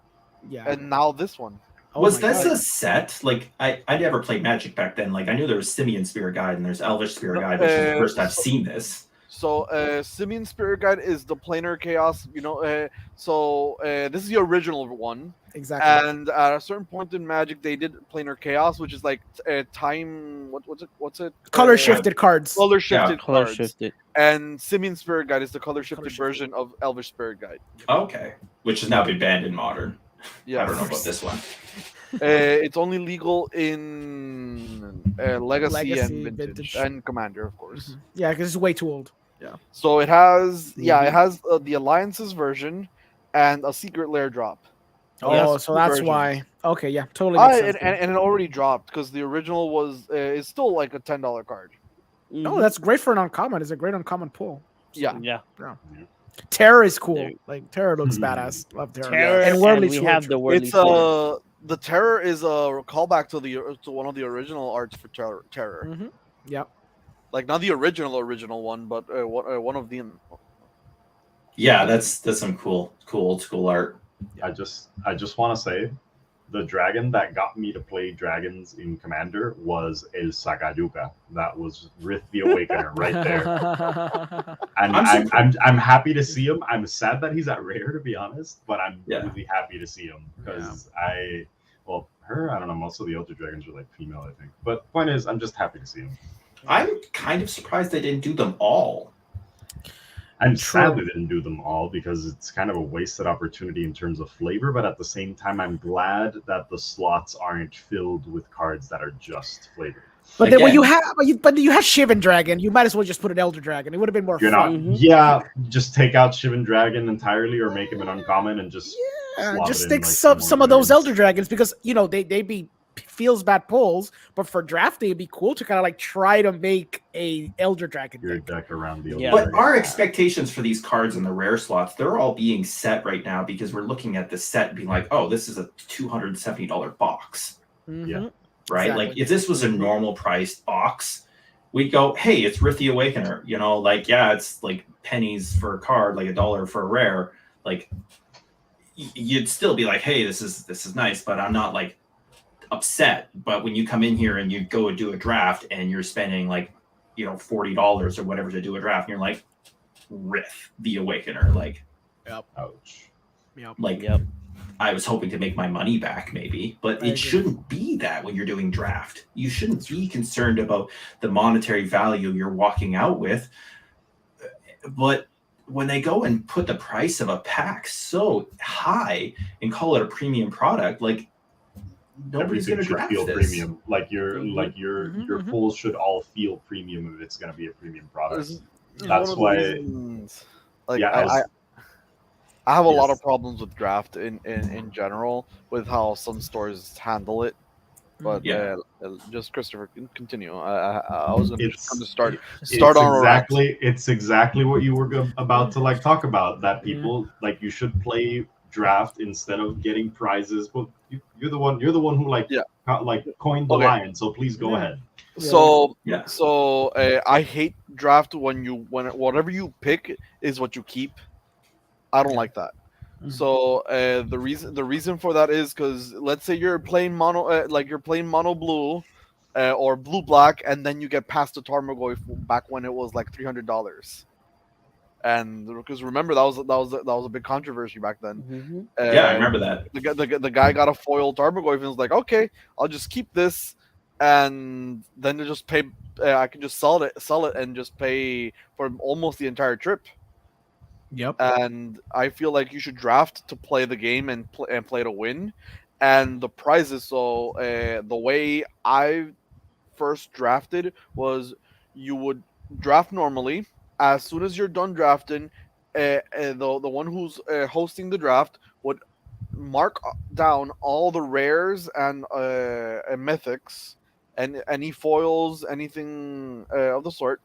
Yeah. and now this one. Oh Was my this God. a set? Like I never played Magic back then. Like I knew there was Simeon Spirit Guide and there's Elvish Spirit Guide, which is the first I've seen this. So, Simeon Spirit Guide is the planar chaos. This is the original one. Exactly. And at a certain point in Magic, they did planar chaos, which is like time. What's it? Color shifted cards. Color shifted Color cards. shifted. And Simeon Spirit Guide is the color shifted shifted. version of Elvish Spirit Guide. Okay, which has now been banned in Modern. Yeah, I don't know about this one. It's only legal in Legacy and Legacy, Vintage, Vintage. and Commander, of course. Yeah, because it's way too old. So it has, it has the Alliances version and a Secret Lair drop. Oh, Yes, so that's versions. why. Okay, yeah, totally makes sense. And it already dropped because the original was is still like a $10 card. Oh, that's great for an uncommon. It's a great uncommon pull. Yeah. Yeah. Terror is cool. There- Like Terror looks Mhm. badass. Love Terror. Terror, And and Worldly we Sword. have the Worldly It's Sword. the Terror is a callback to one of the original arts for Terror. Mm-hmm. Yep. Like not the original one, but one of them. Yeah, that's some cool old school art. I just want to say, the dragon that got me to play dragons in Commander was El Sagaduka. That was Rith the Awakener right there. And I'm happy to see him. I'm sad that he's at rare, to be honest, but I'm really happy to see him because I don't know. Most of the Elder Dragons are like female, I think. But point is, I'm just happy to see him. I'm kind of surprised they didn't do them all. I'm sad they didn't do them all because it's kind of a wasted opportunity in terms of flavor. But at the same time, I'm glad that the slots aren't filled with cards that are just flavored. But then when Again. you have, but you have Shivan Dragon, you might as well just put an Elder Dragon. It would have been more You're not, fun. just take out Shivan Dragon entirely or make him an uncommon and just slot Just it in, stick like, some more of those dragons. Elder Dragons because they be feels bad pulls, but for drafting it'd be cool to kind of like try to make a Elder Dragon Your deck. deck around the Yeah. Elder But Dragon. our expectations for these cards in the rare slots, they're all being set right now because we're looking at the set and being like, oh, this is a $270 box, Mhm. Yeah. right? Exactly. Like if this was a normal priced box, we'd go, hey, it's Rith the Awakener. It's like pennies for a card, like $1 for a rare. Like you'd still be like, hey, this is nice, but I'm not like upset. But when you come in here and you go and do a draft and you're spending like $40 or whatever to do a draft, and you're like, Rith the Awakener, like Ouch. I was hoping to make my money back maybe, but I it agree. shouldn't be that when you're doing draft. You shouldn't be concerned about the monetary value you're walking out with. But when they go and put the price of a pack so high and call it a premium product, like nobody's Everything going to should draft feel this. premium. Like your Mhm. pulls should all feel premium if it's going to be a premium product. This is That's one of the why- reasons, like Yeah, I have a lot Yes. of problems with draft in general with how some stores handle it. But Yeah. just Christopher, continue. I was gonna just come to It's start it's on a rant. exactly what you were about to like talk about. That Yeah. people like you should play draft instead of getting prizes. Well, you're the one who Yeah. like coined the Okay. line. So please go Yeah. ahead. So Yeah. I hate draft when whatever you pick is what you keep. I don't Yeah. like that. Mhm. So the reason for that is because let's say you're playing mono like you're playing mono blue, or blue black, and then you get past the Tarmogoyf back when it was like $300. And because remember that was a big controversy back then. Mhm. Yeah, I remember that. The guy got a foil Tarmogoyf and was like, okay, I'll just keep this, and then to just pay. I can just sell it, and just pay for almost the entire trip. Yep. And I feel like you should draft to play the game and play to win. And the prizes. So the way I first drafted was you would draft normally. As soon as you're done drafting, the one who's hosting the draft would mark down all the rares and mythics and any foils, anything of the sort,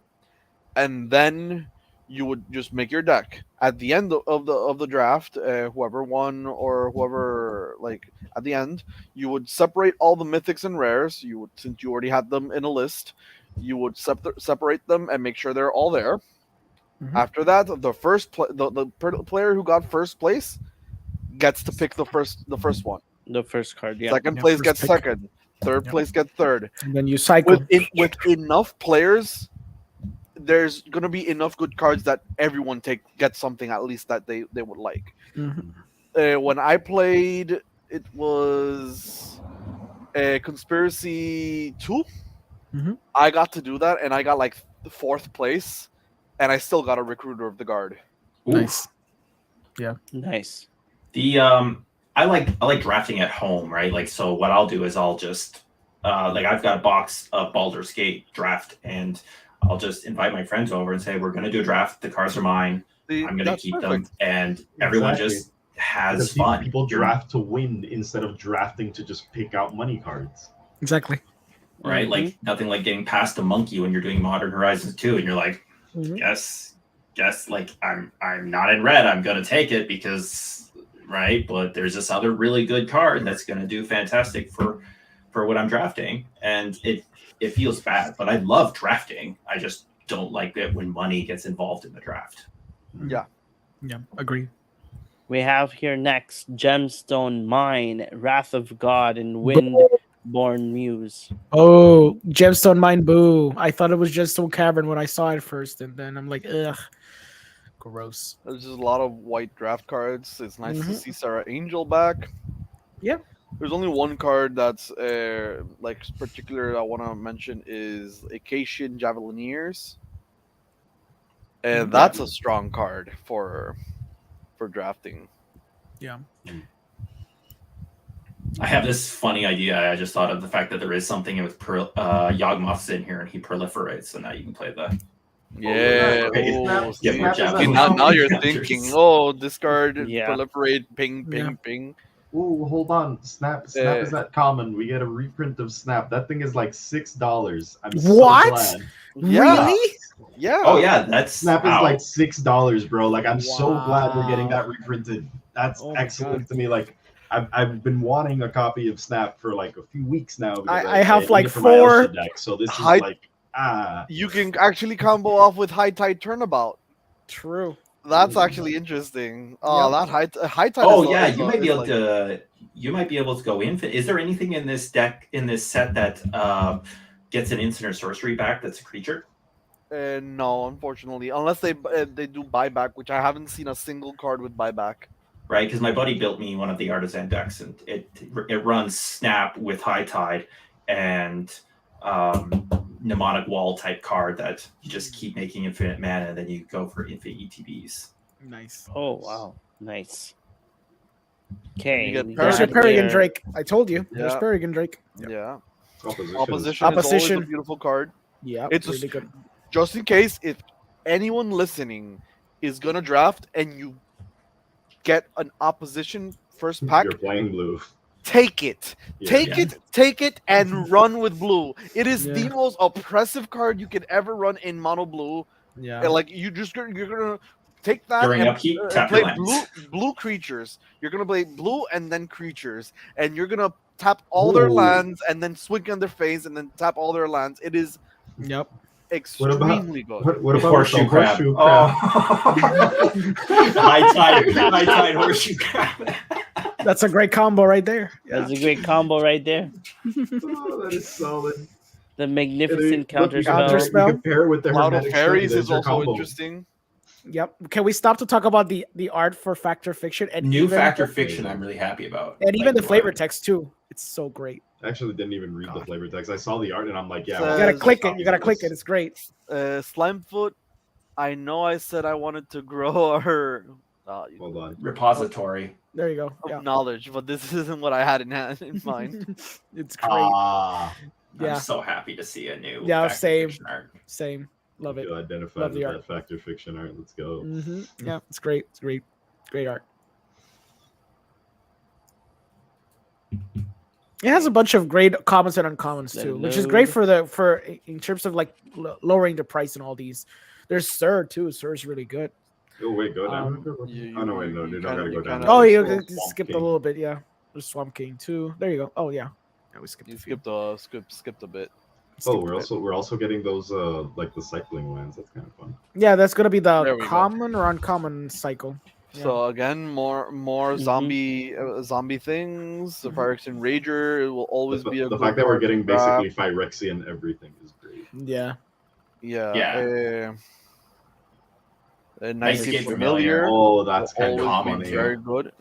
and then you would just make your deck at the end of the draft. Whoever won or whoever like at the end, you would separate all the mythics and rares. You would, since you already had them in a list, you would separate them and make sure they're all there. Mhm. After that, the player who got first place gets to pick the first one. The first card, yeah. Second Yeah, place first gets pick. second. Third Yep. place gets third. And then you cycle. With enough players, there's gonna be enough good cards that everyone gets something at least that they would like. Mhm. When I played, it was Conspiracy 2. Mhm. I got to do that, and I got like the fourth place, and I still got a Recruiter of the Guard. Ooh. Nice. Nice. The I like drafting at home, right? Like, so what I'll do is I'll just like I've got a box of Baldur's Gate draft, and I'll just invite my friends over and say we're gonna do a draft. The cards are mine. I'm gonna That's keep perfect. them, and everyone Exactly. just has Because fun. people You're- draft to win instead of drafting to just pick out money cards. Exactly. right? Mhm. Like nothing like getting past a monkey when you're doing Modern Horizons 2, and you're like, Mhm. guess like I'm not in red. I'm gonna take it because right, but there's this other really good card that's gonna do fantastic for what I'm drafting, and it feels bad. But I love drafting. I just don't like it when money gets involved in the draft. Yeah. Yeah. Agree. We have here next Gemstone Mine, Wrath of God, and Windborn Muse. Oh, Gemstone Mine Boo. I thought it was Gemstone Cavern when I saw it first, and then I'm like, ugh. Gross. There's just a lot of white draft cards. It's nice to Mhm. see Sarah Angel back. Yeah. There's only one card that's like particular I want to mention is Acacian Javelineers. And Mhm. that's a strong card for drafting. Yeah. I have this funny idea. I just thought of the fact that there is something with Yawgmoth's in here, and he proliferates, so now you can play the Yeah. right. Oh, Get more Snap is javelins. that now you're Captures. thinking, oh, discard, Yeah. proliferate, ping, ping, Yeah. ping. Ooh, hold on. Snap is that common. We get a reprint of Snap. That thing is like $6. I'm What? so glad. Yeah. Really? Yeah. Oh yeah, that's Snap is wow. like $6, bro. Like I'm so glad we're getting Wow. that reprinted. That's Oh my excellent God. to me. Like I've been wanting a copy of Snap for like a few weeks now. Because I have need like it for my 4. Elsha deck. So this is High- like You can actually combo off with High Tide Turnabout. True. That's Ooh. actually interesting. Oh, Yep. that high tide. Oh is yeah, is you might be is able to. You might be able to go in. Is there anything in this deck in this set that gets an instant or sorcery back that's a creature? No, unfortunately, unless they do buyback, which I haven't seen a single card with buyback. Right, because my buddy built me one of the artisan decks, and it runs Snap with High Tide and mnemonic wall type card that you just keep making infinite mana, and then you go for infinite ETBs. Nice. Oh wow, nice. You Okay, get we There's your got Peregrine here- Drake. I told you. There's Yeah. Peregrine Drake. Yeah. opposition. Opposition is always Opposition. a beautiful card. Yeah. It's a really good. Just in case if anyone listening is gonna draft and you get an opposition first pack, You're playing blue. take it. Yeah. Take it, and run with blue. It is Yeah. the most oppressive card you can ever run in mono blue. Yeah. And, like you're gonna take that During and upkeep, tap play your lands. blue creatures. You're gonna play blue and then creatures, and you're gonna tap all their Ooh. lands and then swing on their face and then tap all their lands. It is Yep. extremely good. What about Horseshoe the crab. horseshoe Oh. crab? high tide horseshoe crab. That's a great combo right there. That's a great combo right there. Oh, that is solid. The magnificent counter Counter spell. spell. You compare it with the Cloud of Hermetic Fairies Study, is there's your also combo. interesting. Yep. Can we stop to talk about the art for Fact or Fiction and New even, Fact or Fiction, I'm really happy about. and even the Like, flavor text too? It's so great. I actually didn't even read the God. flavor text. I saw the art and I'm like, yeah. You You Uh, gotta Says- click it. You gotta click it. It's great. Slimefoot, I know I said I wanted to grow her Hold on. Repository. There you go. of Yeah. knowledge, but this isn't what I had in mind. It's great. Ah, Yeah. I'm so happy to see a new Yeah, Fact or same. Fiction art. Same. Love it. you identified Love with the that art. Fact or Fiction art. Let's go. Yeah, it's great. It's great. Great art. It has a bunch of great commons and uncommons The too, which is great load. for in terms of like lowering the price and all these. There's Sir too. Sir is really good. Oh wait, go down. Oh no, wait, no, you you don't kinda- gotta go you down. kinda- Oh, there's you Swamp skipped a King. little bit. Yeah, there's Swamp King too. There you go. Oh yeah, we skipped. You a few. skipped a bit. Oh, Skipped a bit. we're also getting those like the cycling lands. That's kind of fun. Yeah, that's gonna be There the we go. common or uncommon cycle. Yeah. So again, more Mhm. zombie things. The Mhm. Phyrexian Rager, it will always be a The good fact that we're card to getting grab. basically Phyrexian everything is great. Yeah. Yeah. A Nice nice Kid familiar. Oh, that's will kind of always be funny. very good.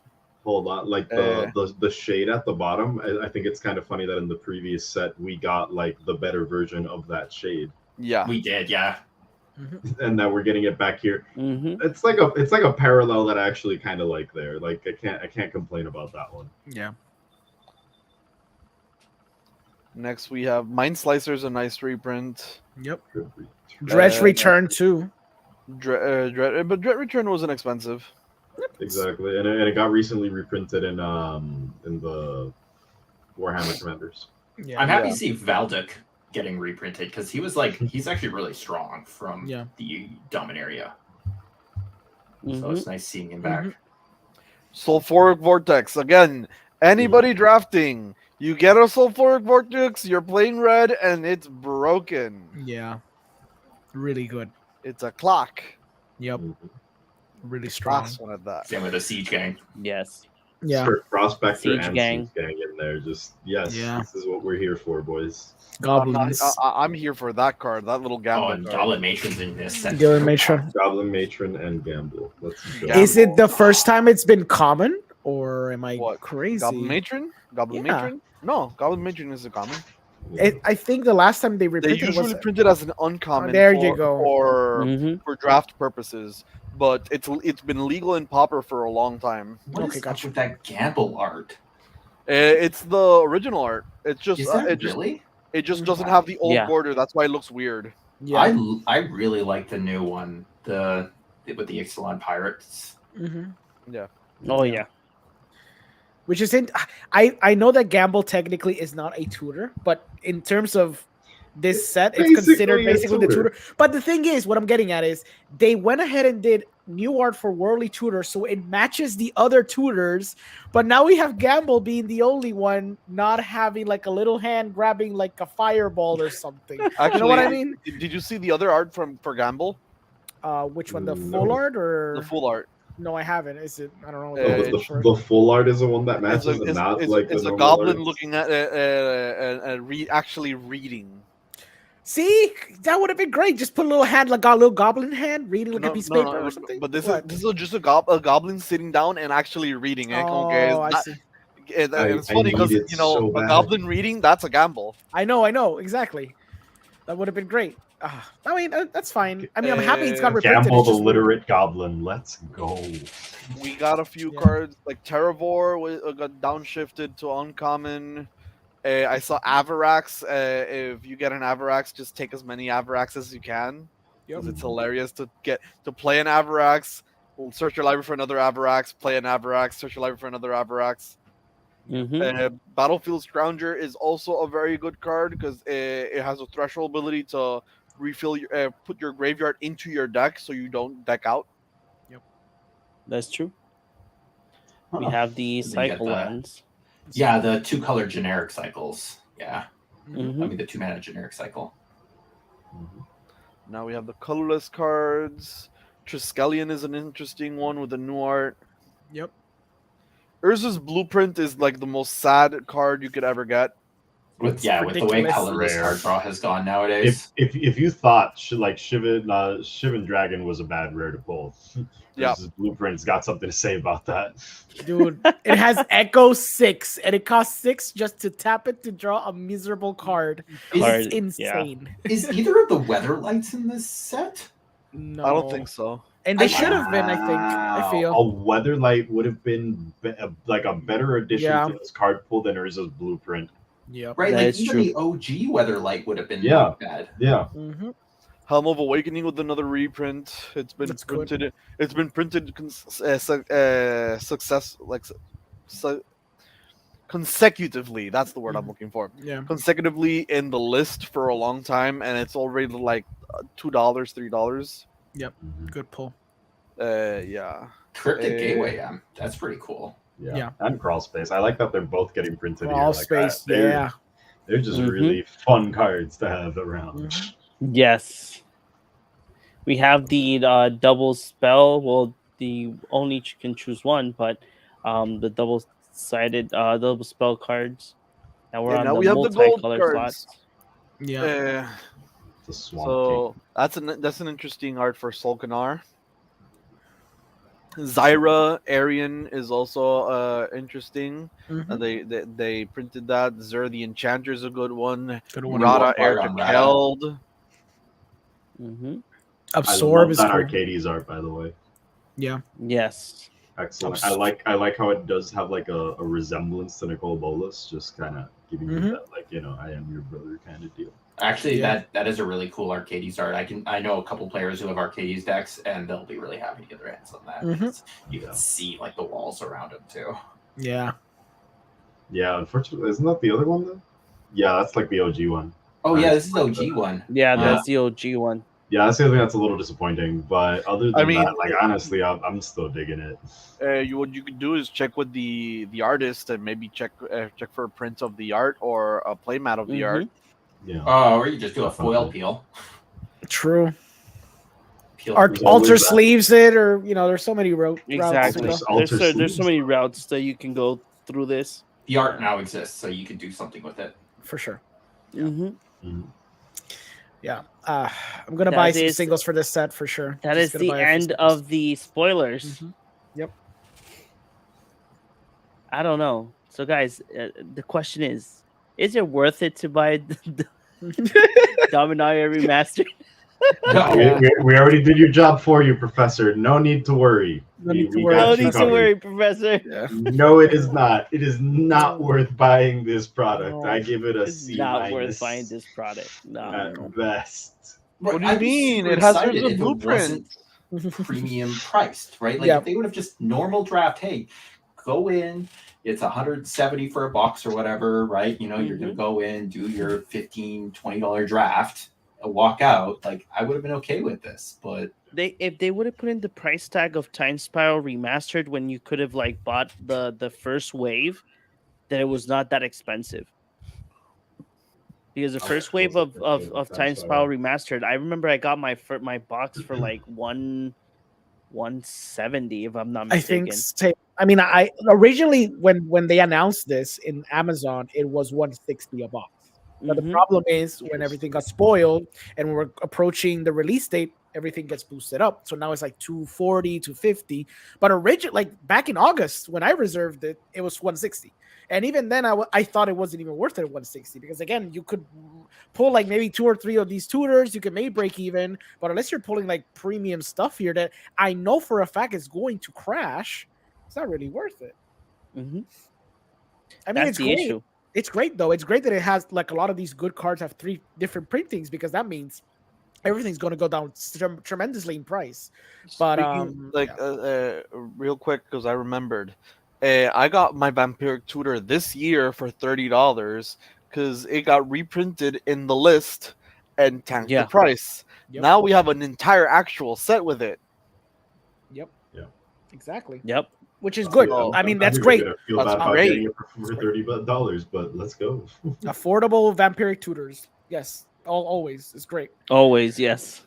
Hold on, like the shade at the bottom. I think it's kind of funny that in the previous set we got like the better version of that shade, Yeah. We did, yeah. and now we're getting it back here. Mm-hmm. It's like a parallel that I actually kind of like there. Like I can't complain about that one. Yeah. Next we have Mind Slicer's a nice reprint. Yep. Good reach. Dredge Uh, Return too. But Dread Return wasn't expensive. Exactly, and it got recently reprinted in the Warhammer Commanders. Yeah. I'm happy Yeah. to see Valduk getting reprinted because he's actually really strong from Yeah. the Dominaria. So Mm-hmm. it's nice seeing him back. Mhm. Sulfuric Vortex. Again, anybody drafting, you get a Sulfuric Vortex, you're playing red, and it's broken. Yeah. Really good. It's a clock. Yep. Mhm. Really strong. Last one at that. Same with the Siege Gang. Yes. Yeah. For Prospector Siege and Gang. Siege Gang in there. Just yes, Yeah. this is what we're here for, boys. Goblins. I'm here for that card, that little Oh, gamble and card. Goblin Matron's in this set. Gillen Matron. Goblin Matron and Gamble. Let's go. Yeah. Is it the first time it's been common, or am I What? crazy? Goblin Matron? Goblin Yeah. Matron? No, Goblin Matron is a common. I think the last time they They reprinted usually was print it as an uncommon there for, you go. Mm-hmm. for draft purposes, but it's been legal in Pauper for a long time. What is Okay, up gotcha. with that Gamble art? It's the original art. It's just Is that it just really? it just doesn't have the old Yeah. border. That's why it looks weird. yeah. I really like the new one, with the Ixalan pirates. Mhm. Oh yeah. Which is in. I know that Gamble technically is not a tutor, but in terms of this set, it's considered basically a basically the tutor. tutor. But the thing is, what I'm getting at is they went ahead and did new art for Worldly Tutor, so it matches the other tutors. But now we have Gamble being the only one not having like a little hand grabbing like a fireball or something. Actually, You know what I mean? Did you see the other art for Gamble? Which one? The No. full art or The full art. No, I haven't. Is it? I don't know. What Uh, that The, is for. the full art is the one that It's matches, and not like it's the a normal goblin art. looking at actually reading. See, that would have been great. Just put a little hand, like a little goblin hand, reading like a No, piece of no, paper no, or something. But this What? is just a goblin sitting down and actually reading. Okay, Oh, I see. it's I funny because need it so a bad. goblin reading, that's a gamble. I know, exactly. That would have been great. I mean, that's fine. I mean, I'm happy it's got reprinted. Gamble It's the just- literate goblin. Let's go. We got a few Yeah. cards like Terravor got downshifted to uncommon. I saw Avarax. If you get an Avarax, just take as many Avarax as you can. Yep. Because it's hilarious to play an Avarax, search your library for another Avarax, play an Avarax, search your library for another Avarax. Battlefield Scrounger is also a very good card because it has a threshold ability to refill your put your graveyard into your deck so you don't deck out. That's true. We Huh. have the And then you get cycle the- lands. Yeah, the 2-color generic cycles. Yeah, Mhm. I mean the 2-mana generic cycle. Mhm. Now we have the colorless cards. Triskelion is an interesting one with the new art. Yep. Urza's Blueprint is like the most sad card you could ever get. With the way ridiculous. colorless Rare. card draw has gone nowadays. If you thought Shivan Dragon was a bad rare to pull, Yeah. this Blueprint's got something to say about that. Dude, it has Echo 6 and it costs 6 just to tap it to draw a miserable card. Card, It's insane. Is either of the weather lights in this set? No. I don't think so. And they should have been, I think. I Wow. feel. A Weatherlight would have been like a better addition Yeah. to this card pool than Urza's Blueprint. Yep. Right, That like is even true. the OG weather light would have been Yeah. not bad. Yeah. Mm-hmm. Helm of Awakening with another reprint. It's been That's good. printed. It's been printed consecutively. That's the word I'm looking for. Yeah. Consecutively in the list for a long time, and it's already like $2, $3. Mhm. Good pull. Yeah. Cryptic Gateway, that's pretty cool. Yeah. Yeah. And Crawl Space. I like that they're both getting printed All here. space. They're, Yeah. They're just Mhm. really fun cards to have around. Mhm. Yes. We have the double spell. Well, the only you can choose one, but the double-sided double spell cards. Now we're And on now the we have the gold multicolored cards. slots. Yeah. It's a swamp So that's an interesting art for Solkanar. Zyra Arian is also interesting. Mhm. They printed that. Zer the Enchanter is a good one. Good one. Rada Air to Rada. Keld. Mm-hmm. I Absorb love is that cool. Arcades art, by the way. Yeah. Yes. Excellent. I like how it does have like a resemblance to Nicole Bolas, just kind of giving you Mhm. that like I am your brother kind of deal. Actually, Yeah. that is a really cool Arcades art. I know a couple players who have Arcades decks, and they'll be really happy to get their hands on that. Mhm. because You can Yeah. see like the walls around them too. Yeah. Yeah, unfortunately, isn't that the other one though? Yeah, that's like the OG one. Oh yeah, this is the OG one. Yeah, Yeah. that's the OG one. Yeah, that's the other thing that's a little disappointing. But other than mean, that, like honestly, I'm still digging it. What you could do is check with the artist and maybe check for a print of the art or a playmat of the art. Yeah. Or you just do a foil peel. True. Peel There's always Alter that. sleeves it, or there's so many routes. Exactly. Alter- There's alter so sleeves. many routes that you can go through this. The art now exists, so you can do something with it. For sure. Mm-hmm. Mhm. Yeah. I'm gonna That buy some is- singles for this set for sure. That Just is gonna the buy a few end singles. of the spoilers. Mhm. Yep. I don't know. So, guys, the question is it worth it to buy the Dominaria Remastered? No, We already did your job for you, Professor. No need to worry. No need to We worry. got No you need to covered. worry, Professor. Yeah. No, it is not. It is not worth buying this product. I give it a It's C not worth minus buying this product. No. at best. What do you I'd be mean? super It has excited the if it blueprint. wasn't premium priced, right? Like Yeah. if they would have just normal draft, hey, go in, it's 170 for a box or whatever, right? You know, you're gonna go in, do your $15, $20 draft, walk out. Like I would have been okay with this, but If they would have put in the price tag of Time Spiral Remastered when you could have like bought the first wave, then it was not that expensive. Because the first wave of Time Spiral Remastered, I remember I got my box for like 170 if I'm not I think. mistaken. I mean, I originally when they announced this in Amazon, it was 160 a box. But the Mhm. problem is when everything got spoiled and we're approaching the release date, everything gets boosted up. So now it's like 240, 250. But like back in August when I reserved it, it was 160. And even then, I thought it wasn't even worth it at 160 because again, you could pull like maybe 2 or 3 of these tutors, you can maybe break even. But unless you're pulling like premium stuff here that I know for a fact is going to crash, it's not really worth it. Mhm. I mean, That's it's the great. issue. It's great though. It's great that it has like a lot of these good cards have 3 different printings because that means everything's going to go down tremendously in price. But Speaking like yeah. real quick, because I remembered, I got my Vampiric Tutor this year for $30 because it got reprinted in the list and tanked the Yeah. price. Yep. Now we have an entire actual set with it. Yep. Yeah. Exactly. Yep. Which is good. Oh, I mean, I'm that's even great. gonna feel That's bad about great. getting it for $30, but let's go. Affordable Vampiric Tutors. Yes. Always. It's great. Always, yes.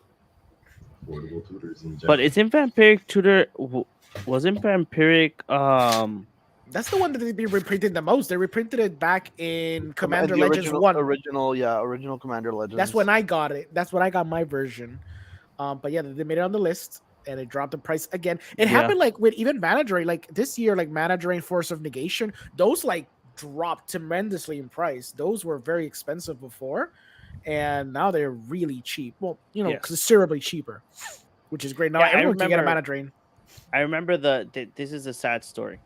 Affordable tutors in general. But isn't Vampiric Tutor wasn't Vampiric That's the one that they've been reprinting the most. They reprinted it back in Commander the Legends 1. original Commander Legends. That's when I got it. That's when I got my version. But yeah, they made it on the list and it dropped the price again. It happened like with even Mana Drain, like this year, like Mana Drain, Force of Negation, those like dropped tremendously in price. Those were very expensive before, and now they're really cheap. Well, you know, Yes. considerably cheaper, which is great. Now Yeah, I everyone can get a remember- Mana Drain. I remember this is a sad story.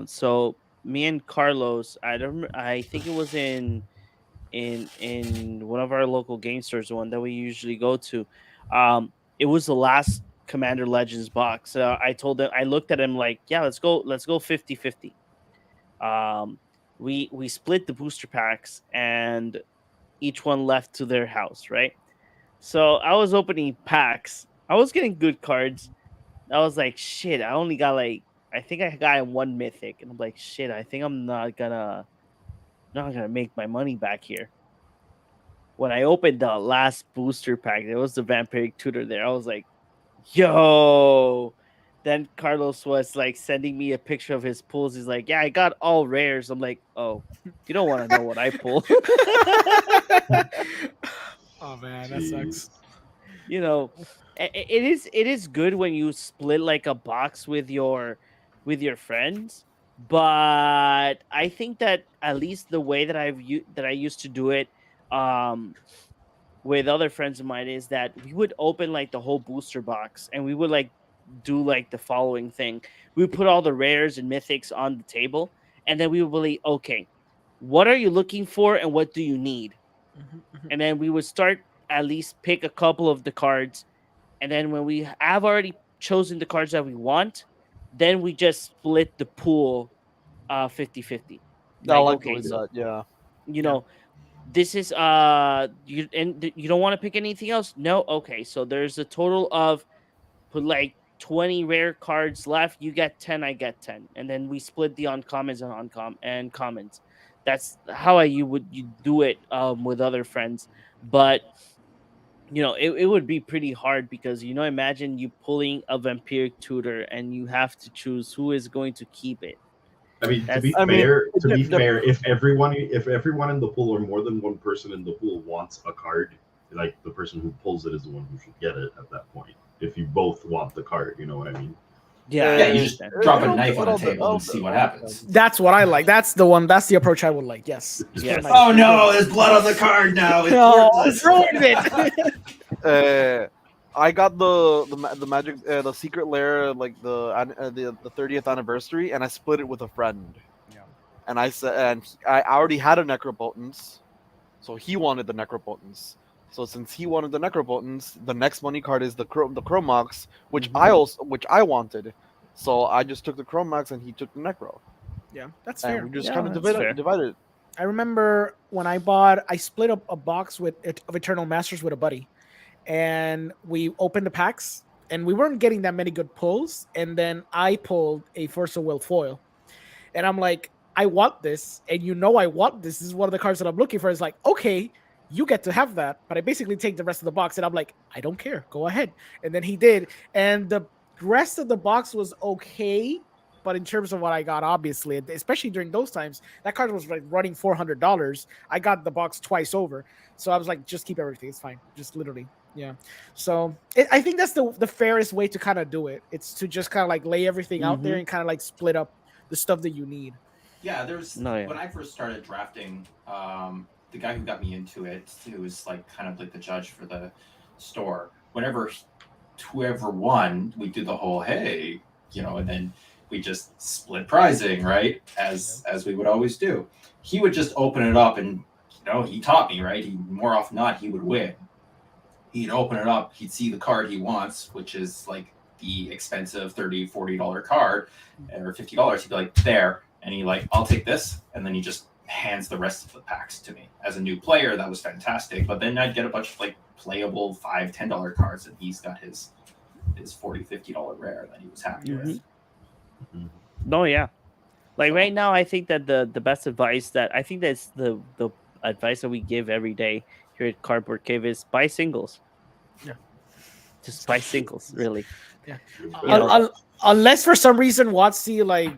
So me and Carlos, I think it was in one of our local game stores, the one that we usually go to. It was the last Commander Legends box. I told him, I looked at him like, yeah, let's go 50-50. We split the booster packs and each one left to their house, right? So I was opening packs. I was getting good cards. I was like, shit, I only got like, I think I got one mythic, and I'm like, shit, I think I'm not gonna make my money back here. When I opened the last booster pack, there was the Vampiric Tutor there. I was like, yo. Then Carlos was like sending me a picture of his pulls. He's like, yeah, I got all rares. I'm like, oh, you don't want to know what I pull. Oh man, that sucks. You know, it is good when you split like a box with your friends, but I think that at least the way that I used to do it with other friends of mine is that we would open like the whole booster box and we would like do like the following thing. We would put all the rares and mythics on the table, and then we would be like, okay, what are you looking for and what do you need? And then we would start at least pick a couple of the cards, and then when we have already chosen the cards that we want, then we just split the pool 50-50. I like okay, doing that. Yeah. you know, this is you don't want to pick anything else? No? Okay, so there's a total of put like 20 rare cards left. You get 10, I get 10. And then we split the uncommons and commons. That's how you do it with other friends. But you know, it would be pretty hard because, you know, imagine you pulling a Vampiric Tutor and you have to choose who is going to keep it. I mean, to be That's- fair, if everyone in the pool or more than one person in the pool wants a card, like the person who pulls it is the one who should get it at that point. If you both want the card, you know what I mean? Yeah, Yeah, I you just understand. drop a knife on the table and see what happens. That's what I like. That's the approach I would like. Yes. Yes. Oh no, there's blood on the card now. It's No, worthless. ruined it. I got the magic the secret lair like the 30th anniversary, and I split it with a friend. Yeah. And I said, and I already had a Necropotence, so he wanted the Necropotence. So since he wanted the Necropotence, the next money card is the Chromox, which I wanted. So I just took the Chromox and he took the Necro. Yeah, that's And fair. we just Yeah, kind of that's fair. divided. I remember when I split up a box of Eternal Masters with a buddy, and we opened the packs, and we weren't getting that many good pulls, and then I pulled a Force of Will foil, and I'm like, I want this, and you know I want this. This is one of the cards that I'm looking for. It's like, okay, you get to have that, but I basically take the rest of the box, and I'm like, I don't care, go ahead. And then he did, and the rest of the box was okay. But in terms of what I got, obviously, especially during those times, that card was like running $400. I got the box twice over. So I was like, just keep everything. It's fine. Just literally. Yeah. So I think that's the fairest way to kind of do it. It's to just kind of like lay everything out there and kind of like split up the stuff that you need. Yeah, when I first started drafting, the guy who got me into it, who was like kind of like the judge for the store, whenever whoever won, we did the whole, hey, you know, and then we just split prizing, right? As we would always do. He would just open it up and, you know, he taught me, right? More often than not, he would win. he'd open it up, he'd see the card he wants, which is like the expensive $30-$40 card or $50. He'd be like, there, and he like, I'll take this, and then he just hands the rest of the packs to me. As a new player, that was fantastic. But then I'd get a bunch of like playable $5-$10 cards, and he's got his $40-$50 rare that he was happy with. No, yeah. Like right now, I think that the best advice that I think that's the advice that we give every day here at Cardboard Cave is buy singles. Yeah. Just buy singles, really. Yeah. You know, Unless for some reason WotC like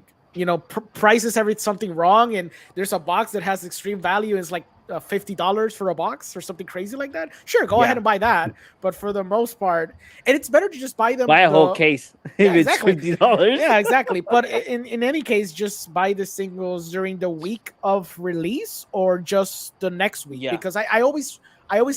prices something wrong, and there's a box that has extreme value and it's like $50 for a box or something crazy like that. Sure, go ahead and buy that. But for the most part, and it's better to just buy them. Buy a whole case if it's $50. Yeah, exactly. But in any case, just buy the singles during the week of release or just the next week. Yeah. Because I always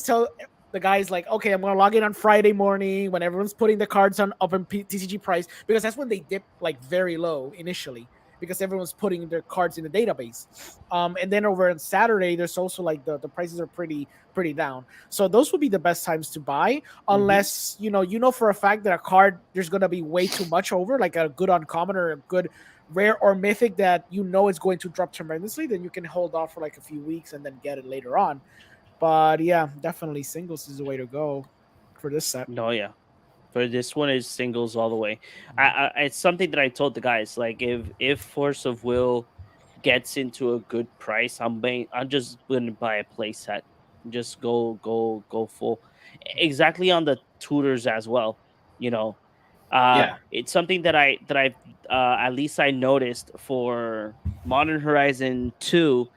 tell the guys like, okay, I'm gonna log in on Friday morning when everyone's putting the cards up in TCG price, because that's when they dip like very low initially, because everyone's putting their cards in the database. And then over on Saturday, there's also like the prices are pretty down. So those would be the best times to buy, unless you know for a fact that a card there's gonna be way too much over, like a good uncommon or a good rare or mythic that is going to drop tremendously. Then you can hold off for like a few weeks and then get it later on. But yeah, definitely singles is the way to go for this set. No, yeah. For this one is singles all the way. It's something that I told the guys, like if Force of Will gets into a good price, I'm just gonna buy a play set. Just go full. Exactly on the tutors as well. It's something that I at least I noticed for Modern Horizon 2.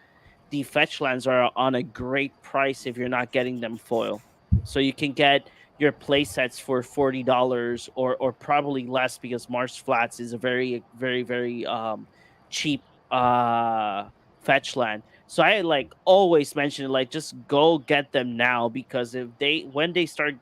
The fetch lands are on a great price if you're not getting them foil. So you can get your play sets for $40 or probably less, because Mars Flats is a very, very, very cheap fetch land. So I like always mention like just go get them now, because when they start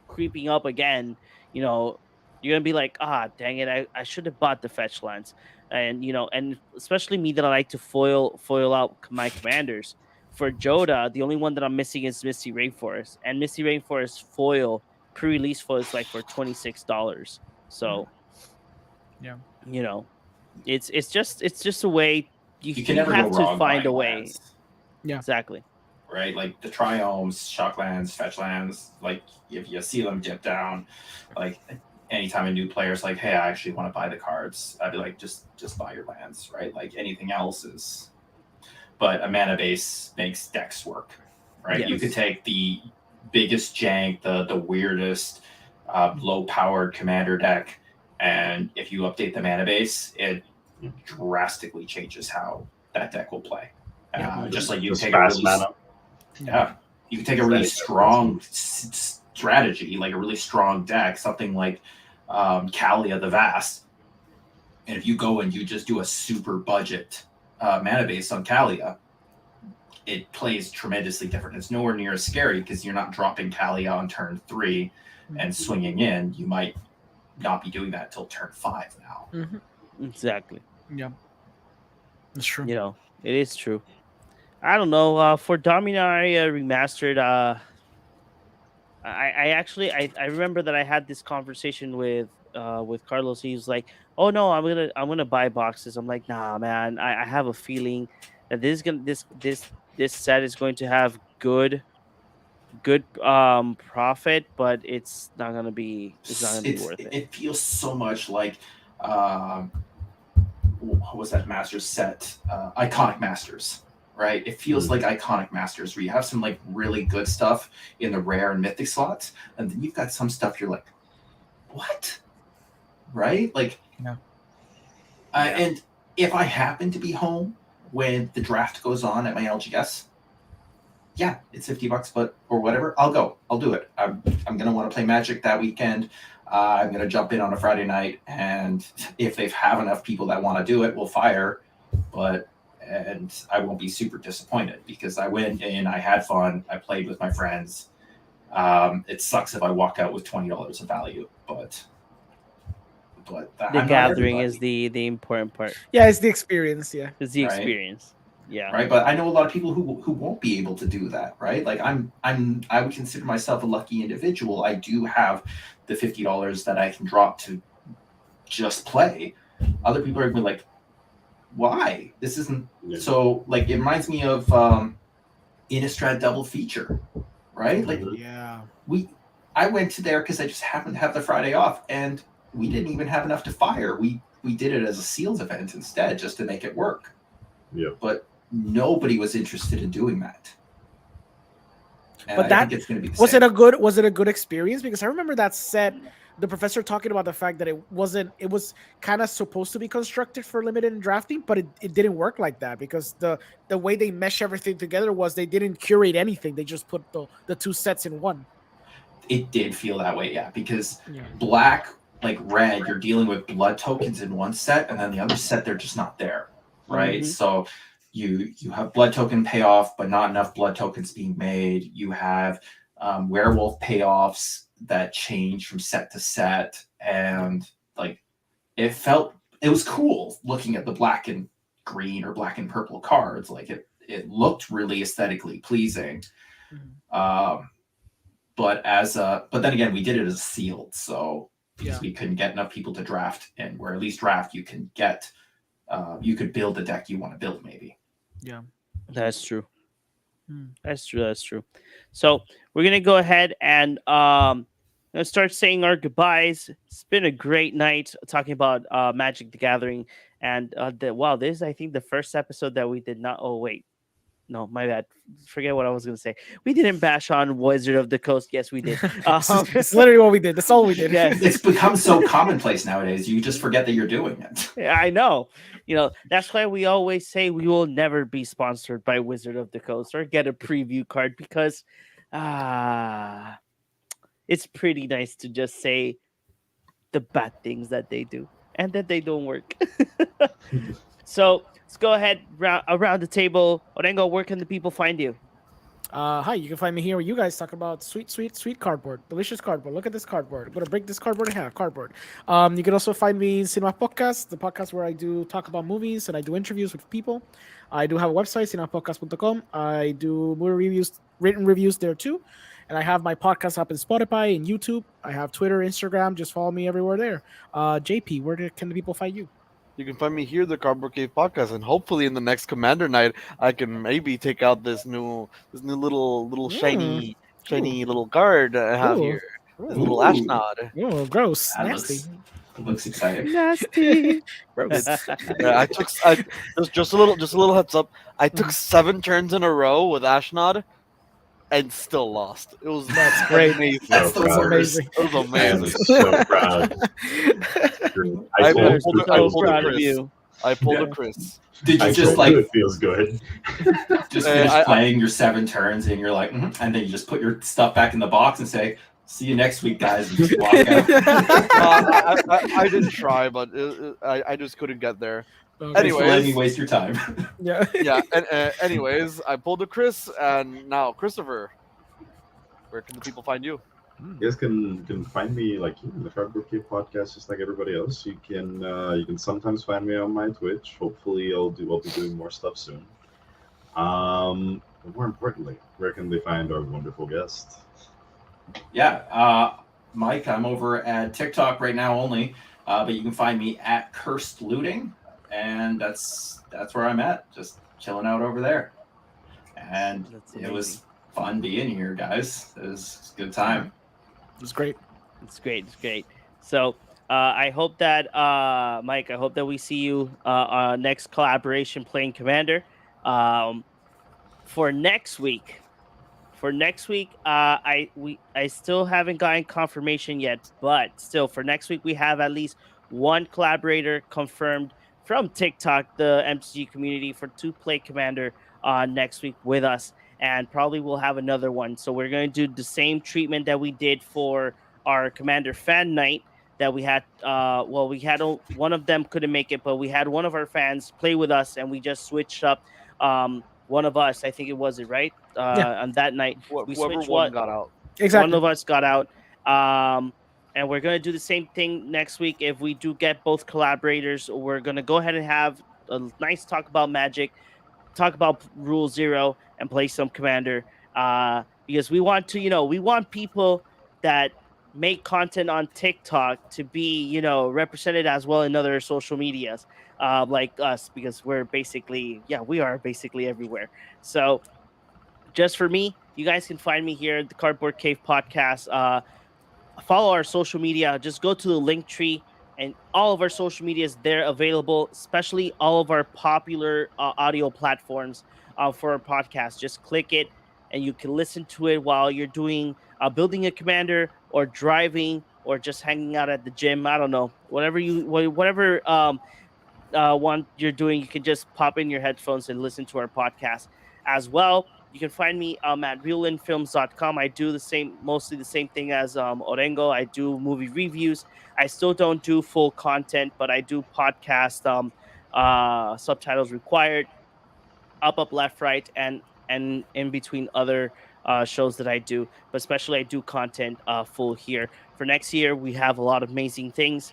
creeping up again, you're gonna be like, dang it, I should have bought the fetch lands. And and especially me that I like to foil out my commanders. For Joda, the only one that I'm missing is Misty Rainforest, and Misty Rainforest foil pre-release foil is like for $26. So, yeah, it's just a way you can never have go to wrong find a buying way. lands. Yeah, exactly. Right, like the triomes, shock lands, fetch lands. Like if you see them dip down, like anytime a new player's like, hey, I actually want to buy the cards, I'd be like, just buy your lands, right? Like anything else is, but a mana base makes decks work, right? Yes. You could take the biggest jank, the weirdest, low-powered commander deck, and if you update the mana base, it drastically changes how that deck will play. Just like you take a really mana. Yeah, you can take a really strong strategy, like a really strong deck, something like Kalia the Vast, and if you go and you just do a super budget mana base on Kalia, it plays tremendously different. It's nowhere near as scary because you're not dropping Kalia on turn 3 and swinging in. You might not be doing that till turn 5 now. Exactly. Yeah, that's true. It is true. I don't know. For Dominaria Remastered, I actually remember that I had this conversation with Carlos. He was like, "Oh no, I'm gonna buy boxes." I'm like, "Nah, man. I have a feeling that this set is going to have good profit, but it's not gonna be worth it." It feels so much like what was that Masters set? Iconic Masters. Right, it feels like Iconic Masters, where you have some like really good stuff in the rare and mythic slots, and then you've got some stuff you're like, what? Right? Like, and if I happen to be home when the draft goes on at my LGS, yeah, it's $50, but or whatever, I'll go. I'll do it. I'm gonna want to play Magic that weekend. I'm gonna jump in on a Friday night, and if they have enough people that want to do it, we'll fire. And I won't be super disappointed because I went in, I had fun, I played with my friends. It sucks if I walk out with $20 of value, but the gathering is the important part. Yeah, it's the experience. Yeah, It's the Right. experience. Yeah. Right. But I know a lot of people who won't be able to do that. Right. Like I would consider myself a lucky individual. I do have the $50 that I can drop to just play. Other people are gonna be like, why? This isn't so like it reminds me of Innistrad double feature, right? Like Yeah. I went to there because I just happened to have the Friday off, and we didn't even have enough to fire. We did it as a seals event instead, just to make it work. Yeah. But nobody was interested in doing that. And But I that think it's going to be the was same. it a good experience? Because I remember that set, the professor talking about the fact that it was kind of supposed to be constructed for limited and drafting, but it didn't work like that because the way they mesh everything together was they didn't curate anything. They just put the two sets in one. It did feel that way, yeah, because Yeah. black, like red, you're dealing with blood tokens in one set, and then the other set they're just not there, right? Mhm. So you have blood token payoff, but not enough blood tokens being made. You have werewolf payoffs that change from set to set, and like it was cool looking at the black and green or black and purple cards. Like it looked really aesthetically pleasing. But then again, we did it as sealed, so because we couldn't get enough people to draft, and where at least draft you can get, you could build the deck you want to build, maybe. Yeah. That's true. Hmm. That's true. So we're gonna go ahead and let's start saying our goodbyes. It's been a great night talking about Magic the Gathering, and this is, I think, the first episode that we did not. Oh wait, no, my bad. Forget what I was gonna say. We didn't bash on Wizard of the Coast. Yes, we did. It's literally what we did. That's all we did. Yes. It's become so commonplace nowadays. You just forget that you're doing it. Yeah, I know. That's why we always say we will never be sponsored by Wizard of the Coast or get a preview card because it's pretty nice to just say the bad things that they do and that they don't work. So let's go ahead around the table. Orengo, where can the people find you? Hi, you can find me here where you guys talk about sweet cardboard, delicious cardboard. Look at this cardboard. I'm gonna break this cardboard in half. Cardboard. You can also find me in Cinema Podcast, the podcast where I do talk about movies and I do interviews with people. I do have a website, cinemapodcast.com. I do movie reviews, written reviews there too. And I have my podcast up in Spotify and YouTube. I have Twitter, Instagram. Just follow me everywhere there. JP, can the people find you? You can find me here, the Cardboard Cave Podcast, and hopefully in the next Commander night, I can maybe take out this new little shiny little card I have here. This little Ashnod. Oh, gross, That nasty. looks exciting. Nasty. Gross. I took just a little heads up. I took 7 turns in a row with Ashnod, and still lost. It was That's great. amazing. That's the proud. worst. Amazing. It was I am amazing. so proud. I We're pulled so a proud of Chris. you. I pulled Yeah. a Chris. Did you I just told you it feels good. just Uh, finish I- playing your 7 turns and you're like, and then you just put your stuff back in the box and say, "See you next week, guys," and just walk out. I didn't try, but I just couldn't get there. Thanks for letting Anyways. me waste your time. Yeah. Yeah. And anyways, I pulled a Chris, and now Christopher. Where can the people find you? You guys can find me like in the Cardboard Cave Podcast, just like everybody else. You can sometimes find me on my Twitch. Hopefully, I'll be doing more stuff soon. But more importantly, where can they find our wonderful guest? Yeah, Mike, I'm over at TikTok right now only, but you can find me at Cursed Looting, and that's where I'm at, just chilling out over there. And That's it was fun being here, guys. It was a good time. It's great. It's great. So I hope that Mike, I hope that we see you next collaboration playing Commander. For next week, I still haven't gotten confirmation yet, but still for next week we have at least one collaborator confirmed from TikTok, the MTG community, to play Commander next week with us. And probably we'll have another one. So we're going to do the same treatment that we did for our Commander fan night that we had. We had one of them couldn't make it, but we had one of our fans play with us, and we just switched up. One of us, I think it was right on that night. We Whoever switched one got out. Exactly. One of us got out. And we're going to do the same thing next week. If we do get both collaborators, we're going to go ahead and have a nice talk about Magic. talk about Rule Zero and play some Commander. Because we want to, we want people that make content on TikTok to be, represented as well in other social medias, like us, because we're basically, yeah, we are basically everywhere. So just for me, you guys can find me here at the Cardboard Cave Podcast. Follow our social media. Just go to the link tree, and all of our social media is there available, especially all of our popular audio platforms for our podcast. Just click it, and you can listen to it while you're doing building a commander or driving or just hanging out at the gym. I don't know, whatever one you're doing, you can just pop in your headphones and listen to our podcast as well. You can find me at realinfilms.com. I do mostly the same thing as Orengo. I do movie reviews. I still don't do full content, but I do podcast subtitles required, up, left, right, and in between other shows that I do. But especially I do content full here. For next year, we have a lot of amazing things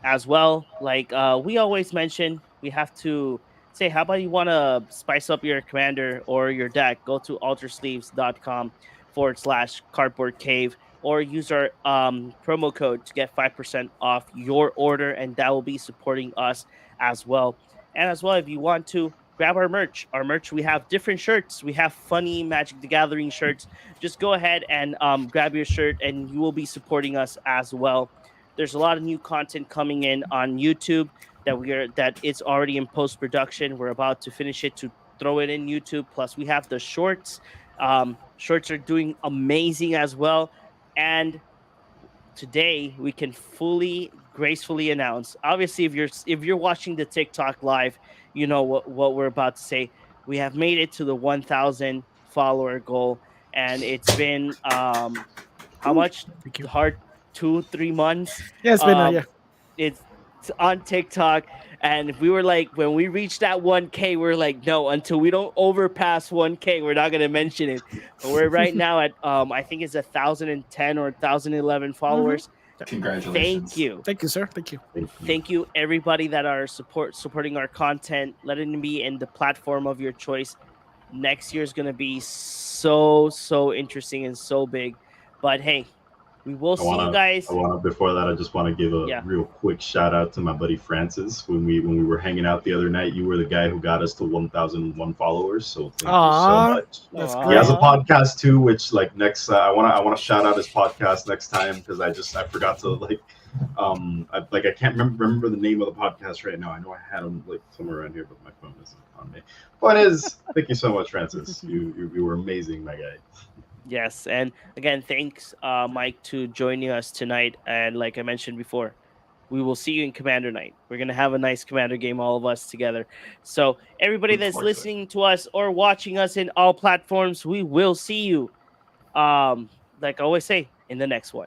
as well. Like we always mention, we have to say, how about you want to spice up your commander or your deck? Go to altersleeves.com/cardboard cave or use our promo code to get 5% off your order, and that will be supporting us as well. And as well, if you want to grab our merch. Our merch, we have different shirts. We have funny Magic the Gathering shirts. Just go ahead and grab your shirt, and you will be supporting us as well. There's a lot of new content coming in on YouTube that it's already in post production. We're about to finish it to throw it in YouTube. Plus, we have the shorts. Shorts are doing amazing as well, and today we can fully gracefully announce, obviously, if you're watching the TikTok live, you know what we're about to say. We have made it to the 1,000 follower goal, and it's been how Ooh, much thank you. hard, 2-3 months. Yeah, it's been um yeah. it's on TikTok. And if we were like, when we reached that 1K, we're like, no, until we don't overpass 1K, we're not gonna mention it. But we're right now at I think it's 1,010 or 1,011 followers. Thank Congratulations. you. Thank you, sir. Thank you. Thank you, everybody that are supporting our content, letting me in the platform of your choice. Next year is gonna be so interesting and so big. But hey, we will see you guys. Before that, I just want to give a Yeah. real quick shout out to my buddy Francis. When we were hanging out the other night, you were the guy who got us to 1,001 followers. So thank you Aw, so much. that's Aw. He has a great. podcast too, which like next I want to shout out his podcast next time because I forgot to I can't remember the name of the podcast right now. I know I had him like somewhere around here, but my phone isn't on me. Point is, thank you so much, Francis. You were amazing, my guy. Yes, and again, thanks, Mike, to joining us tonight. And like I mentioned before, we will see you in Commander Night. We're gonna have a nice Commander game, all of us together. So everybody Look that's forward to it. listening to us or watching us in all platforms, we will see you. Like I always say, in the next one.